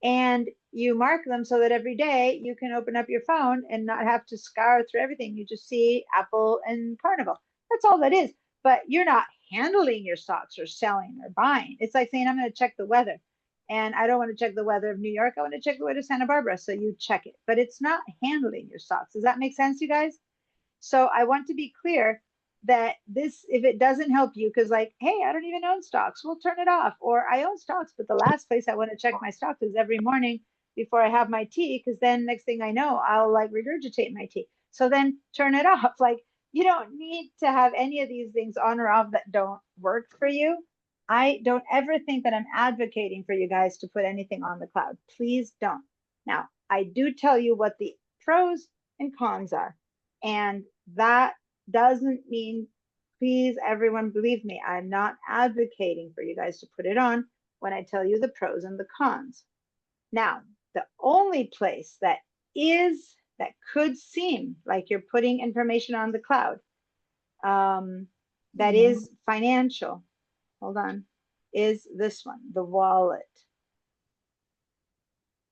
And you mark them so that every day you can open up your phone and not have to scour through everything. You just see Apple and Carnival. That's all that is. But you're not handling your stocks or selling or buying. It's like saying, I'm going to check the weather. And I don't want to check the weather of New York. I want to check the weather of Santa Barbara. So you check it. But it's not handling your stocks. Does that make sense, you guys? So I want to be clear that this, if it doesn't help you, because like, hey, I don't even own stocks, we'll turn it off. Or I own stocks, but the last place I want to check my stocks is every morning before I have my tea, because then next thing I know, I'll like regurgitate my tea. So then turn it off. Like, you don't need to have any of these things on or off that don't work for you. I don't ever think that I'm advocating for you guys to put anything on the cloud. Please don't. Now, I do tell you what the pros and cons are. And that doesn't mean, please, everyone, believe me, I'm not advocating for you guys to put it on when I tell you the pros and the cons. Now, the only place that could seem like you're putting information on the cloud, that is financial, hold on, is this one, the wallet.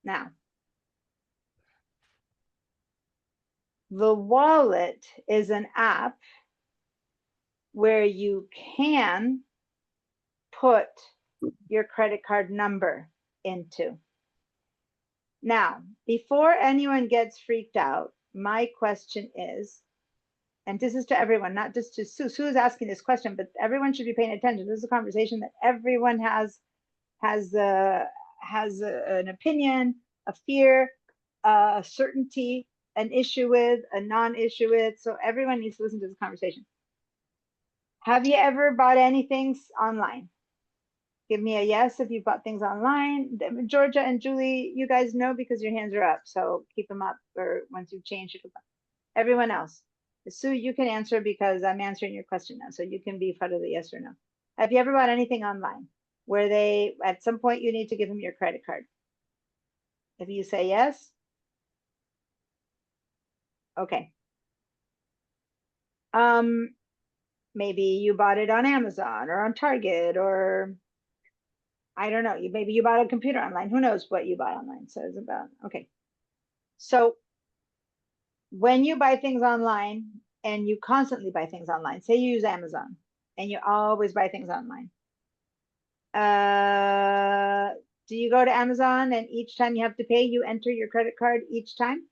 Now, the wallet is an app where you can put your credit card number into. Now, before anyone gets freaked out, my question is, and this is to everyone, not just to Sue. Sue is asking this question, but everyone should be paying attention. This is a conversation that everyone has an opinion, a fear, a certainty, an issue with, a non-issue with. So everyone needs to listen to this conversation. Have you ever bought anything online? Give me a yes if you bought things online. Georgia and Julie, you guys know because your hands are up. So keep them up, or once you've changed, you can. Everyone else. Sue, you can answer because I'm answering your question now. So you can be part of the yes or no. Have you ever bought anything online where they, at some point, you need to give them your credit card? If you say yes, okay. Maybe you bought it on Amazon or on Target, or I don't know, maybe you bought a computer online. Who knows what you bought online? So it's about, okay. So when you buy things online, and you constantly buy things online, say you use Amazon and you always buy things online. Do you go to Amazon and each time you have to pay, you enter your credit card each time?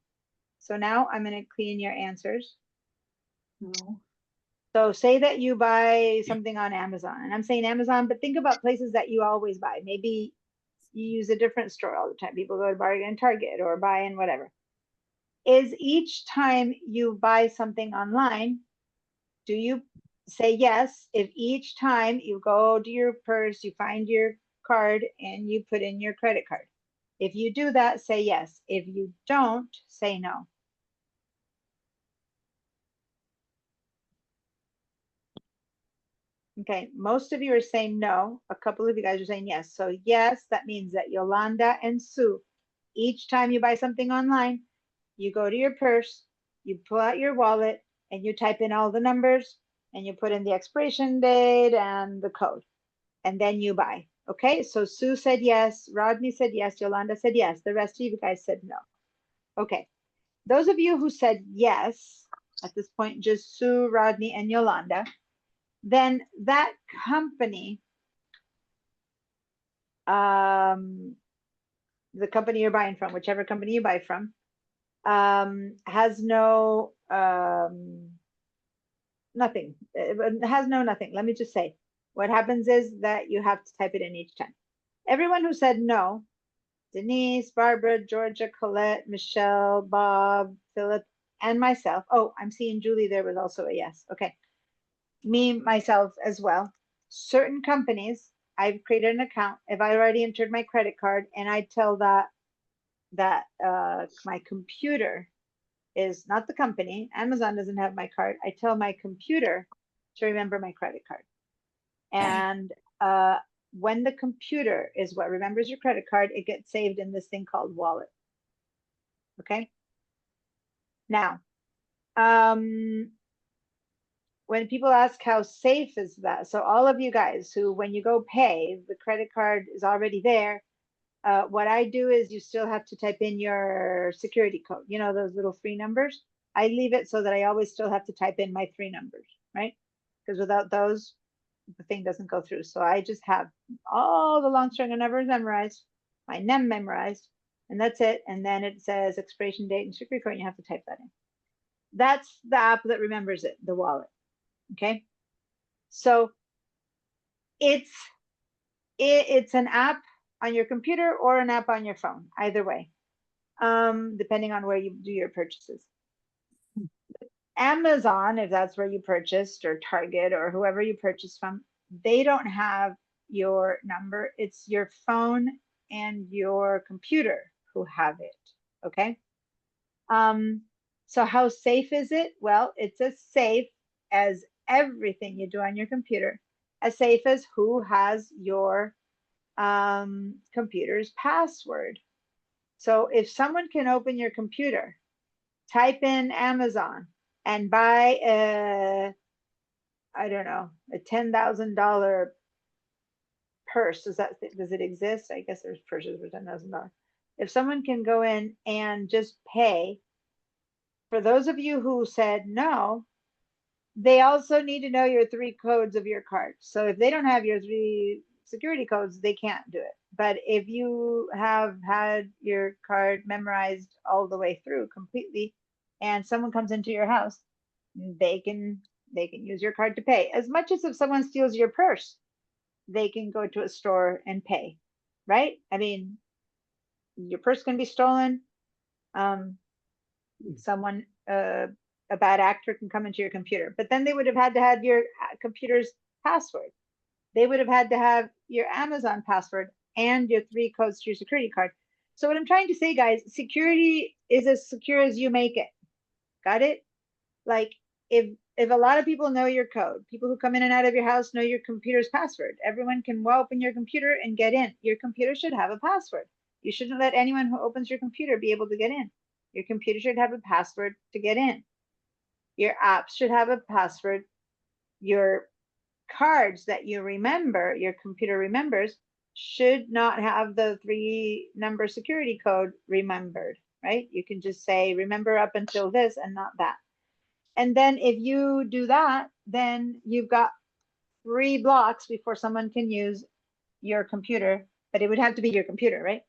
So now I'm going to clean your answers. No. So say that you buy something on Amazon, and I'm saying Amazon, but think about places that you always buy. Maybe you use a different store all the time. People go to Bargain and Target or buy in whatever. Is each time you buy something online, do you say yes if each time you go to your purse, you find your card and you put in your credit card? If you do that, say yes. If you don't, say no. Okay, most of you are saying no. A couple of you guys are saying yes. So yes, that means that Yolanda and Sue, each time you buy something online, you go to your purse, you pull out your wallet, and you type in all the numbers, and you put in the expiration date and the code, and then you buy. Okay, so Sue said yes, Rodney said yes, Yolanda said yes, the rest of you guys said no. Okay, those of you who said yes, at this point, just Sue, Rodney, and Yolanda, then that company, the company you're buying from, whichever company you buy from, has no nothing. It has no nothing. Let me just say, what happens is that you have to type it in each time. Everyone who said no, Denise, Barbara, Georgia, Colette, Michelle, Bob, Philip, and myself. Oh, I'm seeing Julie there was also a yes. Okay. Me, myself as well. Certain companies, I've created an account. If I already entered my credit card and I tell that my computer is not the company, Amazon doesn't have my card, I tell my computer to remember my credit card. And when the computer is what remembers your credit card, it gets saved in this thing called wallet. Okay. Now, when people ask how safe is that, so all of you guys who, when you go pay, the credit card is already there. What I do is you still have to type in your security code, you know, those little 3 numbers. I leave it so that I always still have to type in my 3 numbers, right? Because without those, the thing doesn't go through. So I just have all the long string of numbers memorized, my NEM memorized, and that's it. And then it says expiration date and security code, and you have to type that in. That's the app that remembers it, the wallet. Okay. So it's an app on your computer or an app on your phone, either way, depending on where you do your purchases. Amazon, if that's where you purchased, or Target, or whoever you purchased from, they don't have your number. It's your phone and your computer who have it. Okay. So how safe is it? Well, it's as safe as everything you do on your computer, as safe as who has your computer's password. So if someone can open your computer, type in Amazon, and buy I don't know, a $10,000 purse. Does it exist? I guess there's purses for $10,000. If someone can go in and just pay, for those of you who said no, they also need to know your 3 codes of your card. So if they don't have your 3 security codes, they can't do it. But if you have had your card memorized all the way through completely, and someone comes into your house, they can use your card to pay. As much as if someone steals your purse, they can go to a store and pay, right? I mean, your purse can be stolen. Someone, a bad actor can come into your computer, but then they would have had to have your computer's password. They would have had to have your Amazon password and your 3 codes to your security card. So what I'm trying to say, guys, security is as secure as you make it. Got it? Like if a lot of people know your code, people who come in and out of your house know your computer's password. Everyone can open your computer and get in. Your computer should have a password. You shouldn't let anyone who opens your computer be able to get in. Your computer should have a password to get in. Your apps should have a password. Your cards that you remember, your computer remembers, should not have the 3-number security code remembered, right? You can just say, remember up until this and not that. And then if you do that, then you've got 3 blocks before someone can use your computer, but it would have to be your computer, right?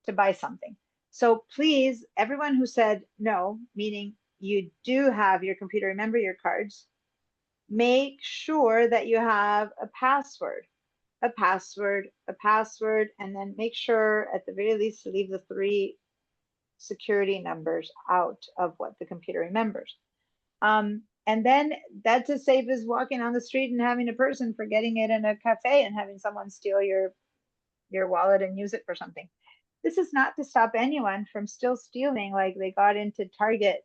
To buy something. So please, everyone who said no, meaning you do have your computer remember your cards, make sure that you have a password, and then make sure at the very least to leave the 3 security numbers out of what the computer remembers. And then that's as safe as walking on the street and having a person forgetting it in a cafe and having someone steal your wallet and use it for something. This is not to stop anyone from still stealing, like they got into Target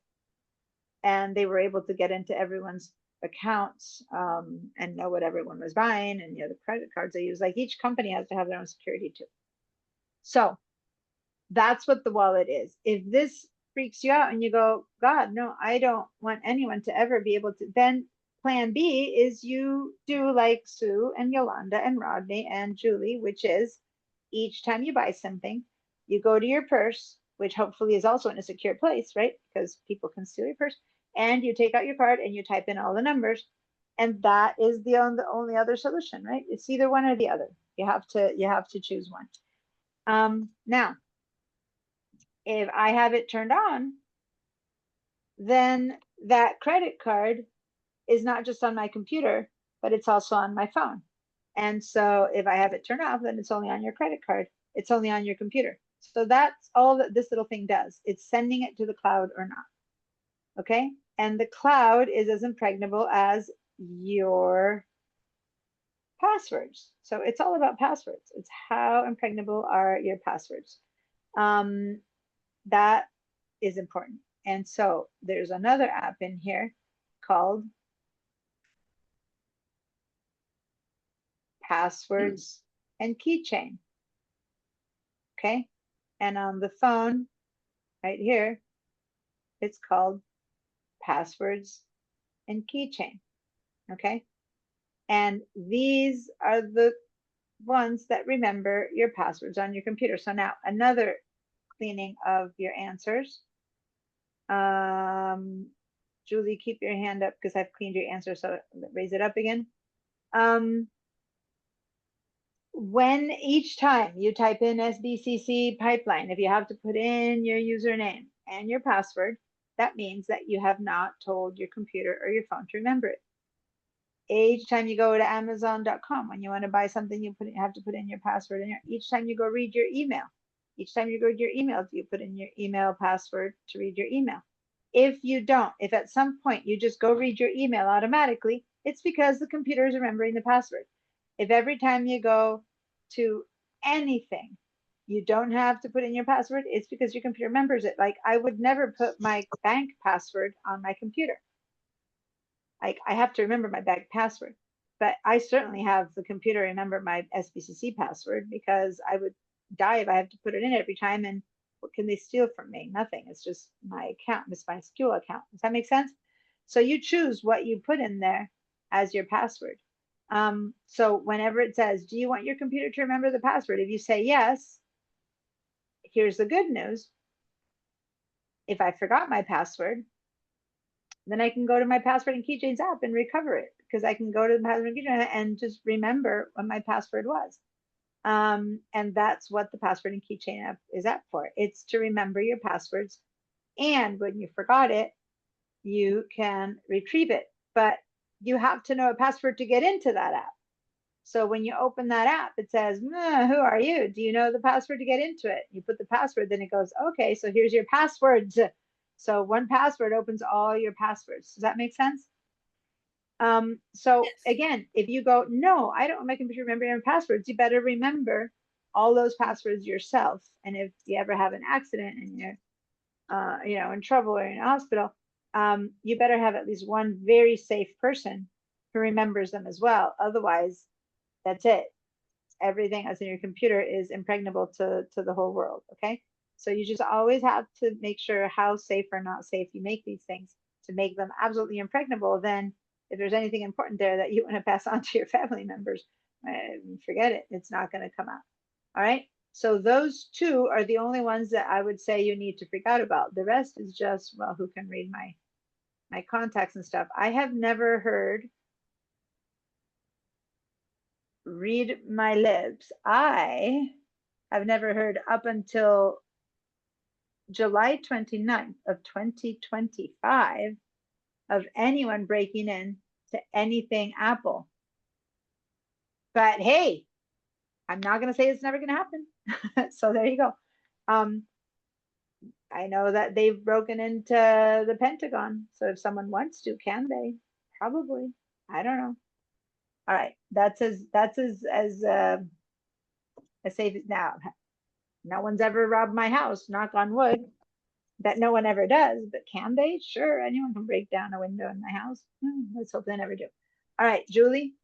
and they were able to get into everyone's accounts and know what everyone was buying, and the credit cards they use. Like each company has to have their own security too. So that's what the wallet is. If this freaks you out and you go, God, no, I don't want anyone to ever be able to, then plan B is you do like Sue and Yolanda and Rodney and Julie, which is each time you buy something, you go to your purse, which hopefully is also in a secure place, right? Because people can steal your purse, and you take out your card and you type in all the numbers. And that is the only other solution, right? It's either one or the other. You have to choose one. Now, if I have it turned on, then that credit card is not just on my computer, but it's also on my phone. And so if I have it turned off, then it's only on your credit card. It's only on your computer. So that's all that this little thing does. It's sending it to the cloud or not. Okay. And the cloud is as impregnable as your passwords. So it's all about passwords. It's how impregnable are your passwords. That is important. And so there's another app in here called Passwords and Keychain. Okay. And on the phone right here, it's called Passwords and Keychain. Okay. And these are the ones that remember your passwords on your computer. So now another cleaning of your answers. Julie, keep your hand up because I've cleaned your answer. So raise it up again. When each time you type in SBCC pipeline, if you have to put in your username and your password, that means that you have not told your computer or your phone to remember it. Each time you go to Amazon.com, when you want to buy something, you have to put in your password. And each time you go read your email, each time you go to your email, you put in your email password to read your email. If you don't, if at some point you just go read your email automatically, it's because the computer is remembering the password. If every time you go to anything, you don't have to put in your password, it's because your computer remembers it. Like I would never put my bank password on my computer. Like I have to remember my bank password, but I certainly have the computer remember my SBCC password because I would die if I have to put it in every time. And what can they steal from me? Nothing. It's just my account, it's my SQL account. Does that make sense? So you choose what you put in there as your password. So whenever it says, do you want your computer to remember the password? If you say yes, here's the good news. If I forgot my password, then I can go to my Password and Keychains app and recover it because I can go to the Password and Keychain and just remember what my password was. And that's what the Password and Keychain app is app for. It's to remember your passwords. And when you forgot it, you can retrieve it. But you have to know a password to get into that app. So when you open that app, it says, who are you? Do you know the password to get into it? You put the password, then it goes, okay, so here's your passwords. So one password opens all your passwords. Does that make sense? So again, if you go, no, I don't want my computer remembering your passwords, you better remember all those passwords yourself. And if you ever have an accident and you're, in trouble or in a hospital, you better have at least one very safe person who remembers them as well. Otherwise, that's it. Everything that's in your computer is impregnable to the whole world. Okay. So you just always have to make sure how safe or not safe you make these things to make them absolutely impregnable. Then if there's anything important there that you want to pass on to your family members, forget it. It's not going to come out. All right. So those two are the only ones that I would say you need to freak out about. The rest is just, well, who can read my contacts and stuff. I have never heard read my lips. I have never heard up until July 29th of 2025 of anyone breaking in to anything Apple. But hey, I'm not going to say it's never going to happen. So there you go. I know that they've broken into the Pentagon. So if someone wants to, can they? Probably. I don't know. All right. That's as safe as now. No one's ever robbed my house, knock on wood. That no one ever does, but can they? Sure, anyone can break down a window in my house. Let's hope they never do. All right, Julie.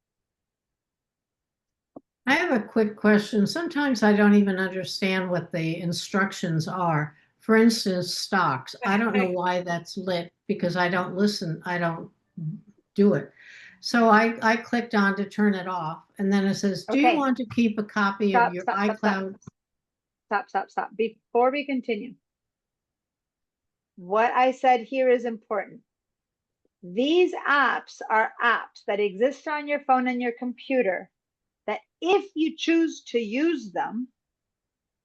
I have a quick question. Sometimes I don't even understand what the instructions are. For instance, stocks. I don't know why that's lit because I don't listen. I don't do it. So I clicked on to turn it off, and then it says, do you Okay. want to keep a copy Stop, of your stop, stop, stop. iCloud? Stop. Before we continue, what I said here is important. These apps are apps that exist on your phone and your computer that if you choose to use them,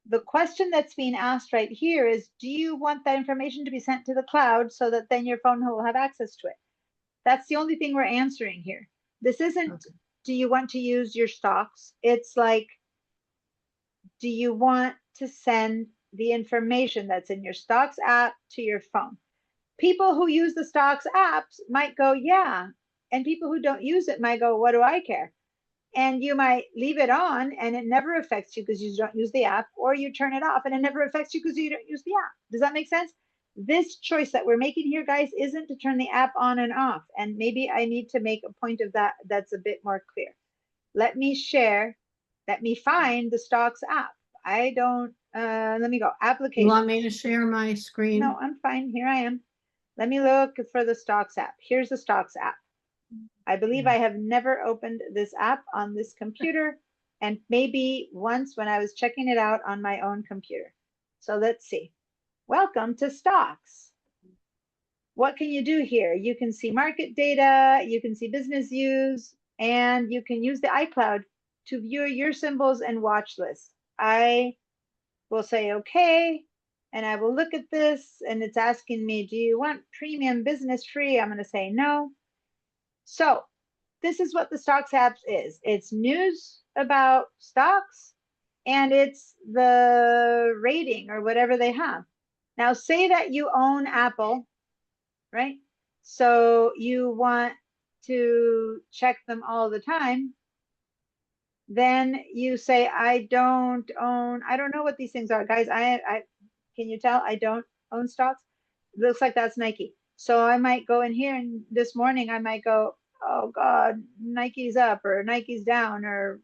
the question that's being asked right here is, do you want that information to be sent to the cloud so that then your phone will have access to it? That's the only thing we're answering here. This isn't, Okay. do you want to use your stocks? It's like, do you want to send the information that's in your stocks app to your phone? People who use the stocks apps might go, yeah. And people who don't use it might go, what do I care? And you might leave it on and it never affects you because you don't use the app, or you turn it off and it never affects you because you don't use the app. Does that make sense? This choice that we're making here, guys, isn't to turn the app on and off. And maybe I need to make a point of that that's a bit more clear. Let me find the stocks app. I don't, let me go, application. You want me to share my screen? No, I'm fine. Here I am. Let me look for the stocks app. Here's the stocks app. I believe I have never opened this app on this computer, and maybe once when I was checking it out on my own computer. So let's see. Welcome to stocks. What can you do here? You can see market data, you can see business views, and you can use the iCloud to view your symbols and watch lists. I will say, okay, and I will look at this, and it's asking me, do you want premium business free? I'm going to say no. So this is what the stocks apps is. It's news about stocks, and it's the rating or whatever they have. Now say that you own Apple, right? So you want to check them all the time. Then you say, I don't know what these things are, guys. Can you tell I don't own stocks? It looks like that's Nike. So I might go in here, and this morning I might go, oh God, Nike's up or Nike's down, or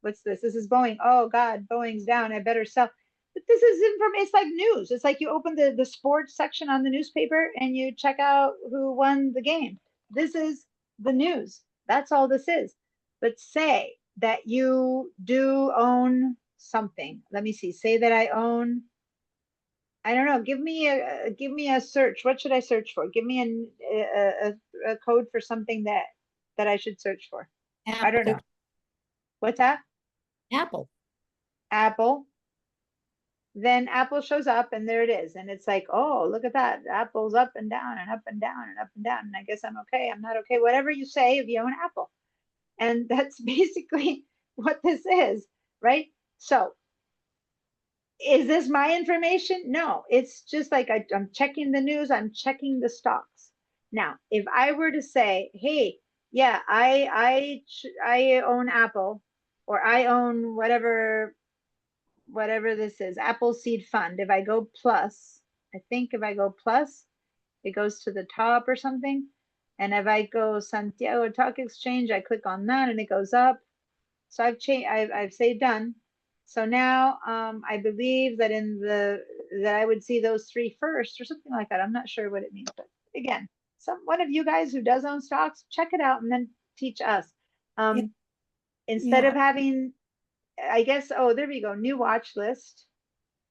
what's this? This is Boeing. Oh God, Boeing's down. I better sell. But this is information. It's like news. It's like you open the sports section on the newspaper and you check out who won the game. This is the news. That's all this is. But say that you do own something. Let me see. Say that I own, I don't know. Give me a search. What should I search for? Give me a code for something that I should search for. I don't know. What's that? Apple. Apple. Then Apple shows up, and there it is. And it's like, oh, look at that. Apple's up and down and up and down and up and down. And I guess I'm okay. I'm not okay. Whatever you say if you own Apple. And that's basically what this is, right? So is this my information? No, it's just like I'm checking the news. I'm checking the stocks. Now, if I were to say, hey, yeah, I own Apple, or I own whatever this is, Apple Seed Fund. If I go plus, I think if I go plus, it goes to the top or something. And if I go Santiago Stock Exchange, I click on that and it goes up. So I've changed, I've say done. So now I believe that that I would see those three first or something like that. I'm not sure what it means, but again, one of you guys who does own stocks, check it out and then teach us. Instead of having, I guess, oh, there we go, new watch list.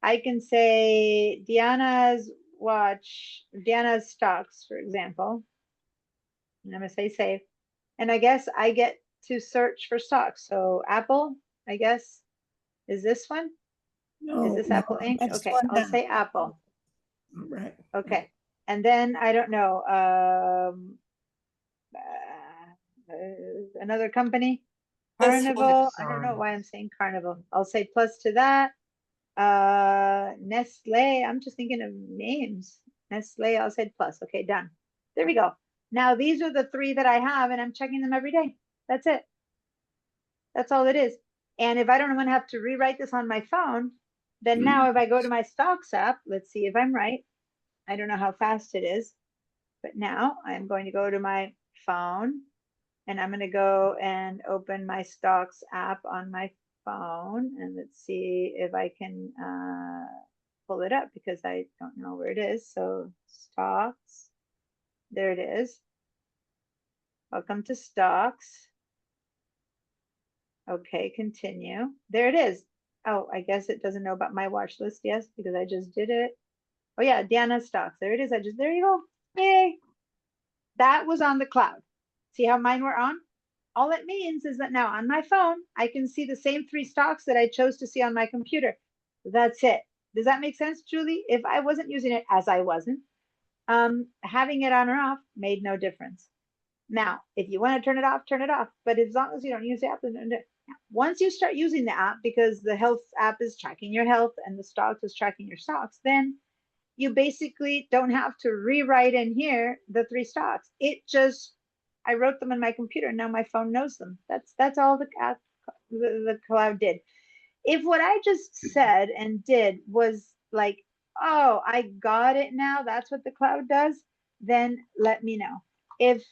I can say Diana's stocks, for example. And I'm gonna say save. And I guess I get to search for stocks. So Apple, I guess, is this one? Is this Apple Inc? Okay, I'll say Apple. Right. Okay. And then I don't know, another company, Carnival. I don't know why I'm saying Carnival. I'll say plus to that. Nestle. I'm just thinking of names. Nestle. I'll say plus. Okay, done. There we go. Now these are the three that I have, and I'm checking them every day. That's it. That's all it is. And if I don't want to have to rewrite this on my phone, then now if I go to my stocks app, let's see if I'm right. I don't know how fast it is, but now I'm going to go to my phone, and I'm going to go and open my stocks app on my phone, and let's see if I can pull it up because I don't know where it is. So stocks, there it is. Welcome to stocks. Okay, continue. There it is. Oh, I guess it doesn't know about my watch list. Yes, because I just did it. Oh yeah, Diana stocks. There it is. There you go. Yay. That was on the cloud. See how mine were on? All it means is that now on my phone, I can see the same 3 stocks that I chose to see on my computer. That's it. Does that make sense, Julie? If I wasn't using it, as I wasn't, having it on or off made no difference. Now, if you want to turn it off, turn it off. But as long as you don't use the app, once you start using the app, because the health app is tracking your health and the stocks is tracking your stocks, then you basically don't have to rewrite in here the 3 stocks. It just, I wrote them in my computer and now my phone knows them. That's all the cloud did. If what I just said and did was like, oh, I got it now, that's what the cloud does, then let me know. If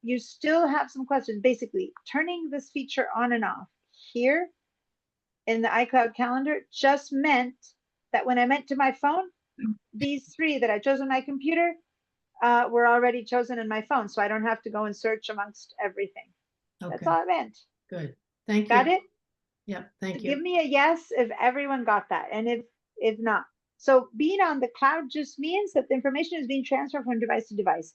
you still have some questions, basically turning this feature on and off here in the iCloud calendar just meant that when I went to my phone, these 3 that I chose on my computer were already chosen in my phone, so I don't have to go and search amongst everything. Okay. That's all it meant. Good. Thank you. Got it? Yep. Thank you. Give me a yes if everyone got that, and if not. So being on the cloud just means that the information is being transferred from device to device.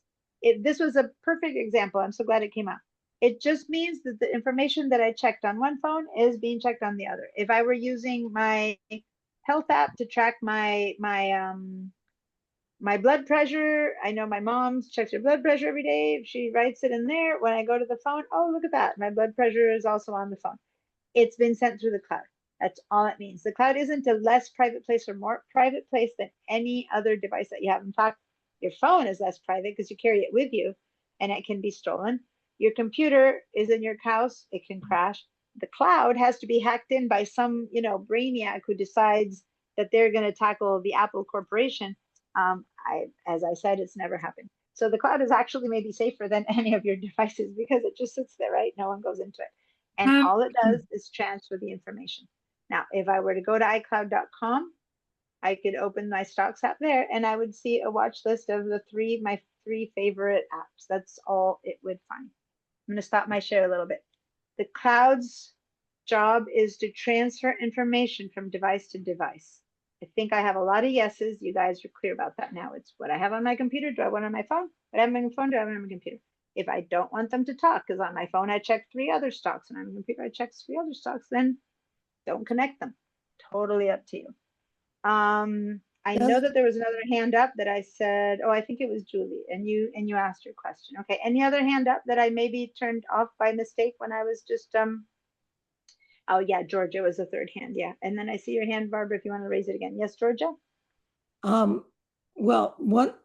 This was a perfect example. I'm so glad it came out. It just means that the information that I checked on one phone is being checked on the other. If I were using my health app to track my blood pressure, I know my mom checks her blood pressure every day. She writes it in there. When I go to the phone, oh, look at that. My blood pressure is also on the phone. It's been sent through the cloud. That's all it means. The cloud isn't a less private place or more private place than any other device that you have. In fact, your phone is less private because you carry it with you and it can be stolen. Your computer is in your house, it can crash. The cloud has to be hacked in by some, brainiac who decides that they're going to tackle the Apple Corporation. As I said, it's never happened. So the cloud is actually maybe safer than any of your devices because it just sits there, right? No one goes into it. And all it does is transfer the information. Now, if I were to go to iCloud.com, I could open my stocks app there and I would see a watch list of my 3 favorite apps. That's all it would find. I'm going to stop my share a little bit. The cloud's job is to transfer information from device to device. I think I have a lot of yeses. You guys are clear about that now. It's what I have on my computer. Do I want it on my phone? What I have on my phone? Do I have it on my computer? If I don't want them to talk, because on my phone I check 3 other stocks and on my computer I check 3 other stocks, then don't connect them. Totally up to you. I know that there was another hand up that I said, oh, I think it was Julie, and you asked your question. Okay, any other hand up that I maybe turned off by mistake when I was just oh yeah, Georgia was the 3rd hand, yeah. And then I see your hand, Barbara, if you want to raise it again. Yes, Georgia? Well,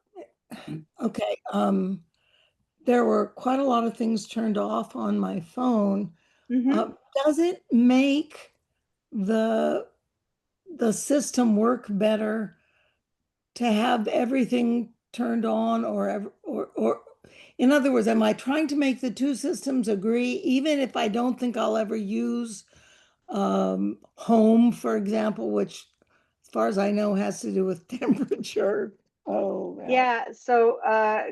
okay, there were quite a lot of things turned off on my phone. Does it make the system work better to have everything turned on, or in other words, am I trying to make the 2 systems agree, even if I don't think I'll ever use home, for example, which as far as I know has to do with temperature? Oh, man. Yeah, so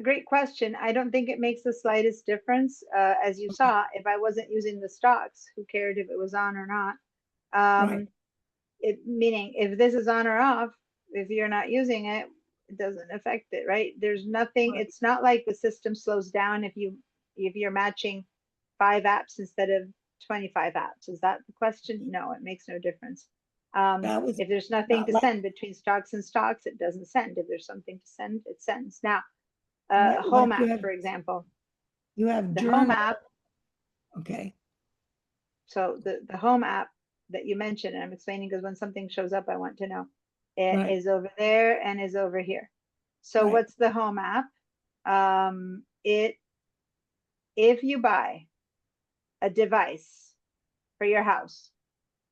great question. I don't think it makes the slightest difference. As you saw, if I wasn't using the stocks, who cared if it was on or not? Right. Meaning if this is on or off, if you're not using it, it doesn't affect it, right? There's nothing, it's not like the system slows down if you're matching 5 apps instead of 25 apps. Is that the question? No, it makes no difference. If there's nothing to send between stocks and stocks, it doesn't send. If there's something to send, it sends. Now, home app, for example. You have the home app. Okay. So the home app that you mentioned, and I'm explaining because when something shows up, I want to know. It is over there and is over here. So what's the home app? If you buy a device for your house,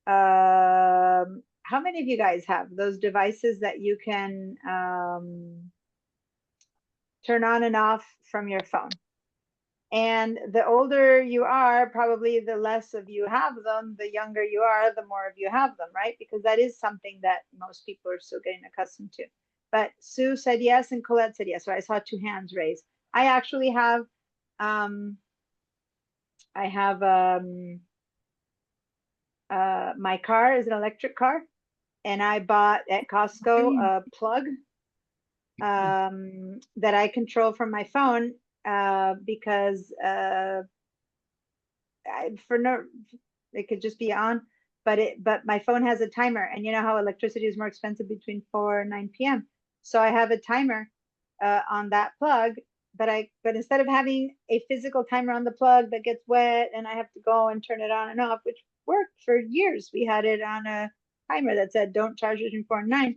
how many of you guys have those devices that you can turn on and off from your phone? And the older you are, probably the less of you have them. The younger you are, the more of you have them, right? Because that is something that most people are still getting accustomed to. But Sue said yes and Colette said yes. So I saw 2 hands raised. I actually have I have, my car is an electric car, and I bought at Costco a plug that I control from my phone because it could just be on, but my phone has a timer, and you know how electricity is more expensive between 4 and 9 p.m. So I have a timer on that plug, but instead of having a physical timer on the plug that gets wet and I have to go and turn it on and off, which worked for years. We had it on a timer that said don't charge between 4 and 9.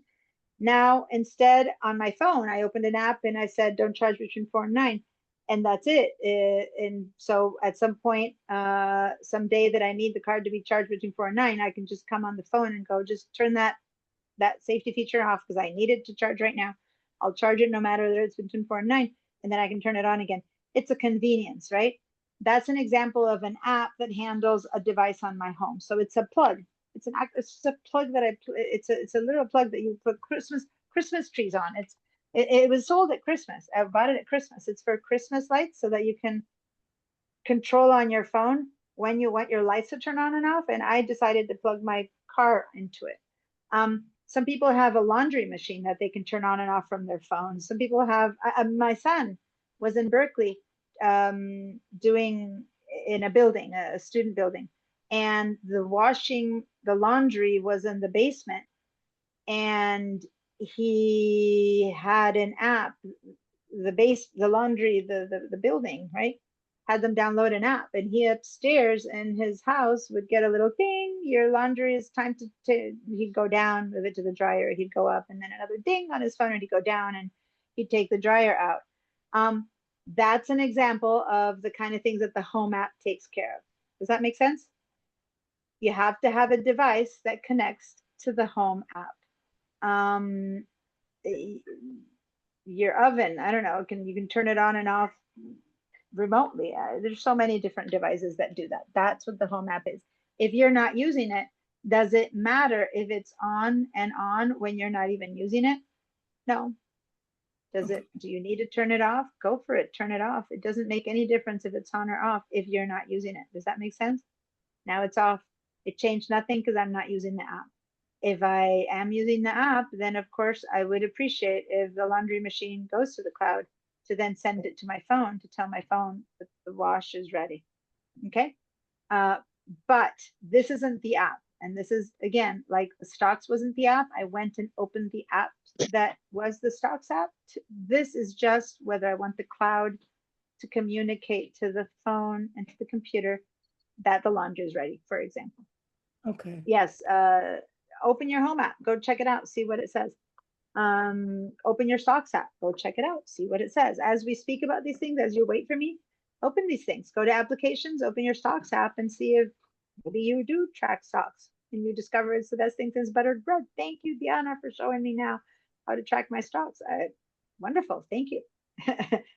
Now instead on my phone, I opened an app and I said don't charge between 4 and 9. And that's it. And so at some point, some day that I need the card to be charged between 4 and 9, I can just come on the phone and go, just turn that safety feature off because I need it to charge right now. I'll charge it no matter whether it's between 4 and 9, and then I can turn it on again. It's a convenience, right? That's an example of an app that handles a device on my home. So it's a plug. It's a plug that it's a little plug that you put Christmas trees on. It was sold at Christmas. I bought it at Christmas. It's for Christmas lights so that you can control on your phone when you want your lights to turn on and off. And I decided to plug my car into it. Some people have a laundry machine that they can turn on and off from their phones. Some people have, my son was in Berkeley doing in a building, a student building, and the laundry was in the basement, and he had an app, the laundry, the building, right, had them download an app, and he upstairs in his house would get a little ding, your laundry is time to he'd go down, move it to the dryer, he'd go up, and then another ding on his phone, and he'd go down and he'd take the dryer out. That's an example of the kind of things that the home app takes care of. Does that make sense? You have to have a device that connects to the home app. Your oven, I don't know, you can turn it on and off remotely. There's so many different devices that do that. That's what the home app is. If you're not using it, does it matter if it's on and on when you're not even using it? No. Do you need to turn it off? Go for it, turn it off. It doesn't make any difference if it's on or off if you're not using it. Does that make sense? Now it's off. It changed nothing because I'm not using the app. If I am using the app, then of course I would appreciate if the laundry machine goes to the cloud to then send it to my phone to tell my phone that the wash is ready. Okay. But this isn't the app. And this is, again, like the Stocks wasn't the app. I went and opened the app that was the Stocks app. This is just whether I want the cloud to communicate to the phone and to the computer that the laundry is ready, for example. Okay. Yes. Open your home app, go check it out, see what it says. Open your Stocks app, go check it out, see what it says. As we speak about these things, as you wait for me, open these things, go to applications, open your Stocks app and see if maybe you do track stocks and you discover it's the best thing since buttered bread. Thank you, Diana, for showing me now how to track my stocks. Wonderful, thank you.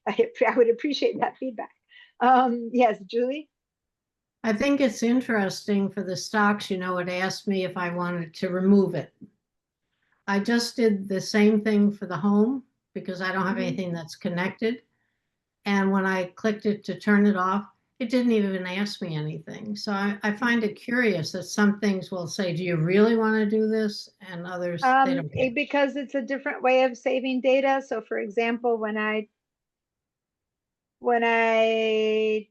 I would appreciate that feedback. Yes, Julie? I think it's interesting for the Stocks, it asked me if I wanted to remove it. I just did the same thing for the home because I don't have anything that's connected. And when I clicked it to turn it off, it didn't even ask me anything. So I find it curious that some things will say, do you really want to do this? And others, they don't care. Because it's a different way of saving data. So for example, when I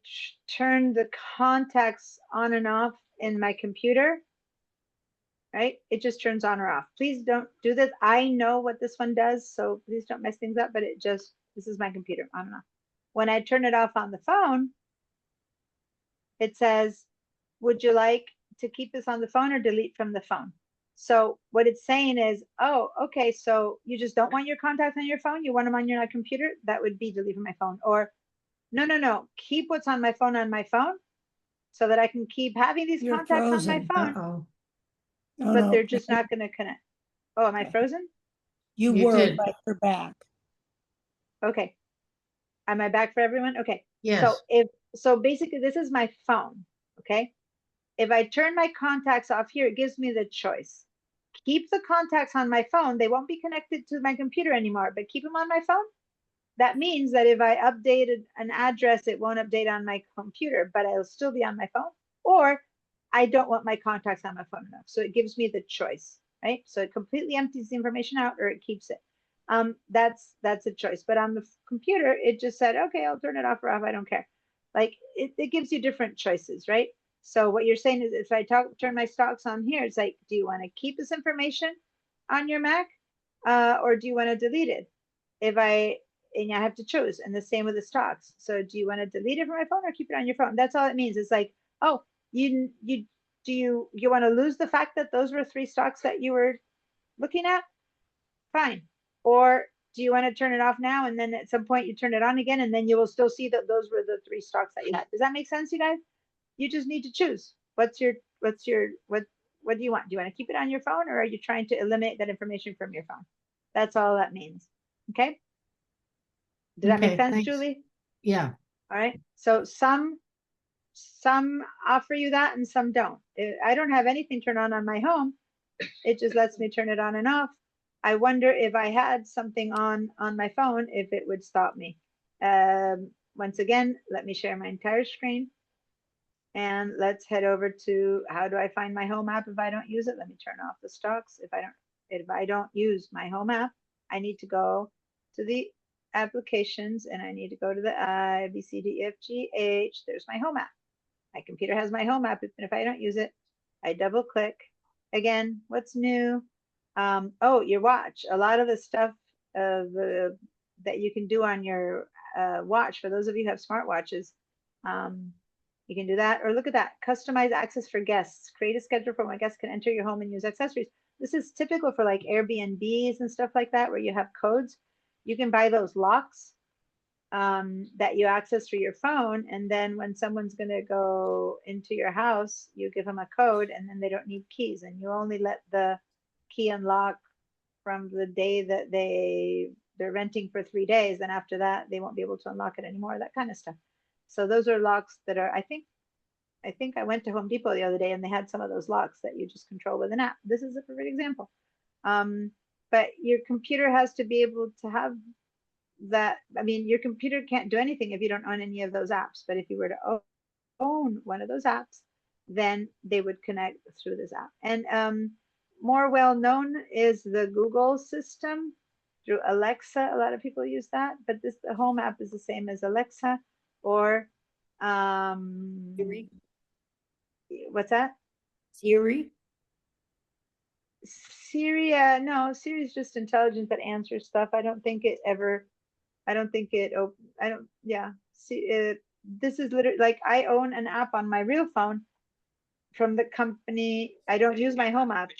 turn the contacts on and off in my computer, right? It just turns on or off. Please don't do this. I know what this one does, so please don't mess things up, but this is my computer, on and off. When I turn it off on the phone, it says, would you like to keep this on the phone or delete from the phone? So what it's saying is, oh, okay, so you just don't want your contacts on your phone? You want them on your computer? That would be delete from my phone. Or no, keep what's on my phone so that I can keep having these You're contacts frozen. on my phone. Uh-oh. Oh, But no. they're just not going to connect. Oh, am I frozen? You You were, did. but you're back. Okay. Am I back for everyone? Okay. Yes. So basically this is my phone. Okay. If I turn my contacts off here, it gives me the choice. Keep the contacts on my phone. They won't be connected to my computer anymore, but keep them on my phone. that means that if I updated an address, it won't update on my computer, but it'll still be on my phone. Or I don't want my contacts on my phone enough. So it gives me the choice, right? So it completely empties the information out or it keeps it. That's a choice. But on the computer, it just said, okay, I'll turn it off or off. I don't care. Like it gives you different choices, right? So what you're saying is if I turn my stocks on here, it's like, do you want to keep this information on your Mac? Or do you want to delete it? And I have to choose. And the same with the stocks. So do you want to delete it from my phone or keep it on your phone? That's all it means. It's like, oh, you want to lose the fact that those were 3 stocks that you were looking at? Fine. Or do you want to turn it off now and then at some point you turn it on again and then you will still see that those were the 3 stocks that you had? Does that make sense, you guys? You just need to choose. What do you want? Do you want to keep it on your phone or are you trying to eliminate that information from your phone? That's all that means. Okay. Did that make Okay, sense, thanks. Julie? Yeah. All right. So some offer you that and some don't. I don't have anything turned on my home. It just lets me turn it on and off. I wonder if I had something on my phone, if it would stop me. Once again, let me share my entire screen. And let's head over to how do I find my home app if I don't use it? Let me turn off the stocks. If I don't use my home app, I need to go to the applications and I need to go to the I, B, C, D, E, F, G, H. There's my home app. My computer has my home app. And if I don't use it, I double click. Again, what's new? Oh, your watch. A lot of the stuff that you can do on your watch, for those of you who have smartwatches, you can do that. Or look at that. Customize access for guests. Create a schedule for when guests can enter your home and use accessories. This is typical for like Airbnbs and stuff like that, where you have codes. You can buy those locks that you access through your phone. And then when someone's going to go into your house, you give them a code and then they don't need keys. And you only let the key unlock from the day that they're renting for 3 days. And after that, they won't be able to unlock it anymore, that kind of stuff. So those are locks that are, I think I went to Home Depot the other day and they had some of those locks that you just control with an app. This is a perfect example. But your computer has to be able to have that. I mean, your computer can't do anything if you don't own any of those apps. But if you were to own one of those apps, then they would connect through this app. And more well known is the Google system through Alexa. A lot of people use that, but the Home app is the same as Alexa or Siri. What's that? Siri. Siri, no, Siri is just intelligent that answers stuff. This is literally like I own an app on my real phone from the company. I don't use my home app.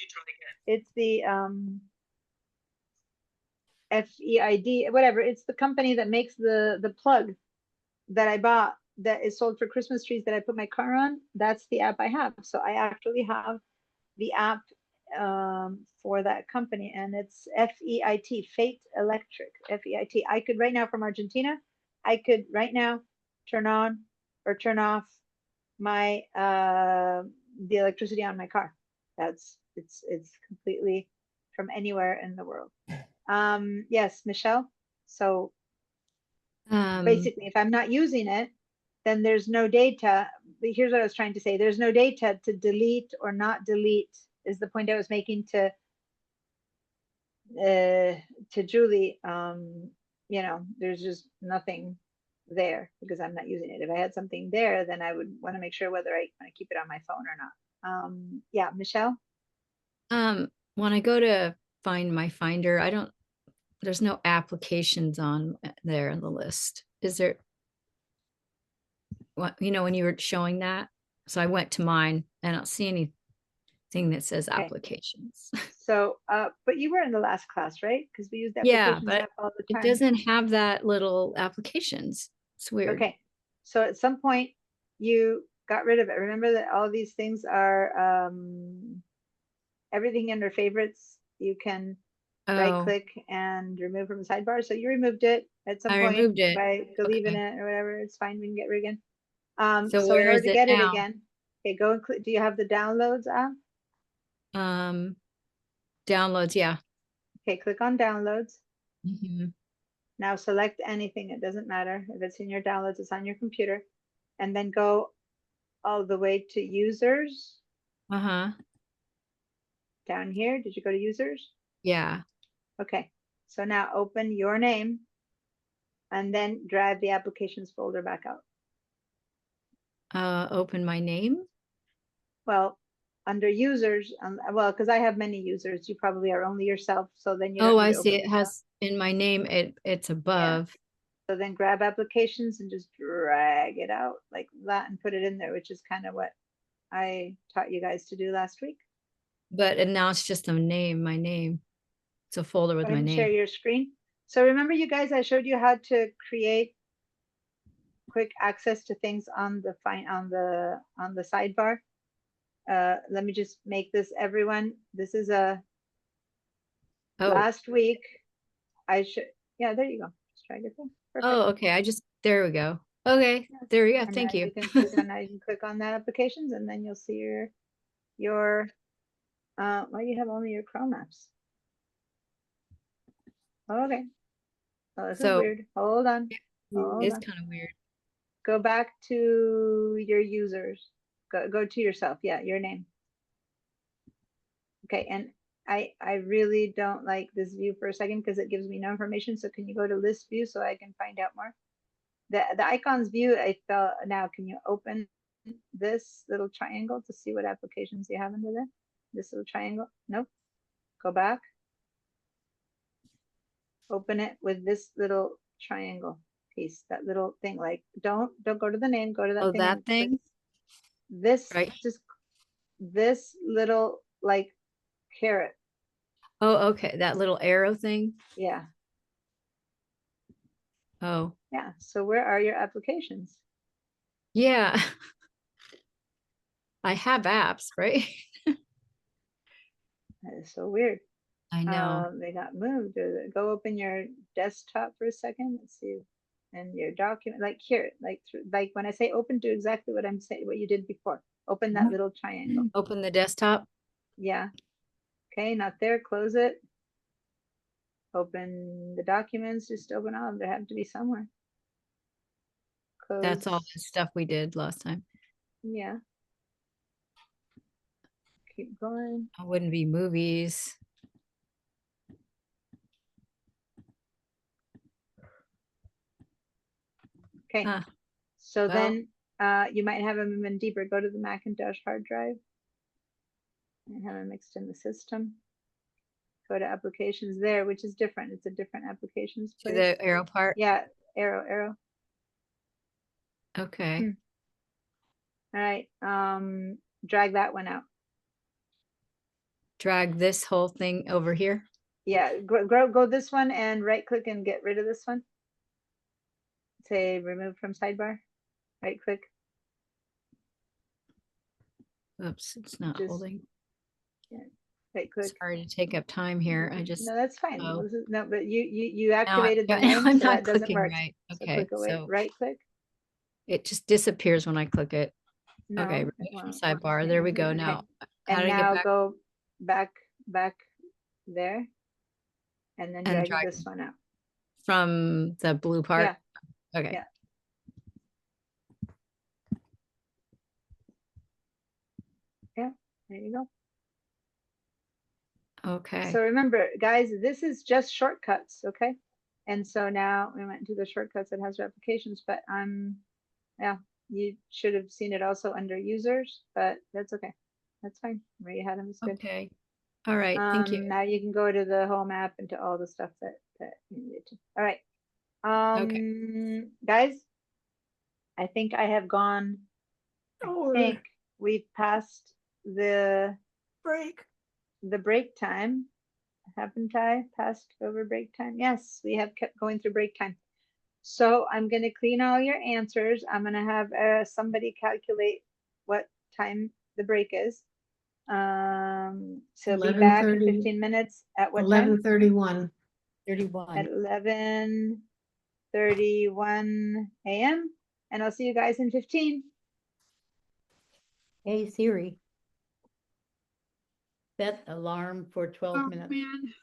It's the FEID, whatever. It's the company that makes the plug that I bought that is sold for Christmas trees that I put my car on. That's the app I have. So I actually have the app for that company, and it's FEIT, Fate Electric, FEIT. I could right now from Argentina, I could right now turn on or turn off my the electricity on my car. It's completely from anywhere in the world. Yes, Michelle. So basically, if I'm not using it, then there's no data. But here's what I was trying to say. There's no data to delete or not delete, is the point I was making to Julie. There's just nothing there because I'm not using it. If I had something there, then I would want to make sure whether I want to keep it on my phone or not. Yeah, Michelle? When I go to find my Finder, there's no applications on there in the list. Is there? What, when you were showing that? So I went to mine and I don't see anything that says Okay. applications. So, but you were in the last class, right? Because we use the Yeah, applications but app all the time. it doesn't have that little applications. It's weird. Okay. So at some point you got rid of it. Remember that all these things are everything under favorites. You can right click and remove from the sidebar. So you removed it at some point removed it. by deleting Okay. it or whatever. It's fine. We can get rid again. So in where order is to it get it now? again, okay, go and click. Do you have the downloads app? Downloads, yeah. Okay, click on downloads. Mm-hmm. Now select anything, it doesn't matter. If it's in your downloads, it's on your computer. And then go all the way to users Uh-huh. down here. Did you go to users? Yeah. Okay, so now open your name and then drag the applications folder back out. Open my name. Well, under users, well, because I have many users, you probably are only yourself, so then you don't Oh, need I to see. open It yourself. has in my name, it's above. So then grab applications and just drag it out like that and put it in there, which is kind of what I taught you guys to do last week. But and now it's just a name, my name. It's a folder with Go my ahead and share name. your screen. So remember you guys, I showed you how to create quick access to things on the on the sidebar. Let me just make this everyone. This is a last week. I should, yeah, there you go. Just drag it there. Perfect. Oh, okay. There we go. Okay, there we go. And Thank now you. You can click on that. You can click on that applications, and then you'll see your well, you have only your Chrome apps. Okay. Oh, this is So- weird. Hold on. Hold It's on. kind of weird. Go back to your users. Go to yourself. Yeah, your name. Okay, and I really don't like this view for a second because it gives me no information. So can you go to list view so I can find out more? The icons view, I felt now, can you open this little triangle to see what applications you have under there? This little triangle? Nope. Go back. Open it with this little triangle piece, that little thing. Like don't go to the name, go to that Oh, thing. that and click thing? This Right. just this little like carrot. Oh, okay. That little arrow thing. Yeah. Oh, Yeah. So where are your applications? yeah. I have apps, right? That is so weird. I know. They got moved. Go open your desktop for a second. Let's see. And your document, like here, like when I say open, do exactly what I'm saying, what you did before. Open that little triangle. Open the desktop. Yeah. Okay, not there. Close it. Open the documents. Just open all. There have to be somewhere. Close. That's all the stuff we did last time. Yeah. Keep going. I wouldn't be movies. Okay. Ah, So well. then you might have them even deeper. Go to the Macintosh hard drive and have them mixed in the system. Go to applications there, which is different. It's a different applications To place. the arrow part. Yeah, arrow. Okay. All right. Drag that one out. Drag this whole thing over here. Yeah, go this one and right click and get rid of this one. Say remove from sidebar. Right click. Oops, it's not Just- holding. Yeah, right click. Sorry to take up time here. I just No, that's fine. oh. No, but you Now I- activated the now name, I'm so not that doesn't clicking work. right. So Okay, click away. so Right click. it just disappears when I click it. No, Okay, it remove from won't. sidebar. There we go. Okay. Now, how And do I now get back? go back there, and then And drag drag this one out. From the blue part? Yeah. Okay. Yeah. Yeah, there you go. Okay. So remember, guys, this is just shortcuts, okay? And so now we went into the shortcuts. It has your applications, but yeah, you should have seen it also under users, but that's okay. That's fine. Where you had them is good. Okay. All right. Thank you. Now you can go to the home app and to all the stuff that you needed to. All right. Guys, I think I have gone. I think we've passed the Break. break time. Haven't I passed over break time? Yes, we have kept going through break time. So I'm going to clean all your answers. I'm going to have somebody calculate what time the break is. So be back in 11:30 15 minutes at what time? 11:31. 31. At 11:31 a.m. And I'll see you guys in 15. Hey Siri. Set alarm for 12 minutes. Man.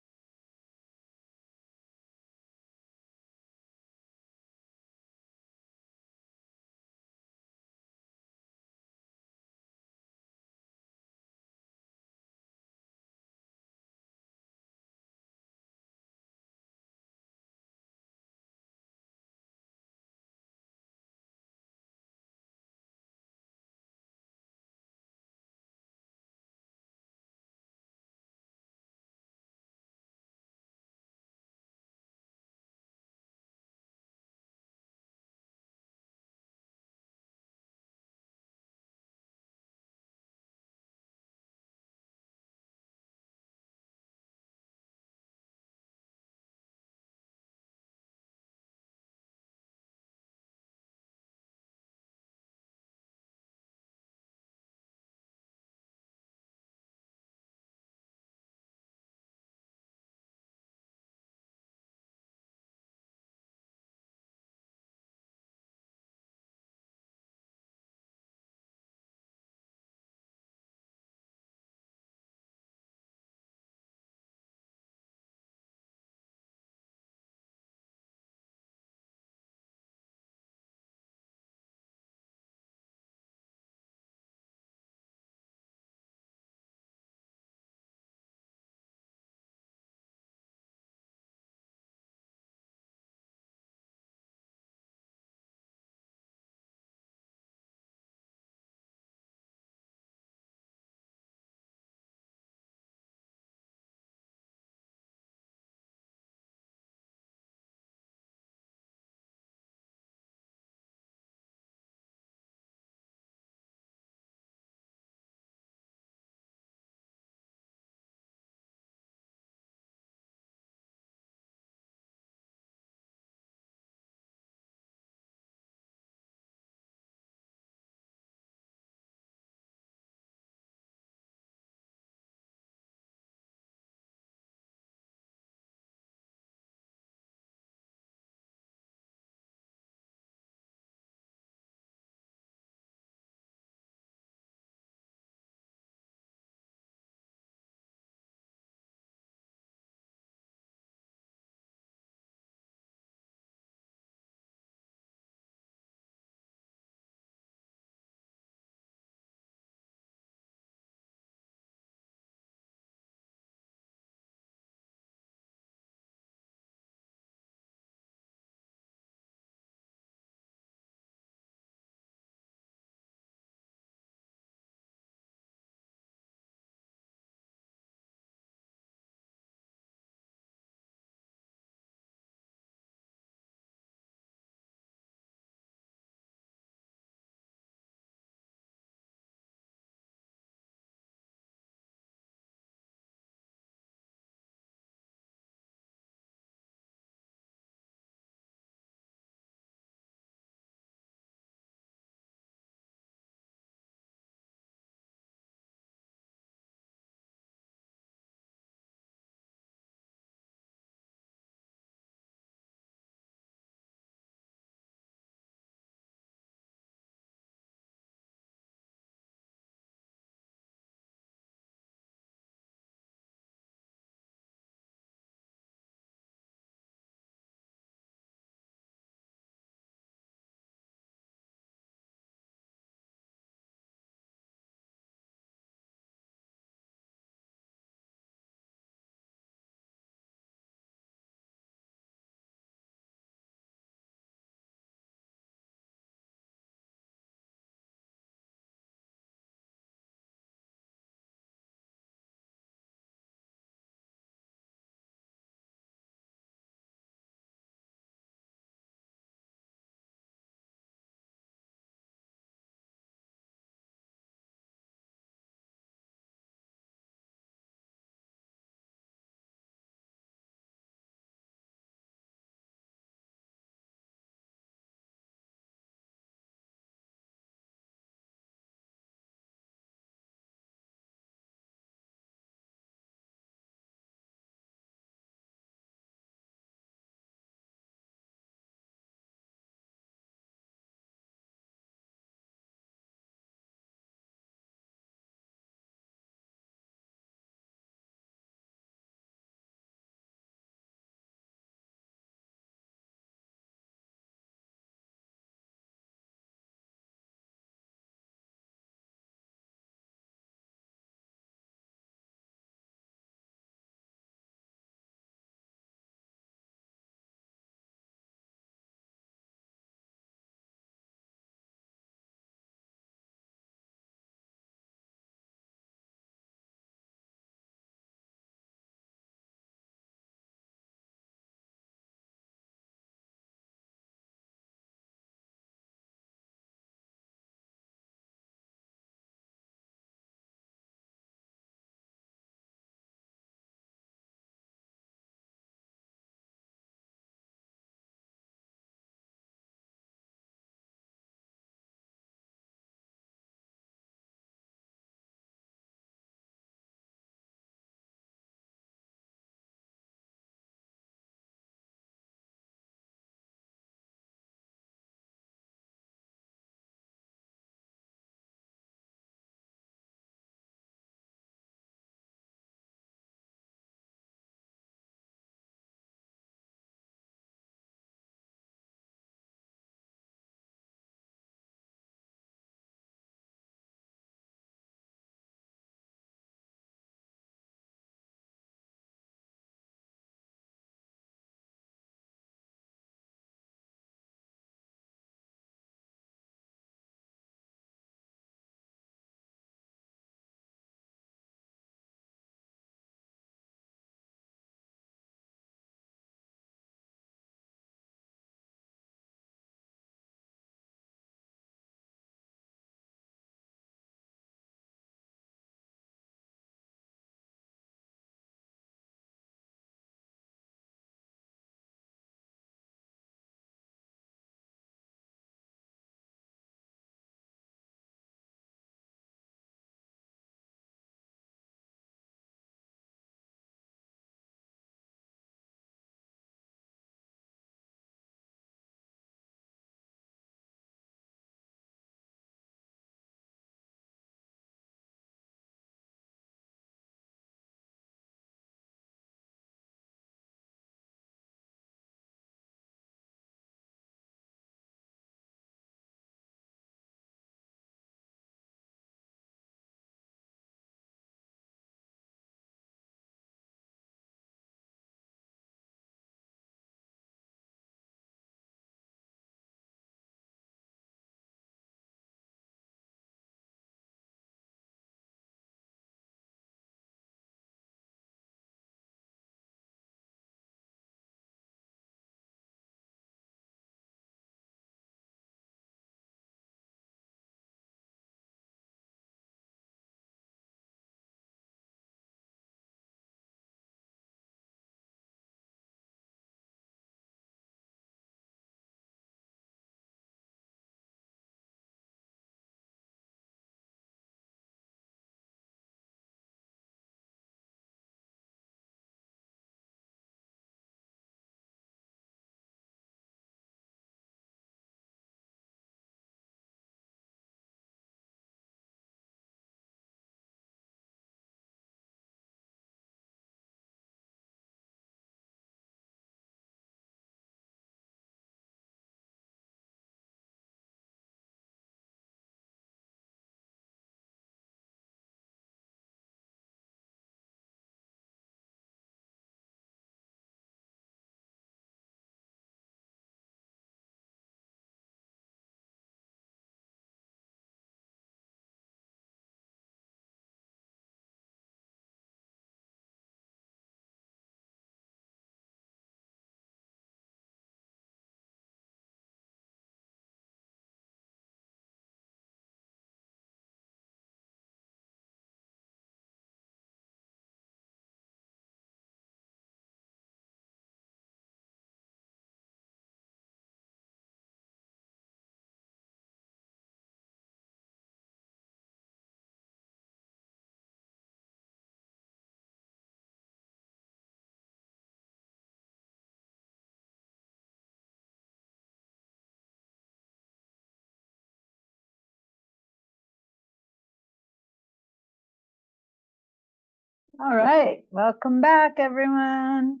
All right, welcome back, everyone.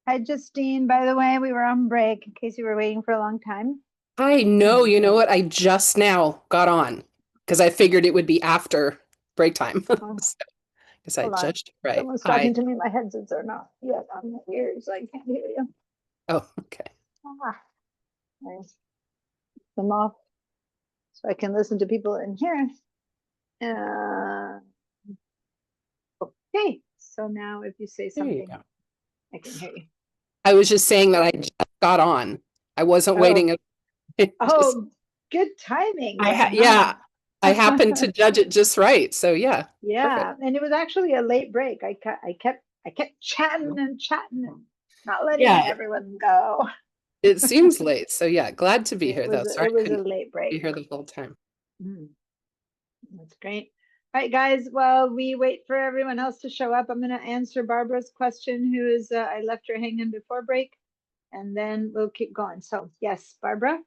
Hi, Justine. By the way, we were on break in case you were waiting for a long time. I know, you know what? I just now got on because I figured it would be after break time. Oh, Because I hold on. judged right. Someone's talking to me. My headsets are not yet on my ears. I can't hear you. Oh, okay. Ah, nice. Them off so I can listen to people in here. Okay, so now if you say There you something, go. I can hear you. I was just saying that I just got on. I wasn't waiting. Oh, good timing. Yeah, I happened to judge it just right. So yeah. Yeah, perfect. and it was actually a late break. I kept chatting and chatting and not letting Yeah. everyone go. It seems late. So yeah, glad to be It here was though. a- Sorry it I was a couldn't late break. be here the whole time. That's great. All right, guys, while we wait for everyone else to show up, I'm going to answer Barbara's question, who is, I left her hanging before break, and then we'll keep going. So yes, Barbara?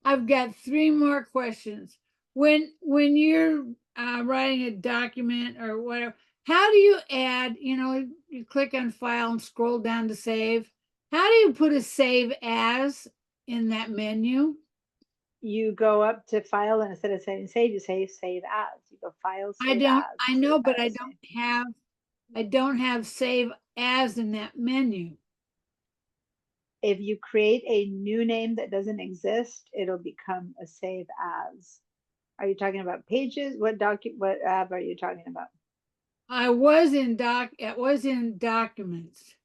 I've got 3 more questions. When you're writing a document or whatever, how do you add, you click on file and scroll down to save. How do you put a save as in that menu? You go up to file, and instead of saying save, you say save as. You go file, save as. I know, but I file, don't have save as in that menu. If you create a new name that doesn't exist, it'll become a save as. Are you talking about Pages? What app are you talking about? It was in documents.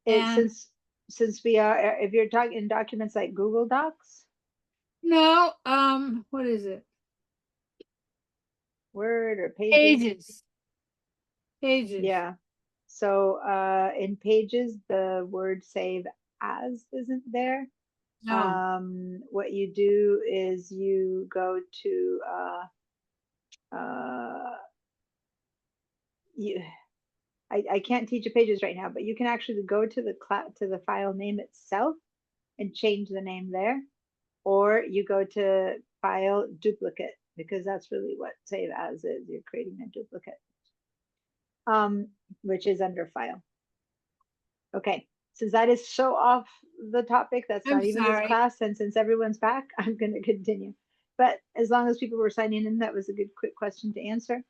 And Since we are, if you're talking in documents like Google Docs? No, what is it? Word or Pages? Pages. Yeah. So in Pages, the word save as isn't there. No. What you do is you go to I can't teach you Pages right now, but you can actually go to the file name itself and change the name there, or you go to file duplicate, because that's really what save as is. You're creating a duplicate, which is under file. Okay, since that is so off the topic, that's not even this class, and since everyone's back, I'm going to continue. But as long as people were signing in, that was a good quick question to answer.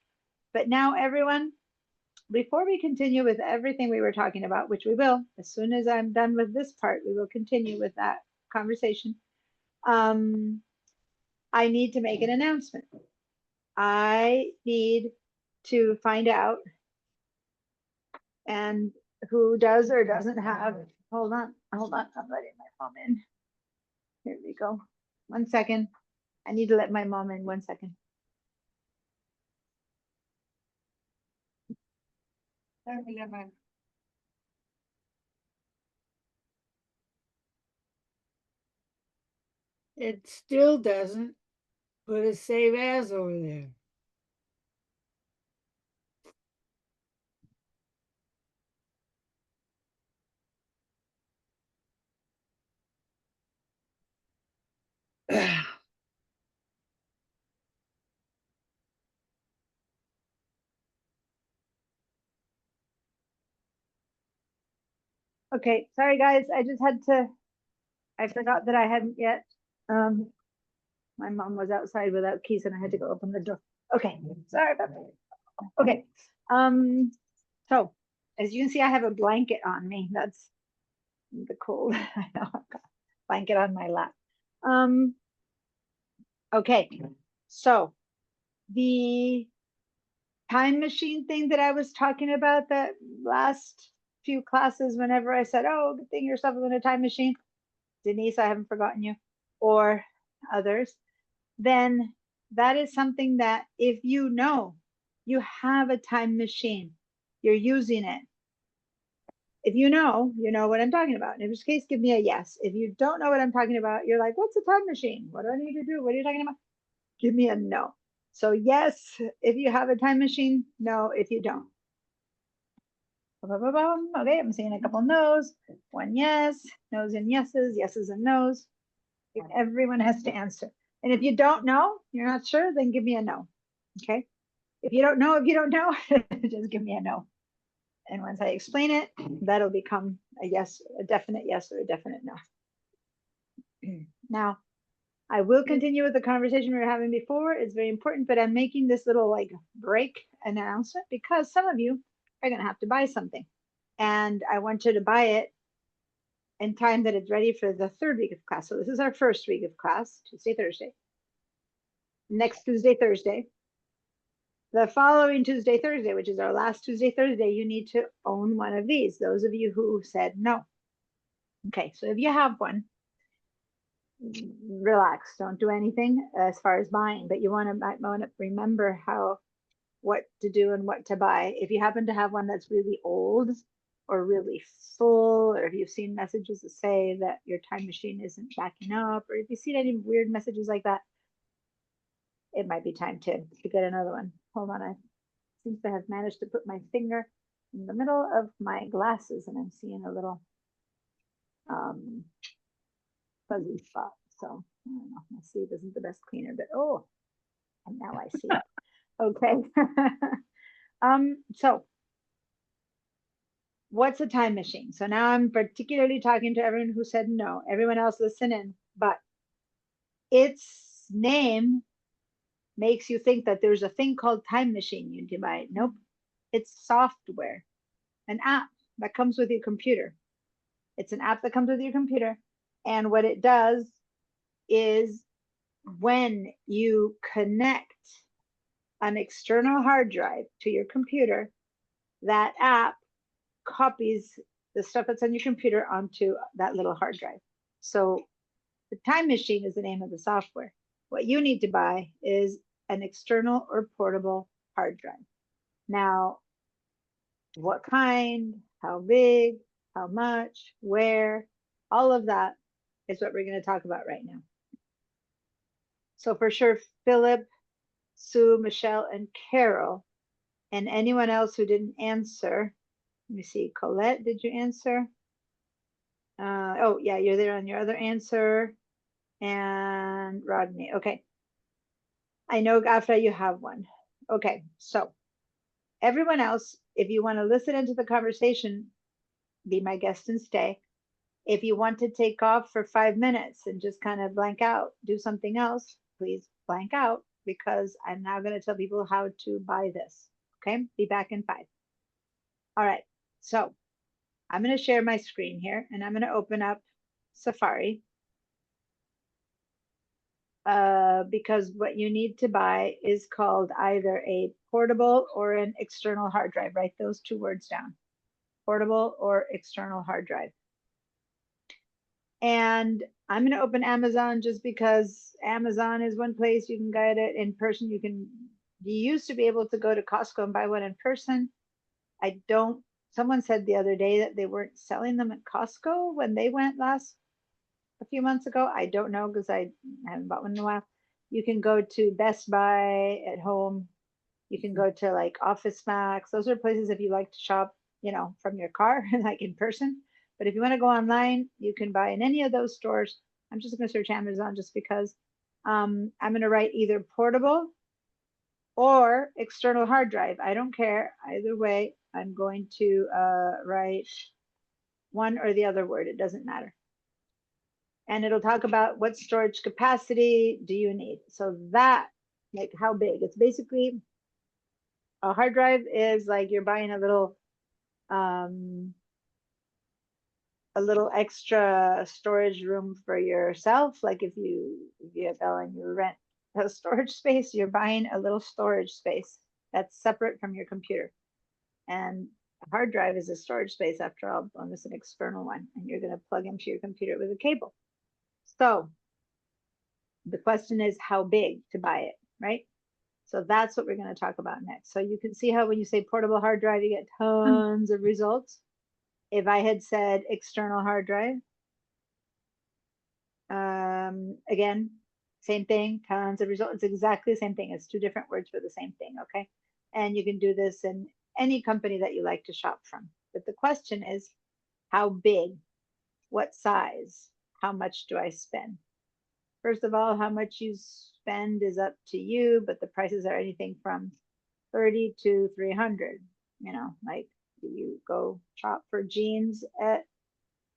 But now everyone, before we continue with everything we were talking about, which we will, as soon as I'm done with this part, we will continue with that conversation. I need to make an announcement. I need to find out and who does or doesn't have, hold on, I'm letting my mom in. Here we go. 1 second. I need to let my mom in 1 second. It still doesn't put a save as over there. Okay, sorry guys, I forgot that I hadn't yet. My mom was outside without keys and I had to go open the door. Okay, sorry about that. Okay, so as you can see, I have a blanket on me. That's the cold. I know I've got a blanket on my lap. Okay, so the time machine thing that I was talking about that last few classes, whenever I said, oh, good thing yourself is in a time machine, Denise, I haven't forgotten you, or others, then that is something that if you know you have a time machine, you're using it. If you know what I'm talking about. In which case, give me a yes. If you don't know what I'm talking about, you're like, what's a time machine? What do I need to do? What are you talking about? Give me a no. So yes, if you have a time machine, no, if you don't. Okay, I'm seeing a couple no's, 1 yes, no's and yeses, yeses and no's. Everyone has to answer. And if you don't know, you're not sure, then give me a no. Okay. If you don't know, just give me a no. And once I explain it, that'll become a yes, a definite yes or a definite no. Now, I will continue with the conversation we were having before. It's very important, but I'm making this little like break announcement because some of you are going to have to buy something. And I want you to buy it in time that it's ready for the 3rd week of class. So this is our 1st week of class, Tuesday, Thursday. Next Tuesday, Thursday. The following Tuesday, Thursday, which is our last Tuesday, Thursday, you need to own one of these. Those of you who said no. Okay, so if you have one, relax, don't do anything as far as buying, but you want to remember what to do and what to buy. If you happen to have one that's really old or really full, or if you've seen messages that say that your time machine isn't backing up, or if you've seen any weird messages like that, it might be time to get another one. Hold on, I seem to have managed to put my finger in the middle of my glasses and I'm seeing a little fuzzy spot. So I don't know, my sleeve isn't the best cleaner, but oh, and now I see it. Okay. So what's a time machine? So now I'm particularly talking to everyone who said no. Everyone else listen in, but its name makes you think that there's a thing called time machine you can buy. Nope. It's software, an app that comes with your computer. It's an app that comes with your computer. And what it does is when you connect an external hard drive to your computer, that app copies the stuff that's on your computer onto that little hard drive. So the time machine is the name of the software. What you need to buy is an external or portable hard drive. Now, what kind, how big, how much, where, all of that is what we're going to talk about right now. So for sure, Philip, Sue, Michelle, and Carol, and anyone else who didn't answer. Let me see, Colette, did you answer? Oh, yeah, you're there on your other answer. And Rodney, okay. I know, Gafra, you have one. Okay, so everyone else, if you want to listen into the conversation, be my guest and stay. If you want to take off for 5 minutes and just kind of blank out, do something else, please blank out, because I'm now going to tell people how to buy this. Okay, be back in 5. All right, so I'm going to share my screen here and I'm going to open up Safari. Because what you need to buy is called either a portable or an external hard drive. Write those 2 words down, portable or external hard drive. And I'm going to open Amazon just because Amazon is one place you can get it in person. You used to be able to go to Costco and buy one in person. Someone said the other day that they weren't selling them at Costco when they went a few months ago. I don't know because I haven't bought one in a while. You can go to Best Buy at home. You can go to like Office Max. Those are places if you like to shop, from your car, like in person. But if you want to go online, you can buy in any of those stores. I'm just going to search Amazon just because I'm going to write either portable or external hard drive. I don't care. Either way, I'm going to write one or the other word. It doesn't matter. And it'll talk about what storage capacity do you need. So that, like how big, it's basically a hard drive is like you're buying a little extra storage room for yourself. Like if you have Bell and you rent a storage space, you're buying a little storage space that's separate from your computer. And a hard drive is a storage space after all, unless an external one, and you're going to plug into your computer with a cable. So the question is how big to buy it, right? So that's what we're going to talk about next. So you can see how when you say portable hard drive, you get tons of results. If I had said external hard drive, again, same thing, tons of results. It's exactly the same thing. It's 2 different words for the same thing, okay? And you can do this in any company that you like to shop from. But the question is, how big? What size? How much do I spend? First of all, how much you spend is up to you, but the prices are anything from 30 to 300, you know, like, do you go shop for jeans at,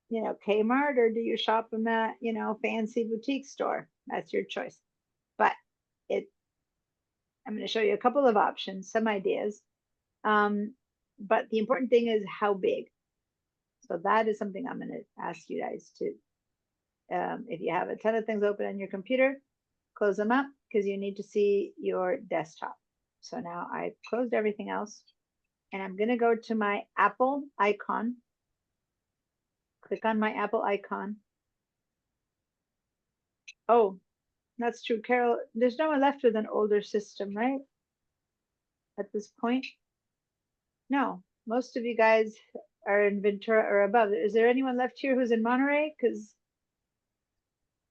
you know, Kmart, or do you shop them at, you know, fancy boutique store? That's your choice. But I'm going to show you a couple of options, some ideas. But the important thing is how big. So that is something I'm going to ask you guys to, if you have a ton of things open on your computer, close them up, because you need to see your desktop. So now I've closed everything else, and I'm going to go to my Apple icon. Click on my Apple icon. Oh, that's true, Carol. There's no one left with an older system, right? At this point? No, most of you guys are in Ventura or above. Is there anyone left here who's in Monterey? Because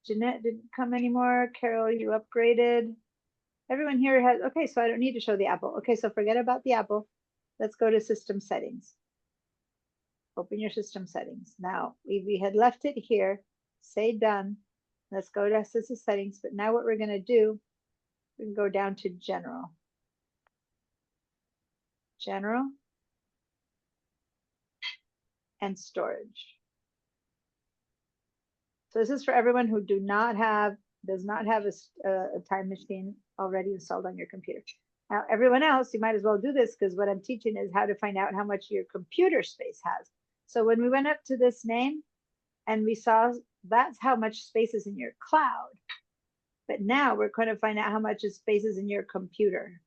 Jeanette didn't come anymore. Carol, you upgraded. Everyone here has, okay, so I don't need to show the Apple. Okay, so forget about the Apple. Let's go to system settings. Open your system settings. Now, we had left it here. Say done. Let's go to system settings. But now what we're going to do, we can go down to general. General and storage. So this is for everyone who does not have a time machine already installed on your computer. Now, everyone else, you might as well do this, because what I'm teaching is how to find out how much your computer space has. So when we went up to this name and we saw that's how much space is in your cloud. But now we're going to find out how much space is in your computer.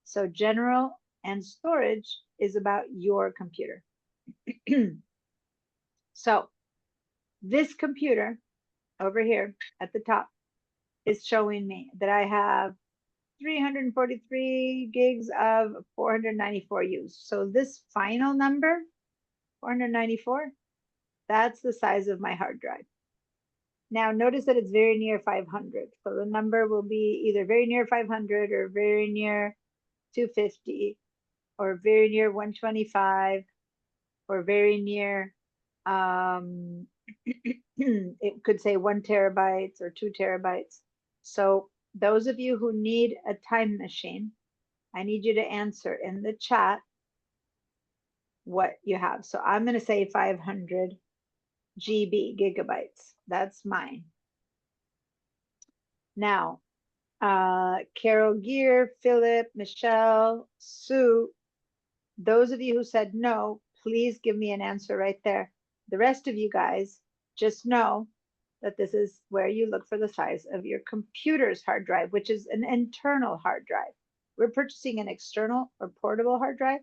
So general and storage is about your computer. So this computer over here at the top is showing me that I have 343 gigs of 494 used. So this final number, 494, that's the size of my hard drive. Now notice that it's very near 500. So the number will be either very near 500 or very near 250 or very near 125 or very near, it could say 1 terabytes or 2 terabytes. So those of you who need a time machine, I need you to answer in the chat what you have. So I'm going to say 500 gigabytes. That's mine. Now, Carol Gear, Philip, Michelle, Sue, those of you who said no, please give me an answer right there. The rest of you guys, just know that this is where you look for the size of your computer's hard drive, which is an internal hard drive. We're purchasing an external or portable hard drive.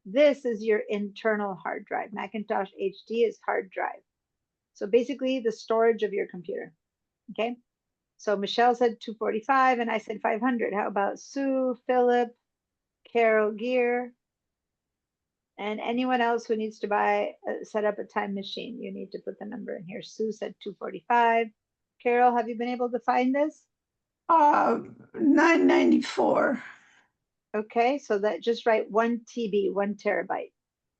This is your internal hard drive. Macintosh HD is hard drive. So basically the storage of your computer, okay? So Michelle said 245 and I said 500. How about Sue, Philip, Carol Gear, and anyone else who needs to set up a time machine? You need to put the number in here. Sue said 245. Carol, have you been able to find this? 994. Okay, so that just write 1 TB, 1 terabyte,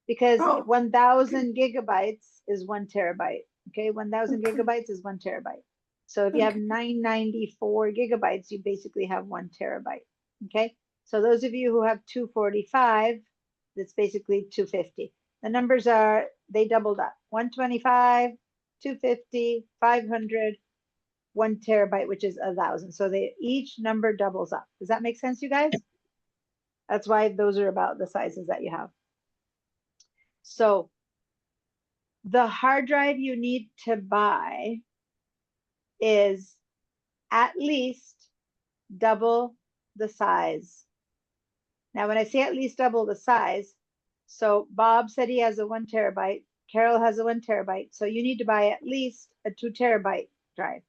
because 1,000 gigabytes is 1 terabyte. Okay, 1,000 gigabytes is 1 terabyte. So if you have 994 gigabytes, you basically have 1 terabyte. Okay, so those of you who have 245, that's basically 250. The numbers are, they doubled up. 125, 250, 500, 1 terabyte, which is 1,000. So each number doubles up. Does that make sense, you guys? That's why those are about the sizes that you have. So the hard drive you need to buy is at least double the size. Now, when I say at least double the size, so Bob said he has a 1 terabyte, Carol has a 1 terabyte, so you need to buy at least a 2 terabyte drive.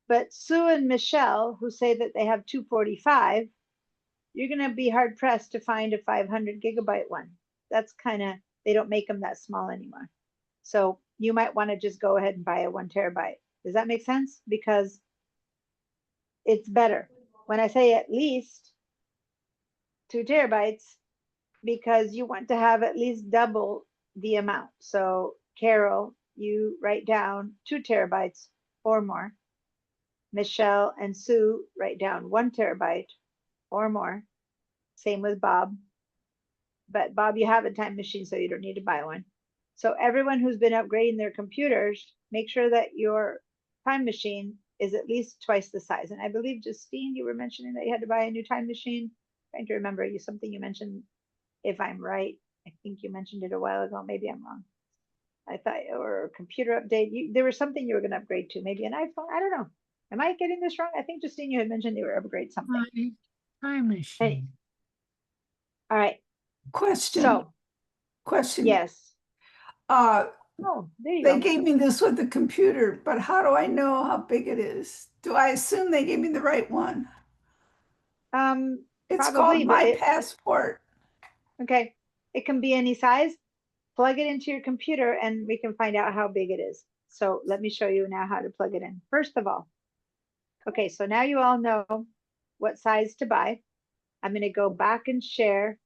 But Sue and Michelle, who say that they have 245, you're going to be hard pressed to find a 500 gigabyte one. That's kind of, they don't make them that small anymore. So you might want to just go ahead and buy a 1 terabyte. Does that make sense? Because it's better. When I say at least 2 terabytes, because you want to have at least double the amount. So Carol, you write down 2 terabytes or more. Michelle and Sue write down 1 terabyte or more. Same with Bob. But Bob, you have a time machine, so you don't need to buy one. So everyone who's been upgrading their computers, make sure that your time machine is at least twice the size. And I believe, Justine, you were mentioning that you had to buy a new time machine. Trying to remember something you mentioned, if I'm right. I think you mentioned it a while ago. Maybe I'm wrong. I thought, or a computer update. There was something you were going to upgrade to, maybe an iPhone. I don't know. Am I getting this wrong? I think, Justine, you had mentioned you were upgrade something. Time machine. All right. Question. So, question. yes. Oh, there you they go. gave me this with the computer, but how do I know how big it is? Do I assume they gave me the right one? It's Probably, called but My Passport. Okay. It can be any size. Plug it into your computer and we can find out how big it is. So let me show you now how to plug it in. First of all, okay, so now you all know what size to buy. I'm going to go back and share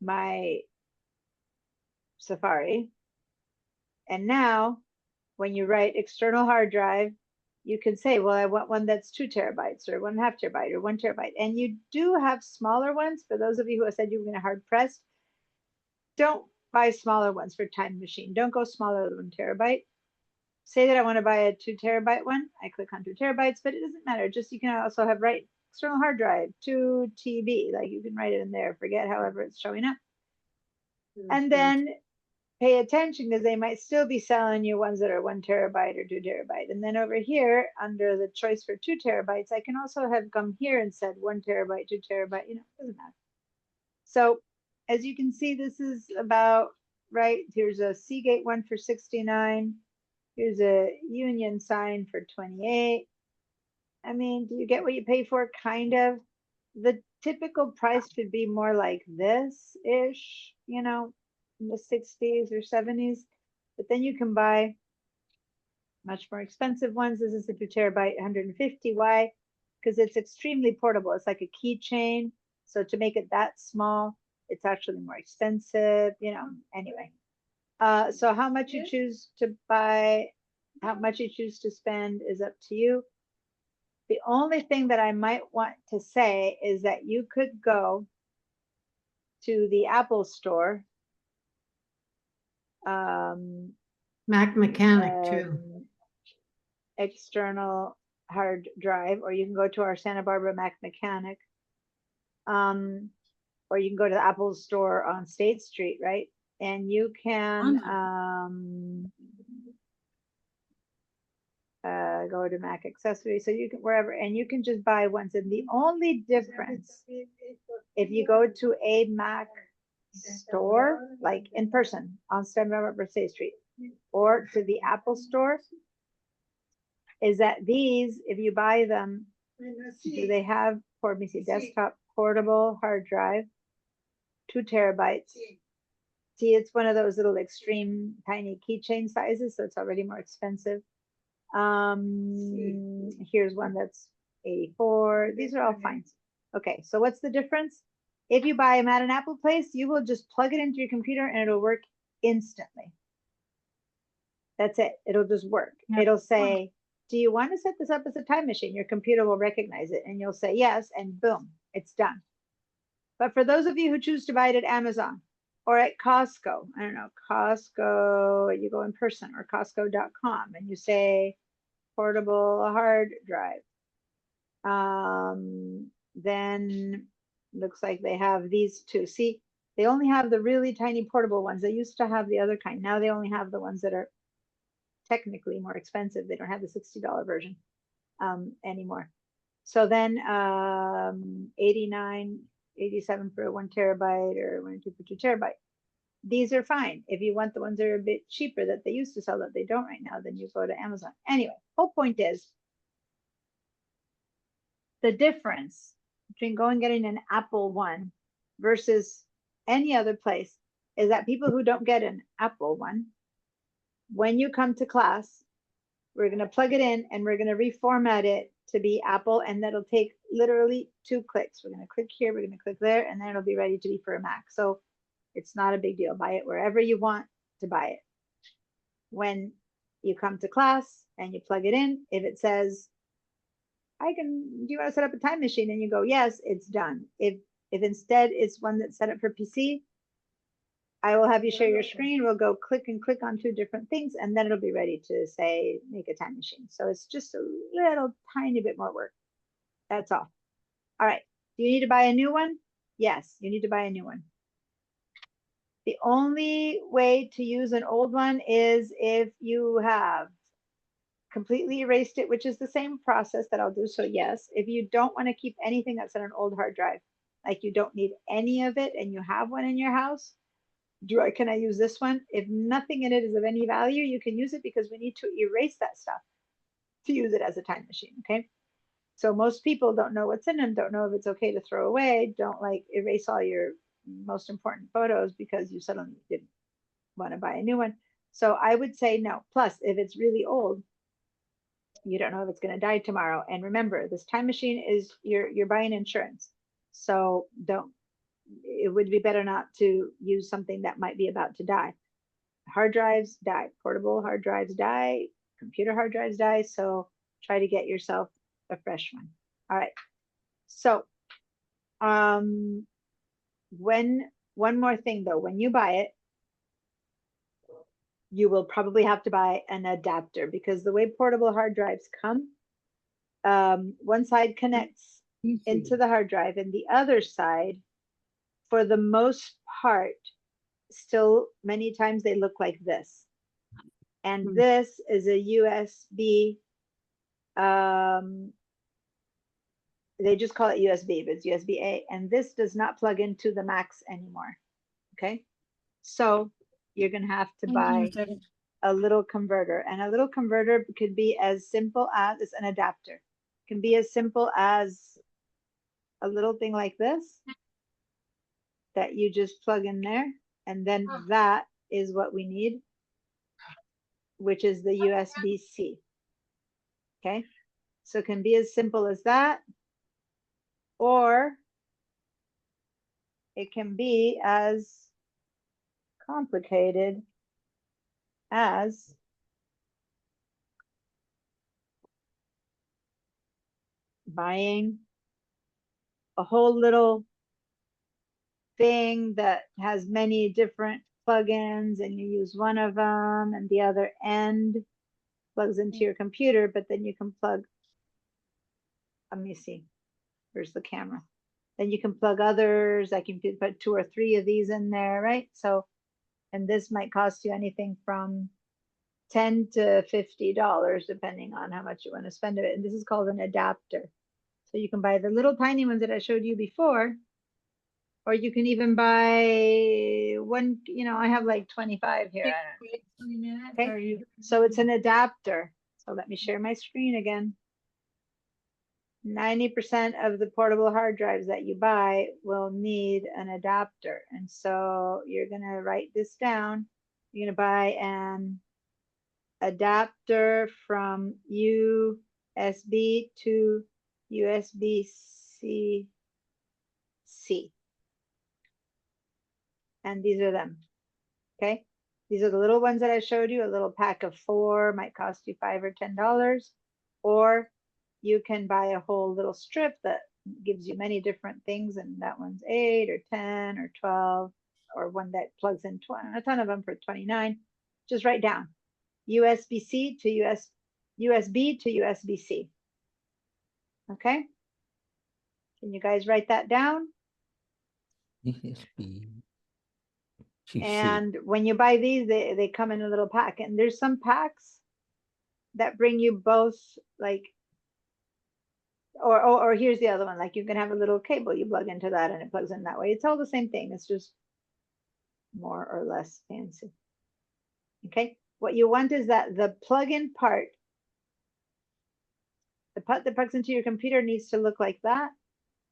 my Safari. And now when you write external hard drive, you can say, well, I want one that's 2 terabytes or 1.5 terabyte or 1 terabyte. And you do have smaller ones. For those of you who said you were going to hard press, don't buy smaller ones for time machine. Don't go smaller than 1 terabyte. Say that I want to buy a 2 terabyte one. I click on 2 terabytes, but it doesn't matter. Just you can also have write external hard drive 2 TB. Like you can write it in there. Forget however it's showing up. And then pay attention because they might still be selling you ones that are 1 terabyte or 2 terabyte. And then over here under the choice for 2 terabytes, I can also have come here and said 1 terabyte, 2 terabyte, it doesn't matter. So as you can see, this is about, right, here's a Seagate one for 69. Here's a Union sign for 28. I mean, do you get what you pay for? Kind of. The typical price would be more like this-ish, in the 60s or 70s. But then you can buy much more expensive ones. This is a 2 terabyte, 150. Why? Because it's extremely portable. It's like a keychain. So to make it that small, it's actually more expensive, anyway. So how much you choose to buy, how much you choose to spend is up to you. The only thing that I might want to say is that you could go to the Apple store. Mac Mechanic too. External hard drive, or you can go to our Santa Barbara Mac Mechanic. Or you can go to the Apple store on State Street, right? And you can go to Mac Accessories. So you can wherever, and you can just buy ones. And the only difference, if you go to a Mac store, like in person on Santa Barbara State Street, or to the Apple store, is that these, if you buy them, do they have, let me see, desktop portable hard drive, 2 terabytes. See, it's one of those little extreme tiny keychain sizes, so it's already more expensive. Here's one that's 84. These are all fine. Okay, so what's the difference? If you buy them at an Apple place, you will just plug it into your computer and it'll work instantly. That's it. It'll just work. Yeah. It'll say, do you want to set this up as a time machine? Your computer will recognize it and you'll say yes, and boom, it's done. But for those of you who choose to buy it at Amazon or at Costco, I don't know, Costco, you go in person, or Costco.com and you say portable hard drive. Then looks like they have these two. See, they only have the really tiny portable ones. They used to have the other kind. Now they only have the ones that are technically more expensive. They don't have the $60 version anymore. So then 89, 87 for 1 terabyte or 102 for 2 terabyte. These are fine. If you want the ones that are a bit cheaper that they used to sell that they don't right now, then you go to Amazon. Anyway, whole point is the difference between going and getting an Apple one versus any other place is that people who don't get an Apple one, when you come to class, we're going to plug it in and we're going to reformat it to be Apple, and that'll take literally 2 clicks. We're going to click here, we're going to click there, and then it'll be ready to be for a Mac. So it's not a big deal. Buy it wherever you want to buy it. When You come to class and you plug it in. If it says, do you want to set up a time machine? And you go, yes, it's done. If instead it's one that's set up for PC, I will have you share your screen. We'll go click on 2 different things, and then it'll be ready to say, make a time machine. So it's just a little tiny bit more work. That's all. All right. Do you need to buy a new one? Yes, you need to buy a new one. The only way to use an old one is if you have completely erased it, which is the same process that I'll do. So yes, if you don't want to keep anything that's on an old hard drive, like you don't need any of it and you have one in your house, can I use this one? If nothing in it is of any value, you can use it because we need to erase that stuff to use it as a time machine, okay? So most people don't know what's in them, don't know if it's okay to throw away, don't like erase all your most important photos because you suddenly didn't want to buy a new one. So I would say no. Plus, if it's really old, you don't know if it's going to die tomorrow. And remember, this time machine is you're buying insurance. So it would be better not to use something that might be about to die. Hard drives die, portable hard drives die, computer hard drives die. So try to get yourself a fresh one. All right. So one more thing though, when you buy it, you will probably have to buy an adapter because the way portable hard drives come, one side connects into the hard drive and the other side, for the most part, still many times they look like this. And this is a USB, they just call it USB, but it's USB-A, and this does not plug into the Macs anymore, okay? So you're gonna have to buy a little converter, and a little converter could be as simple as, it's an adapter. It can be as simple as a little thing like this that you just plug in there, and then that is what we need, which is the USB-C, okay? So it can be as simple as that, or it can be as complicated as buying a whole little thing that has many different plugins and you use one of them and the other end plugs into your computer, but then you can plug, let me see, where's the camera? Then you can plug others. I can put 2 or 3 of these in there, right? So, and this might cost you anything from $10 to $50, depending on how much you want to spend of it. And this is called an adapter. So you can buy the little tiny ones that I showed you before, or you can even buy one, you know, I have like 25 here. Okay, so it's an adapter. So let me share my screen again. 90% of the portable hard drives that you buy will need an adapter. And so you're going to write this down. You're going to buy an adapter from USB to USB-C. And these are them. Okay. These are the little ones that I showed you. A little pack of 4 might cost you $5 or $10, or you can buy a whole little strip that gives you many different things, and that one's 8 or 10 or 12, or one that plugs in a ton of them for 29. Just write down USB-C to USB to USB-C. Okay. Can you guys write that down? USB. And when you buy these, they come in a little pack, and there's some packs that bring you both, like, or here's the other one, like you can have a little cable you plug into that and it plugs in that way. It's all the same thing, it's just more or less fancy. Okay, what you want is that the plug-in part, the part that plugs into your computer needs to look like that,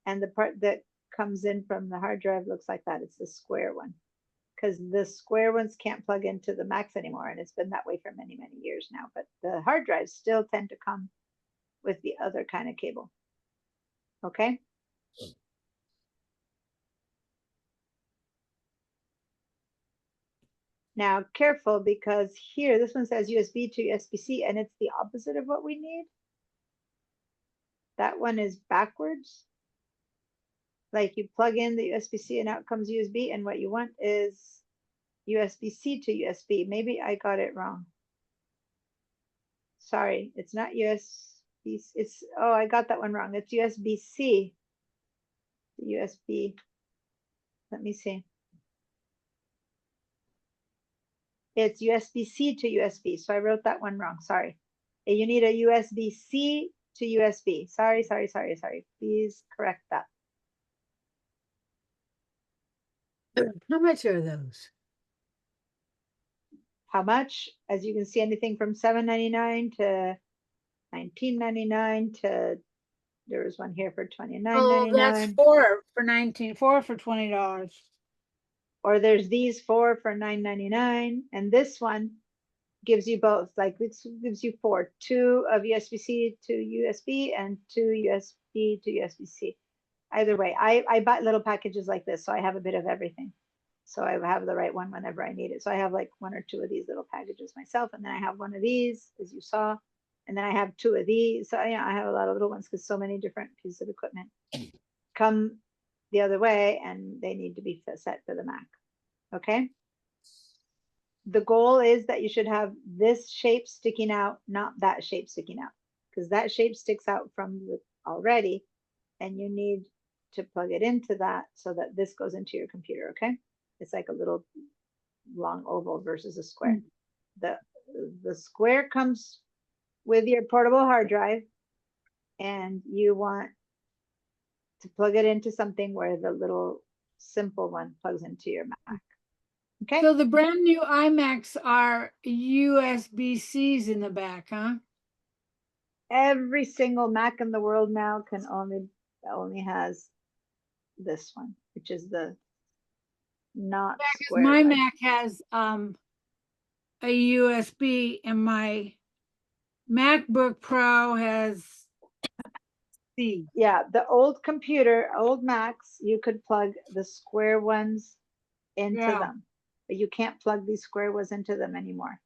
and the part that comes in from the hard drive looks like that. It's the square one, because the square ones can't plug into the Macs anymore, and it's been that way for many, many years now. But the hard drives still tend to come with the other kind of cable. Okay. Now, careful, because here, this one says USB to USB-C, and it's the opposite of what we need. That one is backwards. Like you plug in the USB-C and out comes USB, and what you want is USB-C to USB. Maybe I got it wrong. Sorry, it's not USB. It's, oh, I got that one wrong. It's USB-C to USB. Let me see. It's USB-C to USB. So I wrote that one wrong. Sorry. You need a USB-C to USB. Sorry. Please correct that. How much are those? How much? As you can see, anything from $7.99 to $19.99 to, there was one here for Oh, that's $29.99. 4 for 19, 4 for $20. Or there's these 4 for $9.99, and this one gives you both. Like this gives you 4, 2 of USB-C to USB and 2 USB to USB-C. Either way, I bought little packages like this, so I have a bit of everything. So I have the right one whenever I need it. So I have like 1 or 2 of these little packages myself, and then I have one of these, as you saw, and then I have 2 of these. So yeah, I have a lot of little ones because so many different pieces of equipment come the other way, and they need to be set for the Mac. Okay. The goal is that you should have this shape sticking out, not that shape sticking out, because that shape sticks out from the already, and you need to plug it into that so that this goes into your computer. Okay. It's like a little long oval versus a square. The square comes with your portable hard drive, and you want to plug it into something where the little simple one plugs into your Mac. Okay. So the brand new iMacs are USB-Cs in the back, huh? Every single Mac in the world now can only has this one, which is the not square My one. Mac has a USB, and my MacBook Pro has C. Yeah, the old computer, old Macs, you could plug the square ones into them, but you can't plug these square ones into them anymore.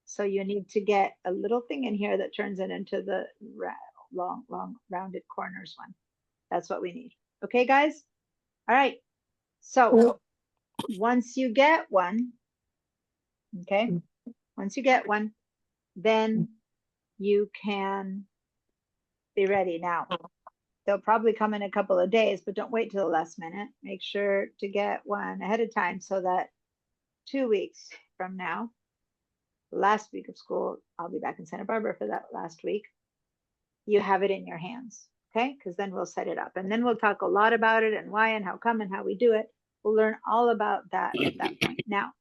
So you need to get a little thing in here that turns it into the long rounded corners one. That's what we need. Okay, guys? All right. So once you get one, okay, once you get one, then you can be ready. Now, they'll probably come in a couple of days, but don't wait till the last minute. Make sure to get one ahead of time so that 2 weeks from now, last week of school, I'll be back in Santa Barbara for that last week, you have it in your hands, okay? Because then we'll set it up, and then we'll talk a lot about it and why and how come and how we do it. We'll learn all about that at that point. Now,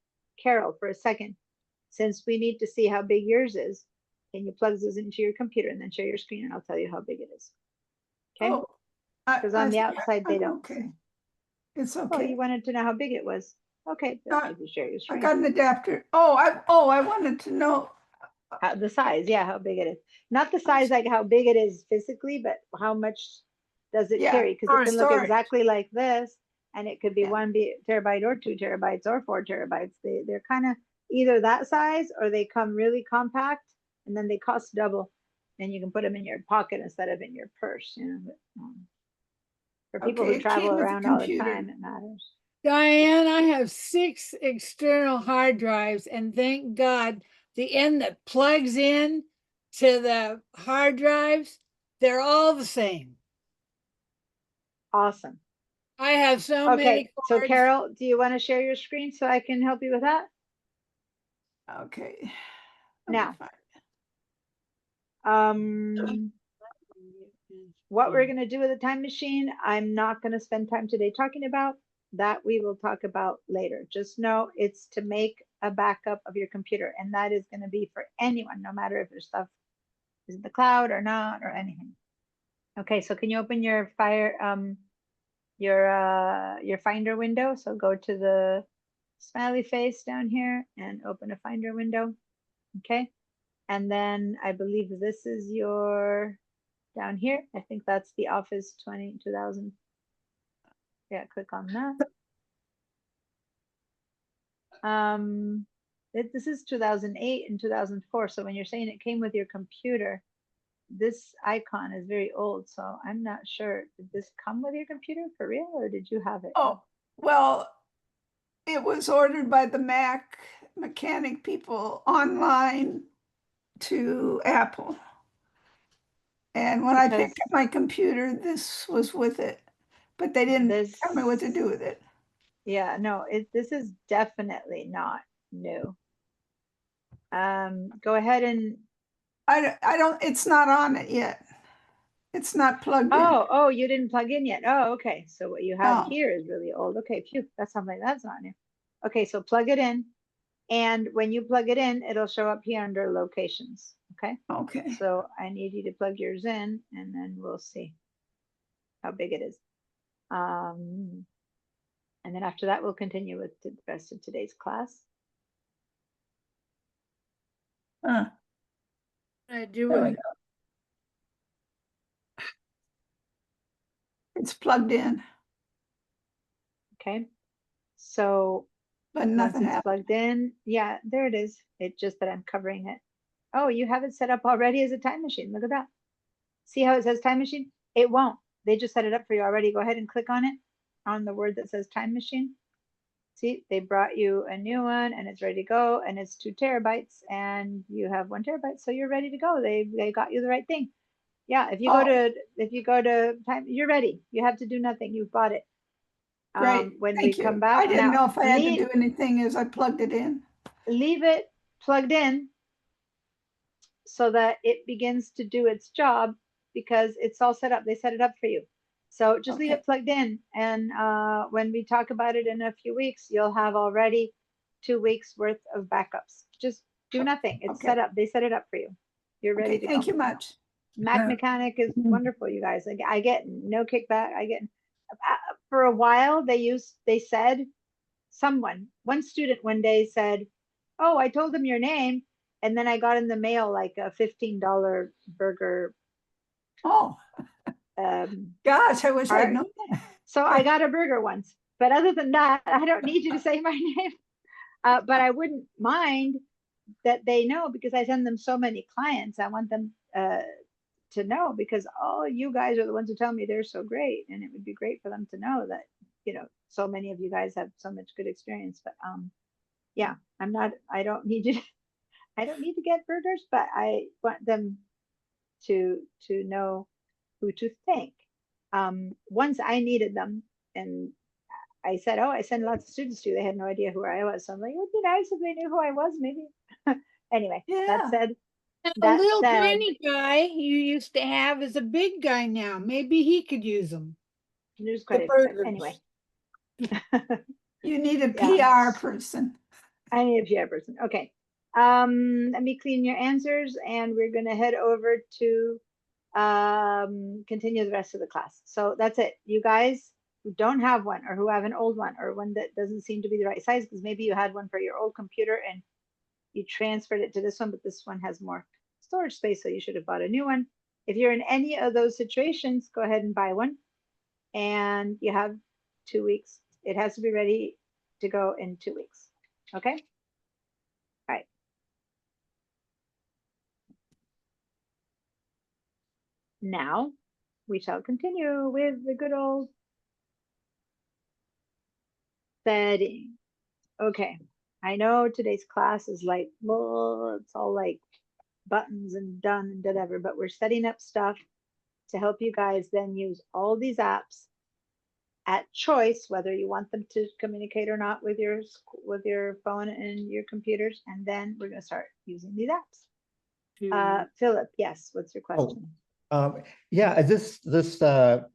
Carol, for a second, since we need to see how big yours is, can you plug this into your computer and then share your screen, and I'll tell you how big it is. Okay? Oh, Because on the outside they don't. Okay. It's Oh, okay. you wanted to know how big it was. Okay, Uh, if you share your I screen. got an adapter. I wanted to know. The size, yeah, how big it is. Not the size like how big it is physically, but how much does it Yeah, carry? Because or it can look storage. exactly like this, and it could be 1 terabyte or 2 terabytes or 4 terabytes. They're kind of either that size, or they come really compact, and then they cost double, and you can put them in your pocket instead of in your purse. You know, but, for people Okay, who it travel came with the around all the computer. time, it matters. Diane, I have 6 external hard drives, and thank God the end that plugs in to the hard drives, they're all the same. Awesome. I have so Okay, many so cards. Carol, do you want to share your screen so I can help you with that? Okay. Now, what we're going to do with the time machine, I'm not going to spend time today talking about. That we will talk about later. Just know it's to make a backup of your computer, and that is going to be for anyone, no matter if your stuff is in the cloud or not or anything. Okay, so can you open your your Finder window? So go to the smiley face down here and open a Finder window. Okay, and then I believe this is your down here. I think that's the Office 2000. Yeah, click on that. This is 2008 and 2004. So when you're saying it came with your computer, this icon is very old. So I'm not sure. Did this come with your computer for real, or did you have it? Oh, well, it was ordered by the Mac mechanic people online to Apple. And when I picked Because up my computer, this was with it, but they didn't tell me what to do with it. Yeah, no, this is definitely not new. Go ahead and I don't, it's not on it yet. It's not plugged in. oh, you didn't plug in yet. Oh, okay. So what you have No. here is really old. Okay, phew, that's something that's not new. Okay, so plug it in. And when you plug it in, it'll show up here under locations. Okay. Okay. So I need you to plug yours in, and then we'll see how big it is. And then after that, we'll continue with the rest of today's class. Huh. I do There we it. go. It's plugged in, Okay. So but once nothing it's happened. plugged in, yeah, there it is. It's just that I'm covering it. Oh, you have it set up already as a time machine. Look at that. See how it says time machine? It won't. They just set it up for you already. Go ahead and click on it, on the word that says time machine. See, they brought you a new one and it's ready to go, and it's 2 terabytes and you have 1 terabyte. So you're ready to go. They got you the right thing. Yeah. If you go to time, you're ready. You have to do nothing. You've bought it. Great. When Thank we you. come back, I didn't now, know if I had to do anything as I plugged it in. leave it plugged in so that it begins to do its job, because it's all set up. They set it up for you. So just leave Okay. it plugged in. And when we talk about it in a few weeks, you'll have already 2 weeks worth of backups. Just do nothing. It's Okay. set up. They set it up for you. You're ready Okay, to thank go. you much. Mac Yeah. Mechanic is wonderful, you guys. I get no kickback. I get for a while they said one student one day said, "Oh, I told them your name," and then I got in the mail like a $15 burger. Oh, gosh, I wish I'd known that. So I got a burger once, but other than that, I don't need you to say my name. But I wouldn't mind that they know, because I send them so many clients. I want them to know, because all you guys are the ones who tell me they're so great, and it would be great for them to know that, so many of you guys have so much good experience. But yeah, I don't need you to, I don't need to get burgers, but I want them to know who to thank. Once I needed them, and I said, "Oh, I send lots of students to you." They had no idea who I was. So I'm like, it would be nice if they knew who I was, maybe. Anyway, that said, The little tiny guy you used to have is a big guy now. Maybe he could use them. there's The quite a burgers. anyway. You need a Yeah. PR person. I need a PR person. Okay. Let me clean your answers, and we're gonna head over to continue the rest of the class. So that's it. You guys who don't have one, or who have an old one, or one that doesn't seem to be the right size, because maybe you had one for your old computer and you transferred it to this one, but this one has more storage space, so you should have bought a new one. If you're in any of those situations, go ahead and buy one, and you have 2 weeks. It has to be ready to go in 2 weeks. Okay. All right. Now we shall continue with the good old setting. Okay. I know today's class is like, well, it's all like buttons and done and whatever, but we're setting up stuff to help you guys then use all these apps at choice, whether you want them to communicate or not with your phone and your computers. And then we're going to start using these apps. Philip, yes, what's your question? Yeah, this thing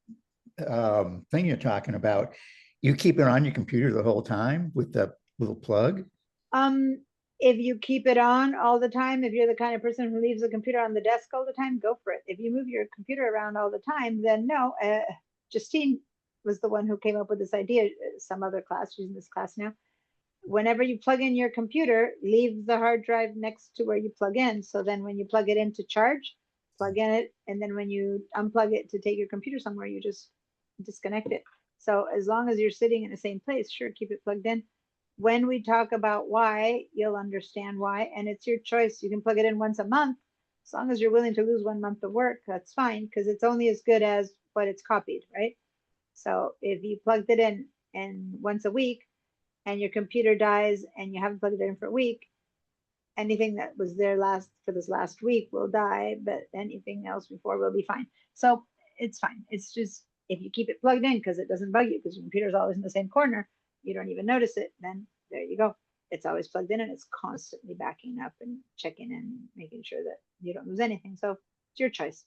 you're talking about, you keep it on your computer the whole time with the little plug? If you keep it on all the time, if you're the kind of person who leaves the computer on the desk all the time, go for it. If you move your computer around all the time, then no. Justine was the one who came up with this idea. Some other class, using this class now. Whenever you plug in your computer, leave the hard drive next to where you plug in. So then when you plug it in to charge, plug in it. And then when you unplug it to take your computer somewhere, you just disconnect it. So as long as you're sitting in the same place, sure, keep it plugged in. when we talk about why, you'll understand why, and it's your choice. You can plug it in once a month. As long as you're willing to lose 1 month of work, that's fine, because it's only as good as what it's copied, right? So if you plugged it in and once a week and your computer dies and you haven't plugged it in for a week, anything that was there for this last week will die, but anything else before will be fine. So it's fine. It's just, if you keep it plugged in because it doesn't bug you, because your computer's always in the same corner, you don't even notice it, then there you go. It's always plugged in and it's constantly backing up and checking and making sure that you don't lose anything. So it's your choice.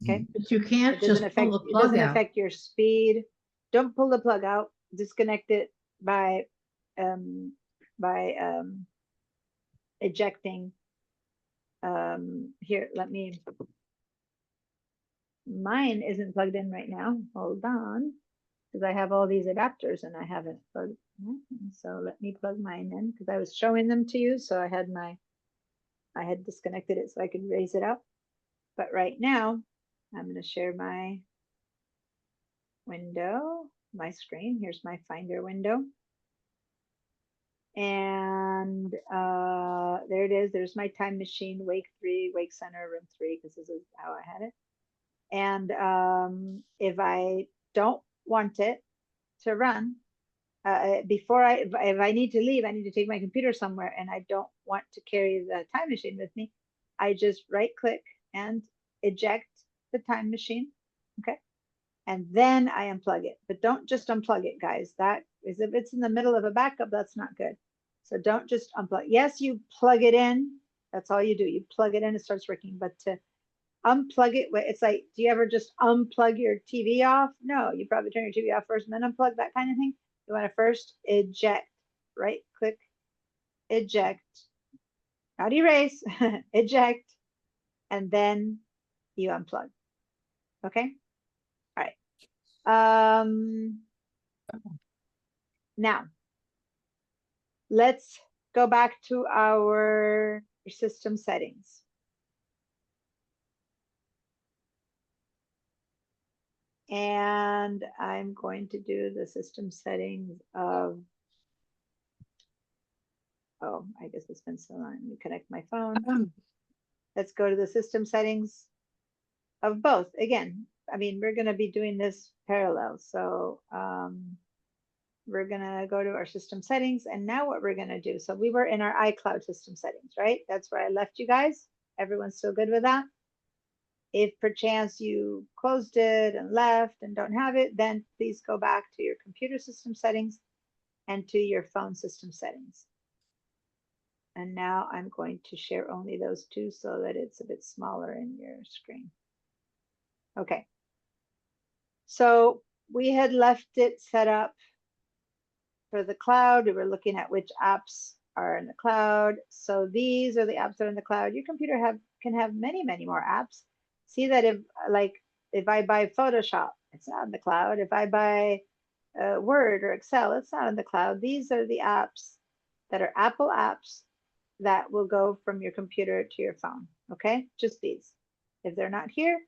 Okay. But you can't It doesn't just pull affect, the it plug doesn't out. affect your speed. Don't pull the plug out. Disconnect it by ejecting. Here, mine isn't plugged in right now. Hold on, because I have all these adapters and I haven't plugged. So let me plug mine in, because I was showing them to you. So I had disconnected it so I could raise it up. But right now, I'm going to share my window, my screen. Here's my Finder window. And there it is. There's my time machine, Wake 3, Wake Center, room 3, because this is how I had it. And if I don't want it to run, if I need to leave, I need to take my computer somewhere and I don't want to carry the time machine with me, I just right click and eject the time machine. Okay. And then I unplug it, but don't just unplug it, guys. That is, if it's in the middle of a backup, that's not good. So don't just unplug. Yes, you plug it in. That's all you do. You plug it in, it starts working. But to unplug it, it's like, do you ever just unplug your TV off? No, you probably turn your TV off first and then unplug, that kind of thing. You want to first eject, right click, eject, not erase, eject, and then you unplug. Okay. All right. Now let's go back to our system settings. And I'm going to do the system settings of, oh, I guess it's been so long. Let me connect my phone. Let's go to the system settings of both. Again, I mean, we're going to be doing this parallel. So we're going to go to our system settings. And now what we're going to do, so we were in our iCloud system settings, right? That's where I left you guys. Everyone's still good with that? If perchance you closed it and left and don't have it, then please go back to your computer system settings and to your phone system settings. And now I'm going to share only those two so that it's a bit smaller in your screen. Okay. So we had left it set up for the cloud. We were looking at which apps are in the cloud. So these are the apps that are in the cloud. Your computer can have many, many more apps. See that if I buy Photoshop, it's not in the cloud. If I buy Word or Excel, it's not in the cloud. These are the apps that are Apple apps that will go from your computer to your phone. Okay, just these. If they're not here,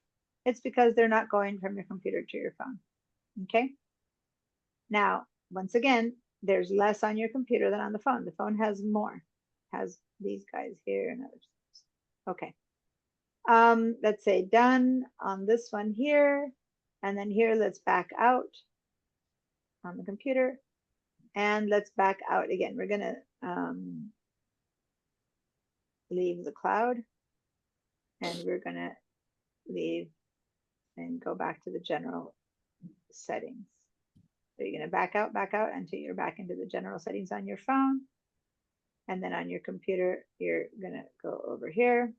it's because they're not going from your computer to your phone. Okay. Now, once again, there's less on your computer than on the phone. The phone has more, has these guys here and others. Okay. Let's say done on this one here, and then here, let's back out on the computer, and let's back out again. We're gonna leave the cloud, and we're gonna leave and go back to the general settings. So you're gonna back out until you're back into the general settings on your phone, and then on your computer, you're gonna go over here.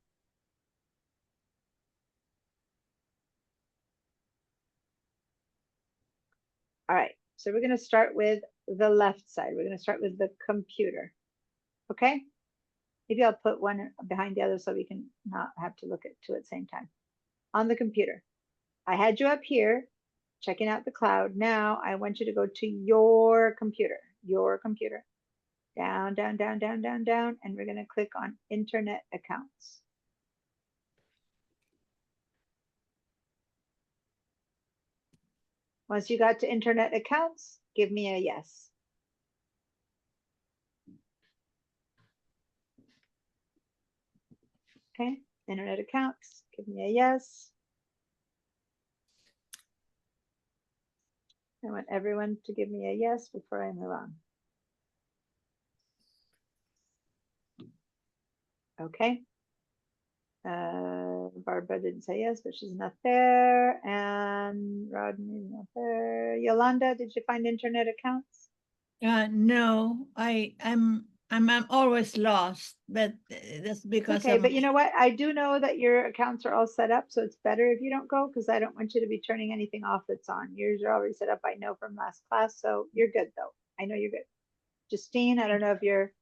All right, so we're going to start with the left side. We're going to start with the computer. Okay, maybe I'll put one behind the other so we can not have to look at two at the same time. On the computer, I had you up here checking out the cloud. Now I want you to go to your computer, down, down, down, down, down, down, and we're going to click on Internet Accounts. Once you got to Internet Accounts, give me a yes. Okay, internet accounts, give me a yes. I want everyone to give me a yes before I move on. Okay. Barbara didn't say yes, but she's not there. And Rodney's not there. Yolanda, did you find internet accounts? No, I'm always lost, but that's because Okay, of but you know what? I do know that your accounts are all set up, so it's better if you don't go because I don't want you to be turning anything off that's on. Yours are already set up, I know from last class, so you're good though. I know you're good. Justine, I don't know if you're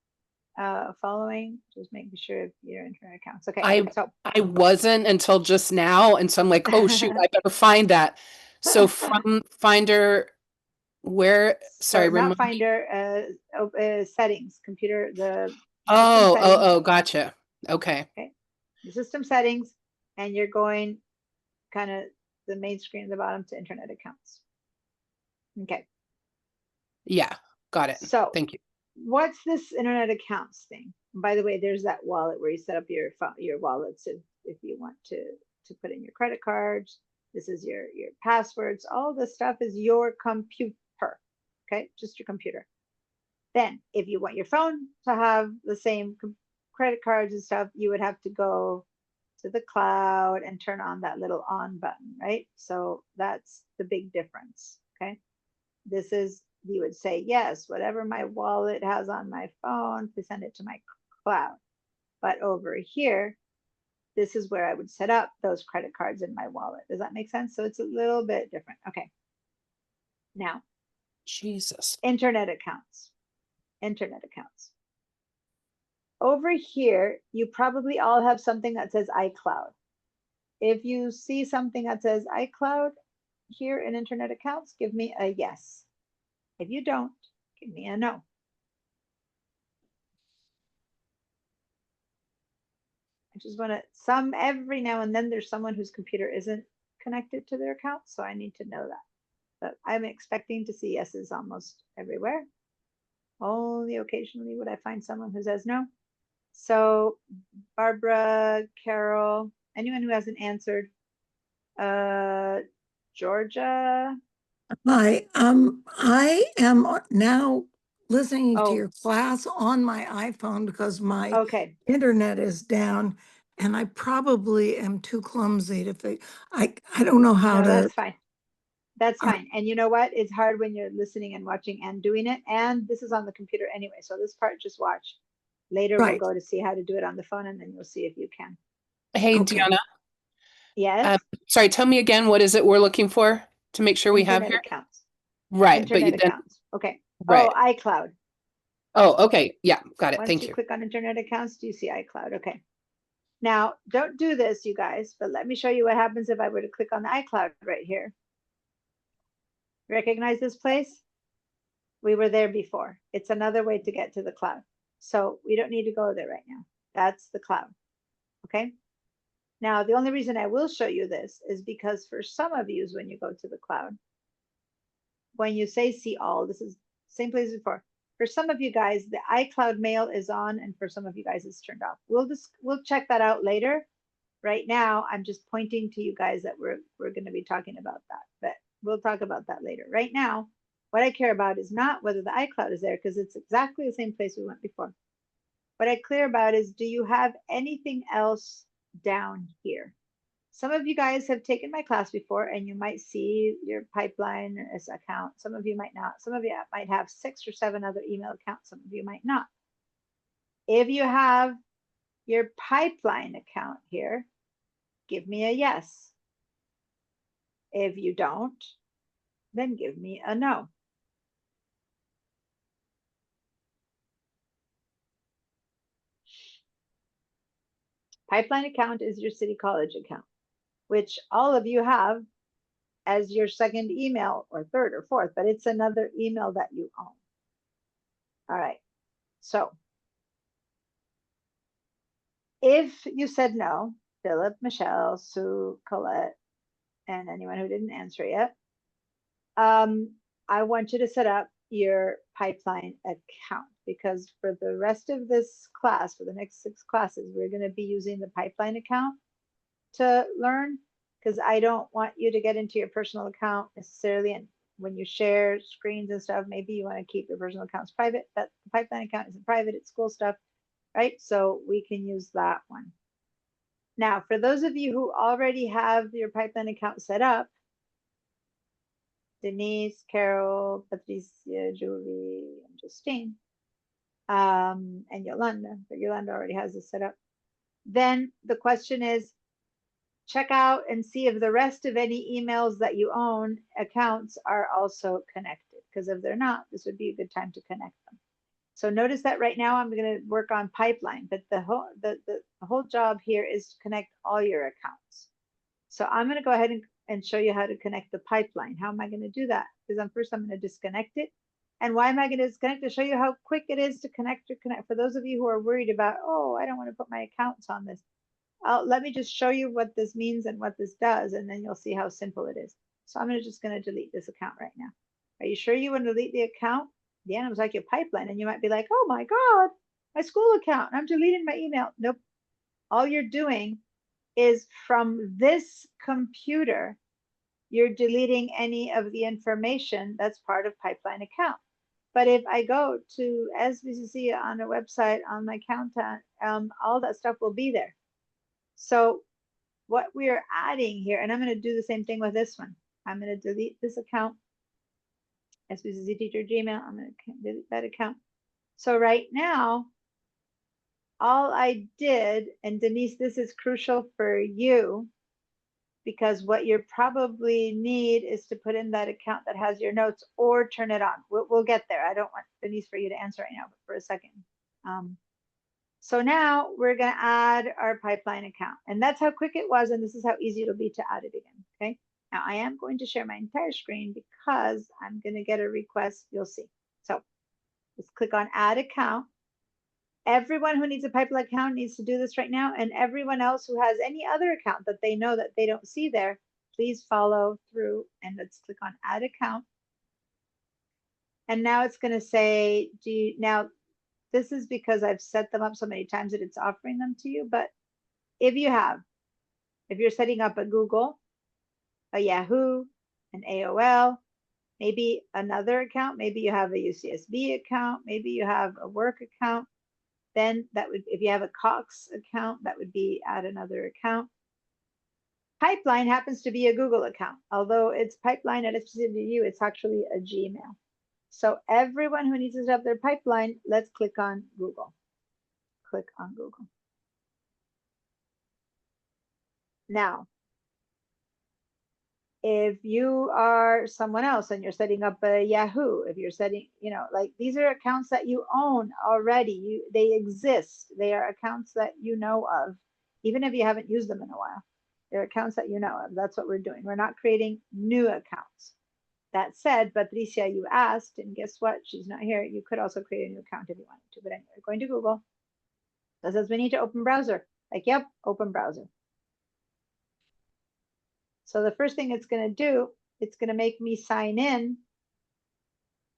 following, just making sure if your internet accounts. Okay, so I wasn't until just now, and so I'm like, oh shoot, I better find that. So from Finder, where? Sorry, so not remind me. Finder, settings, computer, the system Oh, settings. oh, gotcha. Okay. Okay, the system settings, and you're going kind of the main screen at the bottom to internet accounts. Okay. Yeah, got it. So Thank you. what's this internet accounts thing? By the way, there's that wallet where you set up your wallets if you want to put in your credit cards. This is your passwords. All this stuff is your computer. Okay, just your computer. Then, if you want your phone to have the same credit cards and stuff, you would have to go to the cloud and turn on that little on button, right? So that's the big difference. Okay, this is, you would say, yes, whatever my wallet has on my phone, to send it to my cloud. But over here, this is where I would set up those credit cards in my wallet. Does that make sense? So it's a little bit different. Okay. Now, Jesus. internet accounts. Internet accounts. Over here, you probably all have something that says iCloud. If you see something that says iCloud here in internet accounts, give me a yes. If you don't, give me a no. I just want to, every now and then there's someone whose computer isn't connected to their account, so I need to know that. But I'm expecting to see yeses almost everywhere. Only occasionally would I find someone who says no. So Barbara, Carol, anyone who hasn't answered, Georgia. Hi, I am now listening to your class on my iPhone because my Okay. internet is down, and I probably am too clumsy to figure. I don't know how No, to. that's fine. That's fine. And you know what? It's hard when you're listening and watching and doing it. And this is on the computer anyway. So this part, just watch. Later, Right. we'll go to see how to do it on the phone, and then you'll see if you can. Hey, Okay. Deanna. Yes. Sorry, tell me again, what is it we're looking for to make sure we have Internet here? accounts. Right, but Internet you accounts. Okay. Right. Oh, iCloud. Oh, okay. Yeah, got it. Once Thank you you. click on internet accounts, do you see iCloud? Okay. Now, don't do this, you guys, but let me show you what happens if I were to click on the iCloud right here. Recognize this place? We were there before. It's another way to get to the cloud. So we don't need to go there right now. That's the cloud. Okay. Now, the only reason I will show you this is because for some of you, when you go to the cloud, when you say see all, this is same place as before. For some of you guys, the iCloud mail is on, and for some of you guys, it's turned off. We'll check that out later. Right now, I'm just pointing to you guys that we're going to be talking about that, but we'll talk about that later. Right now, what I care about is not whether the iCloud is there, because it's exactly the same place we went before. What I care about is, do you have anything else down here? Some of you guys have taken my class before, and you might see your pipeline as account. Some of you might not. Some of you might have 6 or 7 other email accounts. Some of you might not. If you have your pipeline account here, give me a yes. If you don't, then give me a no. Pipeline account is your City College account, which all of you have as your second email, or third or fourth, but it's another email that you own. All right. So if you said no, Philip, Michelle, Sue, Colette, and anyone who didn't answer yet, I want you to set up your pipeline account, because for the rest of this class, for the next 6 classes, we're going to be using the pipeline account to learn, because I don't want you to get into your personal account necessarily. And when you share screens and stuff, maybe you want to keep your personal accounts private. But the pipeline account isn't private, it's school stuff, right? So we can use that one. Now, for those of you who already have your pipeline account set up, Denise, Carol, Patricia, Julie, and Justine, and Yolanda, but Yolanda already has this set up. Then the question is, check out and see if the rest of any emails that you own accounts are also connected, because if they're not, this would be a good time to connect them. So notice that right now I'm going to work on pipeline, but the whole job here is to connect all your accounts. So I'm going to go ahead and show you how to connect the pipeline. How am I going to do that? Because first I'm going to disconnect it. And why am I going to disconnect? To show you how quick it is to connect. For those of you who are worried about, oh, I don't want to put my accounts on this. Let me just show you what this means and what this does, and then you'll see how simple it is. So I'm just going to delete this account right now. Are you sure you want to delete the account? The end was like your pipeline, and you might be like, oh my God, my school account, I'm deleting my email. Nope. All you're doing is from this computer, you're deleting any of the information that's part of pipeline account. But if I go to SBCC on a website on my account, all that stuff will be there. So what we are adding here, and I'm going to do the same thing with this one. I'm going to delete this account, SBCC Teacher Gmail. I'm going to delete that account. So right now, all I did, and Denise, this is crucial for you, because what you probably need is to put in that account that has your notes or turn it on. We'll get there. I don't want Denise for you to answer right now, but for a second. So now we're going to add our pipeline account, and that's how quick it was. And this is how easy it'll be to add it again. Okay. Now I am going to share my entire screen because I'm going to get a request. You'll see. So let's click on add account. Everyone who needs a pipeline account needs to do this right now. And everyone else who has any other account that they know that they don't see there, please follow through, and let's click on add account. And now it's going to say, now this is because I've set them up so many times that it's offering them to you. But if you're setting up a Google, a Yahoo, an AOL, maybe another account, maybe you have a UCSB account, maybe you have a work account, then that would, if you have a Cox account, that would be add another account. Pipeline happens to be a Google account. Although it's pipeline at SBCCU, it's actually a Gmail. So everyone who needs to set up their pipeline, let's click on Google. Click on Google. Now, if you are someone else and you're setting up a Yahoo, if you're setting, like these are accounts that you own already, they exist. They are accounts that you know of, even if you haven't used them in a while. They're accounts that you know of. That's what we're doing. We're not creating new accounts. That said, Patricia, you asked, and guess what? She's not here. You could also create a new account if you wanted to. But anyway, we're going to Google. That says we need to open browser. Like, yep, open browser. So the first thing it's going to do, it's going to make me sign in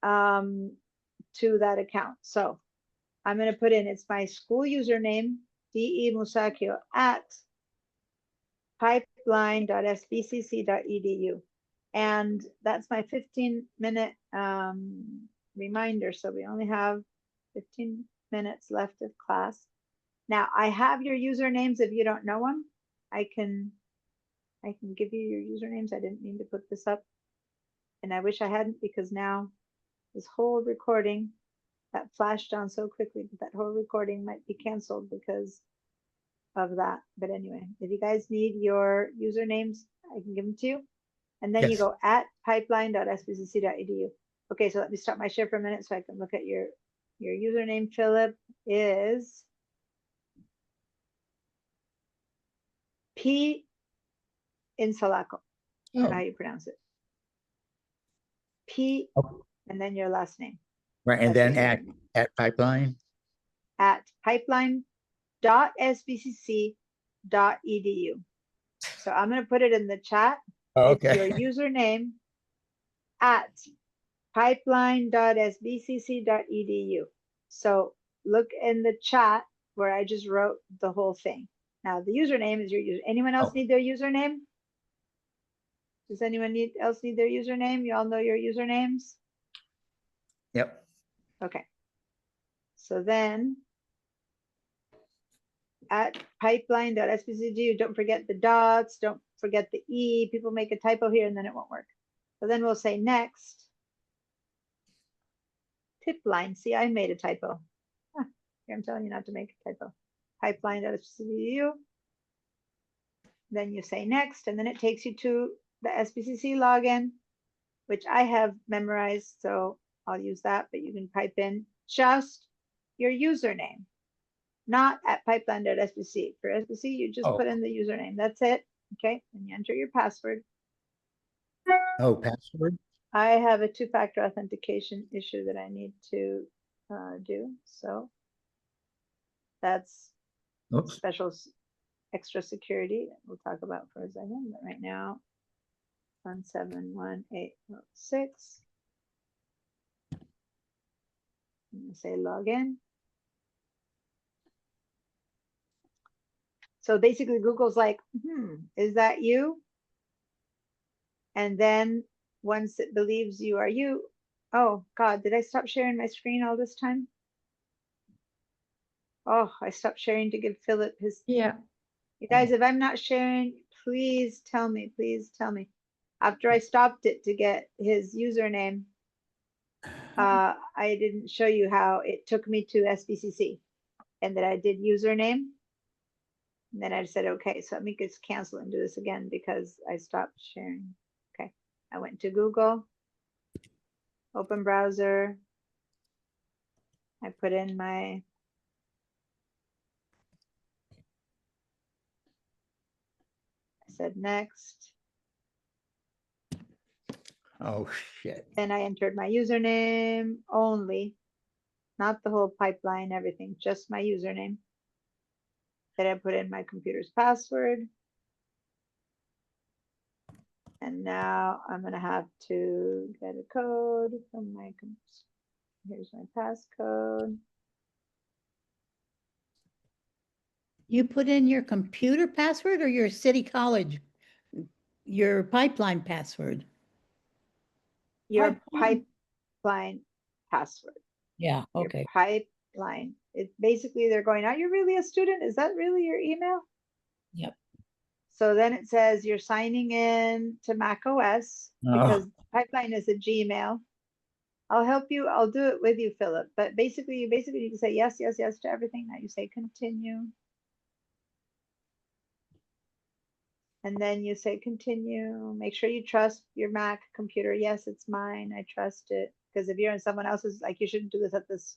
to that account. So I'm going to put in, it's my school username, DE Musacchio at pipeline.sbcc.edu. And that's my 15-minute reminder. So we only have 15 minutes left of class. Now I have your usernames. If you don't know them, I can give you your usernames. I didn't mean to put this up, and I wish I hadn't, because now this whole recording that flashed on so quickly, but that whole recording might be canceled because of that. But anyway, if you guys need your usernames, I can give them to you. And then you go at pipeline.sbcc.edu. Okay, so let me stop my share for a minute so I can look at your username. Philip is P Insalaco. I don't know how you pronounce it. P and then your last name. Right, and That's then at pipeline? At pipeline.sbcc.edu. So I'm going to put it in the chat. Oh, okay. It's your username at pipeline.sbcc.edu. So look in the chat where I just wrote the whole thing. Now the username is your user. Anyone else need their username? Does anyone else need their username? You all know your usernames? Yep. Okay. So then at pipeline.sbcc, don't forget the dots, don't forget the E. People make a typo here and then it won't work. So then we'll say next. Tip line. See, I made a typo. Huh, here I'm telling you not to make a typo. Pipeline.sbcc. Then you say next, and then it takes you to the SBCC login, which I have memorized, so I'll use that, but you can type in just your username, not at pipeline.sbc. For SBC, you just put in the username. That's it. Okay, and you enter your password. Oh, password? I have a two-factor authentication issue that I need to do, so that's special extra security that we'll talk about for a second, but right now 17186. I'm gonna say login. So basically Google's like, is that you? And then once it believes you are you, oh God, did I stop sharing my screen all this time? Oh, I stopped sharing to give Philip his. Yeah. You guys, if I'm not sharing, please tell me, please tell me. After I stopped it to get his username, I didn't show you how it took me to SBCC and that I did username. And then I said, okay, so let me just cancel and do this again because I stopped sharing. Okay, I went to Google, open browser. I put in my said next. Oh, shit. Then I entered my username only, not the whole pipeline, everything, just my username. Then I put in my computer's password. And now I'm going to have to get a code from my, here's my passcode. You put in your computer password or your city college, your pipeline password? Your pipeline password. Yeah, Your okay. pipeline. It basically they're going, are you really a student? Is that really your email? Yep. So then it says you're signing in to macOS because pipeline is a Gmail. I'll help you. I'll do it with you, Philip. But basically, you need to say yes, yes, yes to everything. Now you say continue. And then you say continue. Make sure you trust your Mac computer. Yes, it's mine. I trust it. Because if you're in someone else's, like you shouldn't do this at this,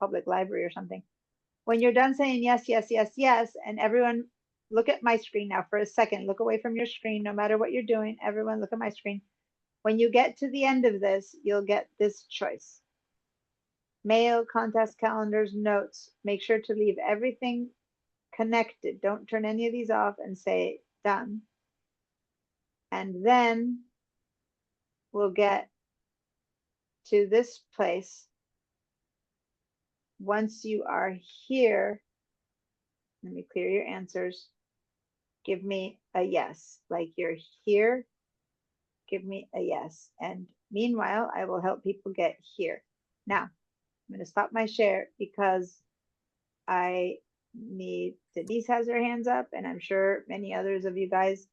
public library or something. When you're done saying yes, yes, yes, yes, and everyone look at my screen now for a second. Look away from your screen, no matter what you're doing. Everyone look at my screen. When you get to the end of this, you'll get this choice. Mail, contacts, calendars, notes. Make sure to leave everything connected. Don't turn any of these off and say done. And then we'll get to this place. Once you are here, let me clear your answers. Give me a yes. Like you're here, give me a yes. And meanwhile, I will help people get here. Now, I'm going to stop my share because I need, Denise has her hands up, and I'm sure many others of you guys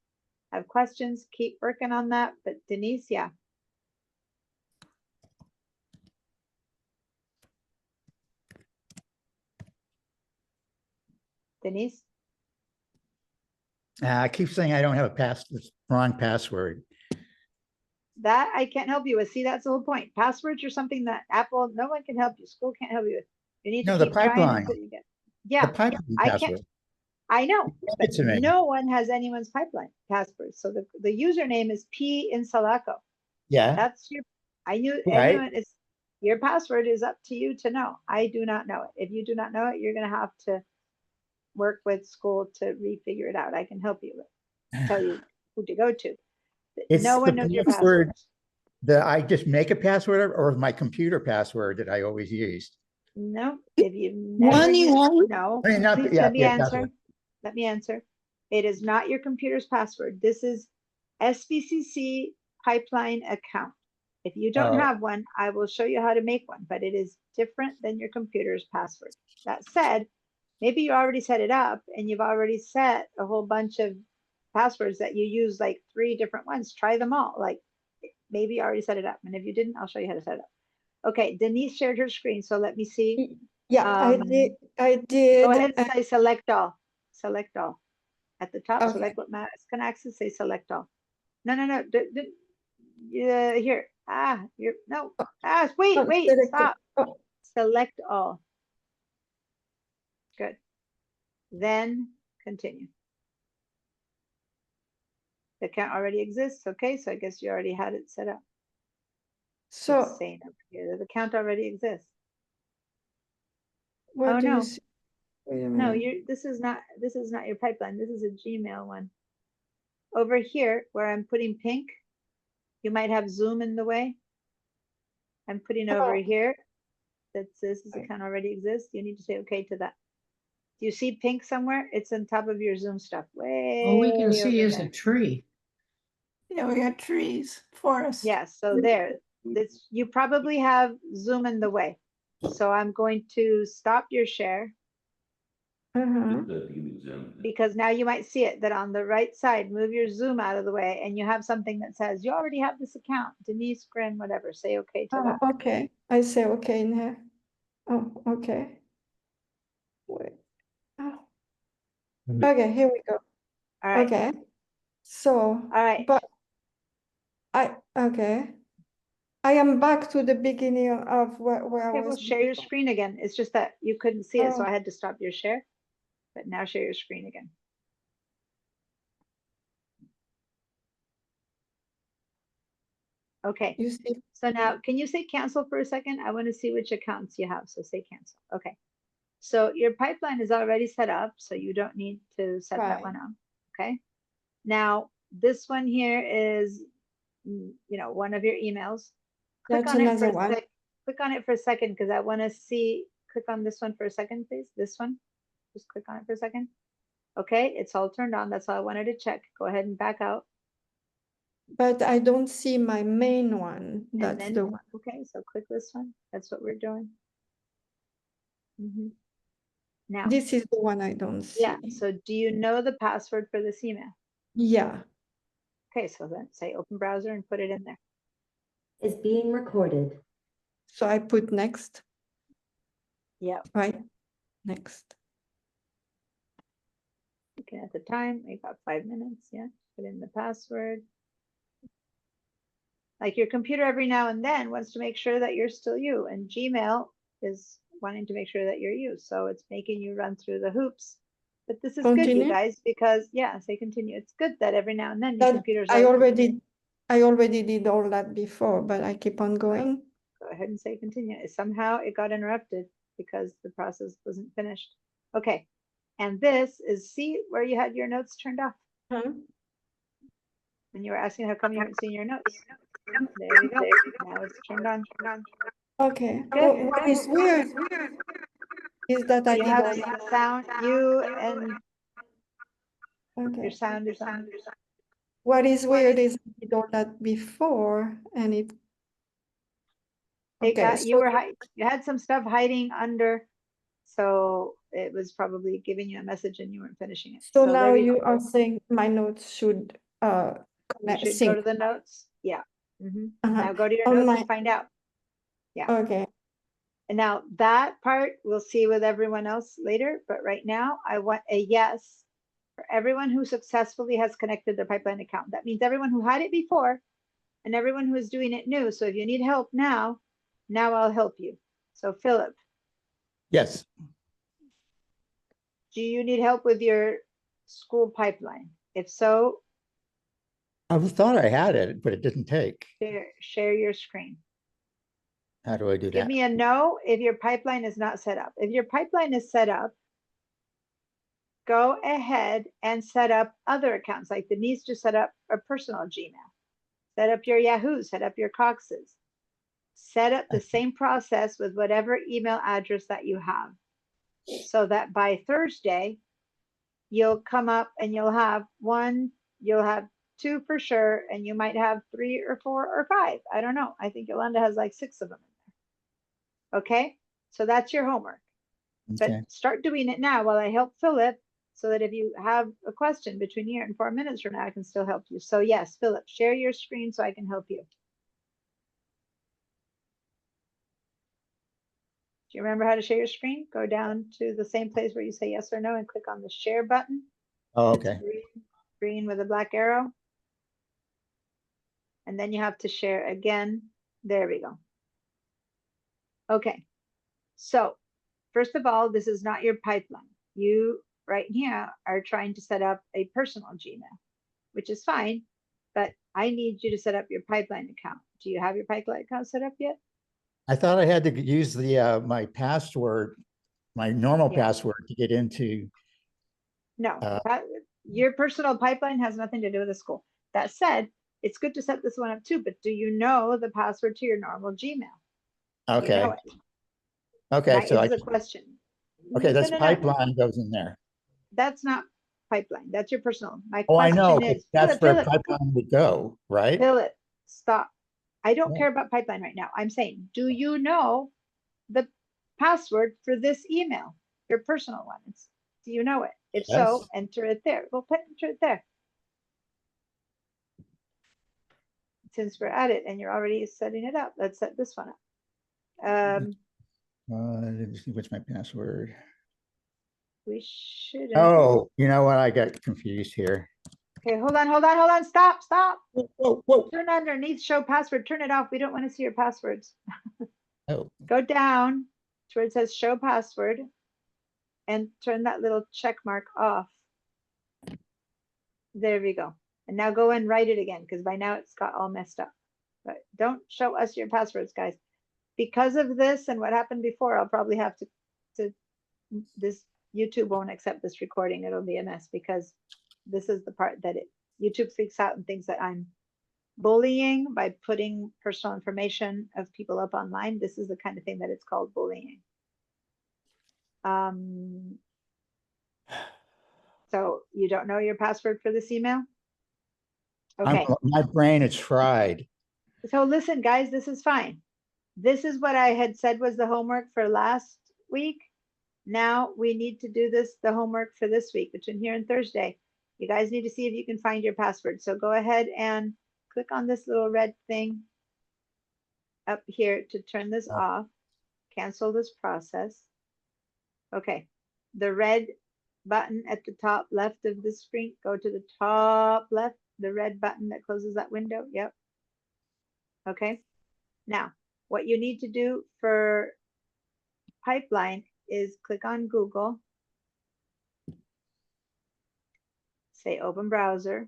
have questions. Keep working on that. But Denise, yeah. Denise? I keep saying I don't have a wrong password. That I can't help you with. See, that's the whole point. Passwords are something that Apple, no one can help you. School can't help you with. You need to the keep trying pipeline. until you get. Yeah, The pipeline I password. can't. I know, but to me. no one has anyone's pipeline password. So the username is P Insalaco. Yeah. That's your. I knew Right. anyone is. Your password is up to you to know. I do not know it. If you do not know it, you're going to have to work with school to refigure it out. I can help you with, tell you who to go to. It's No one the knows your password. password. I just make a password or my computer password that I always used? No, if you've never One you used, always, no, I mean, not, please yeah, let me yeah, answer. password. Let me answer. It is not your computer's password. This is SBCC pipeline account. If you don't Oh. have one, I will show you how to make one, but it is different than your computer's password. That said, maybe you already set it up and you've already set a whole bunch of passwords that you use, like 3 different ones. Try them all. Like maybe you already set it up. And if you didn't, I'll show you how to set it up. Okay, Denise shared her screen, so let me see. Yeah, I did. Go ahead and say select all. Select all. At the top, Okay. select what Matt can access, say select all. No. Yeah, here. You're no. Wait, selected. stop. Oh. Select all. Good. Then continue. The account already exists. Okay, so I guess you already had it set up. So It's saying over here that the account already exists. what Oh do you no. see? Wait a No, minute. this is not your pipeline. This is a Gmail one. Over here where I'm putting pink, you might have Zoom in the way. I'm putting over Oh. here that says this account already exists. You need to say okay to that. Do you see pink somewhere? It's on top of your Zoom stuff. Way All we can see over is there. a tree. Yeah, we got trees, forest. Yeah, so there. You probably have Zoom in the way. So I'm going to stop your share because now you might see it that on the right side, move your Zoom out of the way and you have something that says you already have this account, Denise Grimm, whatever. Say okay to that. Okay. I say okay in here. Oh, okay. Wait. Oh. Okay, here we go. All right. Okay. So, All right. but okay. I am back to the beginning of where I Okay, well, was. share your screen again. It's just that you couldn't see it, so Oh. I had to stop your share. But now share your screen again. Okay. You see? So now, can you say cancel for a second? I want to see which accounts you have. So say cancel. Okay. So your pipeline is already set up, so you don't need to set that Right. one up. Okay. Now, this one here is, one of your emails. Click That's on it for another a one. sec. Click on it for a second because I want to see. Click on this one for a second, please. This one. Just click on it for a second. Okay, it's all turned on. That's all I wanted to check. Go ahead and back out. But I don't see my main one. And That's then, the one. okay, so click this one. That's what we're doing. Now, This is the one I don't see. yeah, so do you know the password for this email? Yeah. Okay, so then say open browser and put it in there. Is being recorded. So I put next, Yeah, right? Next. looking at the time, we got 5 minutes. Yeah, put in the password. Like your computer every now and then wants to make sure that you're still you, and Gmail is wanting to make sure that you're you. So it's making you run through the hoops. But this is good, you Continue? guys, because yeah, say continue. It's good that every now and then your That computer's I like, already did all that before, but I keep on going. go ahead and say continue. Somehow it got interrupted because the process wasn't finished. Okay, and this is, see where you had your notes turned off? And you were asking how come you haven't seen your notes. There you go. Now it's turned on. Okay. Good. What is weird is that I You did have all the sound, you and Okay. your sound is on. What is weird is I did all that before and it. It Okay, got, you so were, you had some stuff hiding under, so it was probably giving you a message and you weren't finishing it. so there now we you go. are saying my notes should You connect should go sync. to the notes. Yeah. Uh-huh. Now go to your On notes my- and find out. Yeah. Okay. And now that part we'll see with everyone else later, but right now I want a yes for everyone who successfully has connected their pipeline account. That means everyone who had it before and everyone who is doing it new. So if you need help now I'll help you. So Philip, Yes. do you need help with your school pipeline? If so, I thought I had it, but it didn't take. share your screen. How do I do Give that? me a no if your pipeline is not set up. If your pipeline is set up, go ahead and set up other accounts. Like Denise just set up a personal Gmail. set up your Yahoo, set up your Coxes. Set up the same process with whatever email address that you have, so that by Thursday, you'll come up and you'll have one, you'll have two for sure, and you might have 3 or 4 or 5. I don't know. I think Yolanda has like 6 of them in there. Okay, so that's your homework. But Okay. start doing it now while I help Philip, so that if you have a question between here and 4 minutes from now, I can still help you. So yes, Philip, share your screen so I can help you. Do you remember how to share your screen? Go down to the same place where you say yes or no and click on the share button. Oh, It's okay. green with a black arrow. And then you have to share again. There we go. Okay. So first of all, this is not your pipeline. You right here are trying to set up a personal Gmail, which is fine, but I need you to set up your pipeline account. Do you have your pipeline account set up yet? I thought I had to use the my password, my normal Yeah. password to get into. No, your personal pipeline has nothing to do with the school. That said, it's good to set this one up too, but do you know the password to your normal Gmail? Do you know Okay. it? Okay. That So is the question. okay, that's No. pipeline goes in there. That's not pipeline. That's your personal. My Oh, I know. question But is, that's where Philip, pipeline would go, right? Philip, stop. I don't Yeah. care about pipeline right now. I'm saying, do you know the password for this email, your personal one? Do you know it? If so, Yes. enter it there. Well, enter it there. Since we're at it and you're already setting it up, let's set this one up. Let me see, what's my password? We shouldn't. Oh, you know what? I got confused here. Okay, hold on. Stop. Whoa. Turn underneath show password. Turn it off. We don't want to see your passwords. Oh, Go down to where it says show password and turn that little check mark off. There we go. And now go and write it again, because by now it's got all messed up. But don't show us your passwords, guys. Because of this and what happened before, I'll probably have to this YouTube won't accept this recording. It'll be a mess, because this is the part that YouTube freaks out and thinks that I'm bullying by putting personal information of people up online. This is the kind of thing that it's called bullying. So you don't know your password for this email? Okay. my brain is fried. So listen, guys, this is fine. This is what I had said was the homework for last week. Now we need to do the homework for this week, between here and Thursday. You guys need to see if you can find your password. So go ahead and click on this little red thing up here to turn this off. Cancel this process. Okay. The red button at the top left of the screen, go to the top left, the red button that closes that window. Yep. Okay. Now, what you need to do for pipeline is click on Google, say open browser,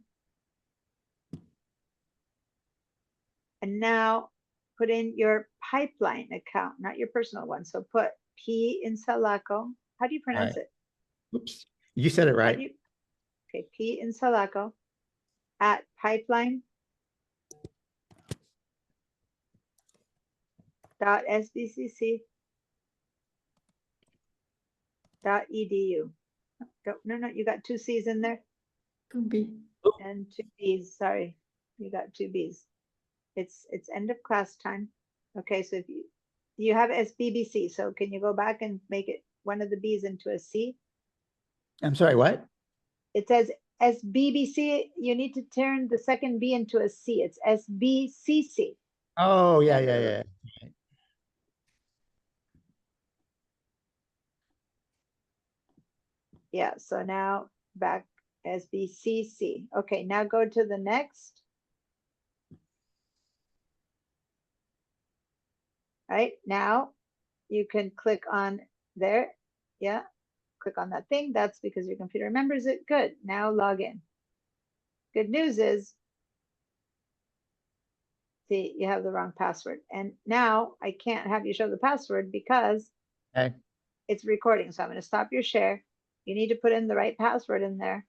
and now put in your pipeline account, not your personal one. So put P in Salaco. How do you pronounce it? Oops, you said it right. Okay, P in Salaco at pipeline.sbcc.edu. No, you got 2 C's in there. 2B. And 2 B's, sorry. You got 2 B's. It's end of class time. Okay, so if you have SBBC, so can you go back and make it one of the B's into a C? I'm sorry, what? It says SBBC. You need to turn the second B into a C. It's SBCC. Oh, yeah. Yeah, so now back SBCC. Okay, now go to the next. Right, now you can click on there. Yeah, click on that thing. That's because your computer remembers it. Good, now log in. Good news is, see, you have the wrong password. And now I can't have you show the password because it's recording. So I'm going to stop your share. You need to put in the right password in there.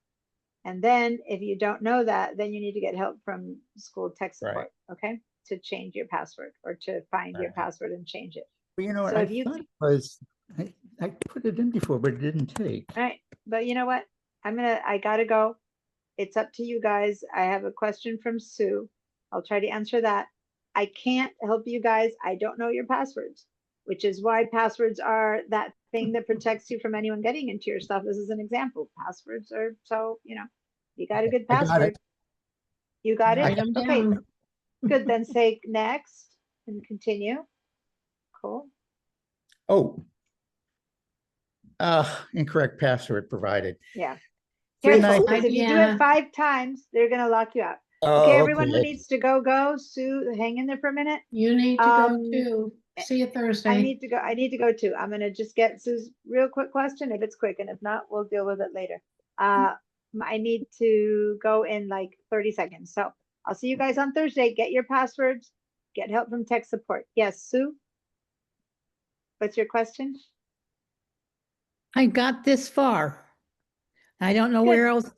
And then if you don't know that, then you need to get help from school tech Right. support, okay? To change your password or to find your Right. password and change it. Well, you know what? So I if you, thought it was, I put it in before, but it didn't take. all right, but you know what? I gotta go. It's up to you guys. I have a question from Sue. I'll try to answer that. I can't help you guys. I don't know your passwords, which is why passwords are that thing that protects you from anyone getting into your stuff. This is an example. Passwords are so, you got a good I got password. it. You got Write it? 'em Okay, down. good. Then say next and continue. Cool. Oh. Incorrect password provided. Yeah. Good Careful, night. because if you do Yeah. it 5 times, they're gonna lock you out. Oh, Okay, everyone who okay. needs to go. Sue, hang in there for a minute. You need to go Um, too. See you I Thursday. need to go too. I'm gonna just get Sue's real quick question, if it's quick, and if not, we'll deal with it later. I need to go in like 30 seconds. So I'll see you guys on Thursday. Get your passwords, get help from tech support. Yes, Sue? What's your question? I got this far. I don't know Good. where else.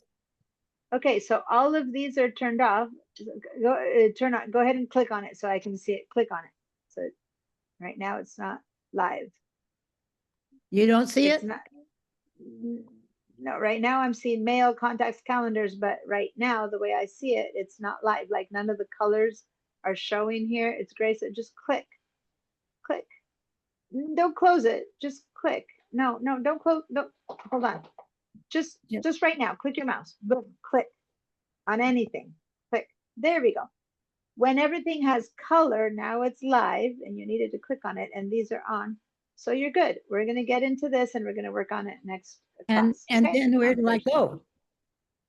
Okay, so all of these are turned off. Turn on, go ahead and click on it so I can see it. Click on it. So right now it's not live. You don't see It's it? not. No, right now I'm seeing mail, contacts, calendars, but right now the way I see it, it's not live. Like none of the colors are showing here. It's gray. So just click. Don't close it. Just click. No, don't close. Don't hold on. Just right now. Click your mouse. Boom. Click on anything. Click. There we go. When everything has color, now it's live and you needed to click on it and these are on. So you're good. We're going to get into this and we're going to work on it next class. And okay? then where On do I Thursday. go?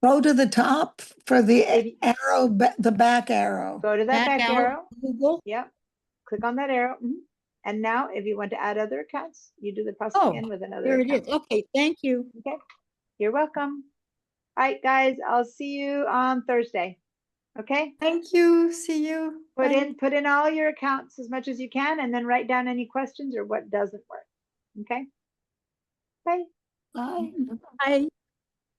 Go to the top for the If you- arrow, the back arrow. Go to that back arrow. Google. Yep. Click on that arrow. And now if you want to add other accounts, you do the process again with another There it account. is. Okay, thank you. Okay. You're welcome. All right, guys, I'll see you on Thursday. Okay? Thank you. See you. Put in all your accounts as much as you can and then write down any questions or what doesn't work. Okay? Bye. Bye. Bye.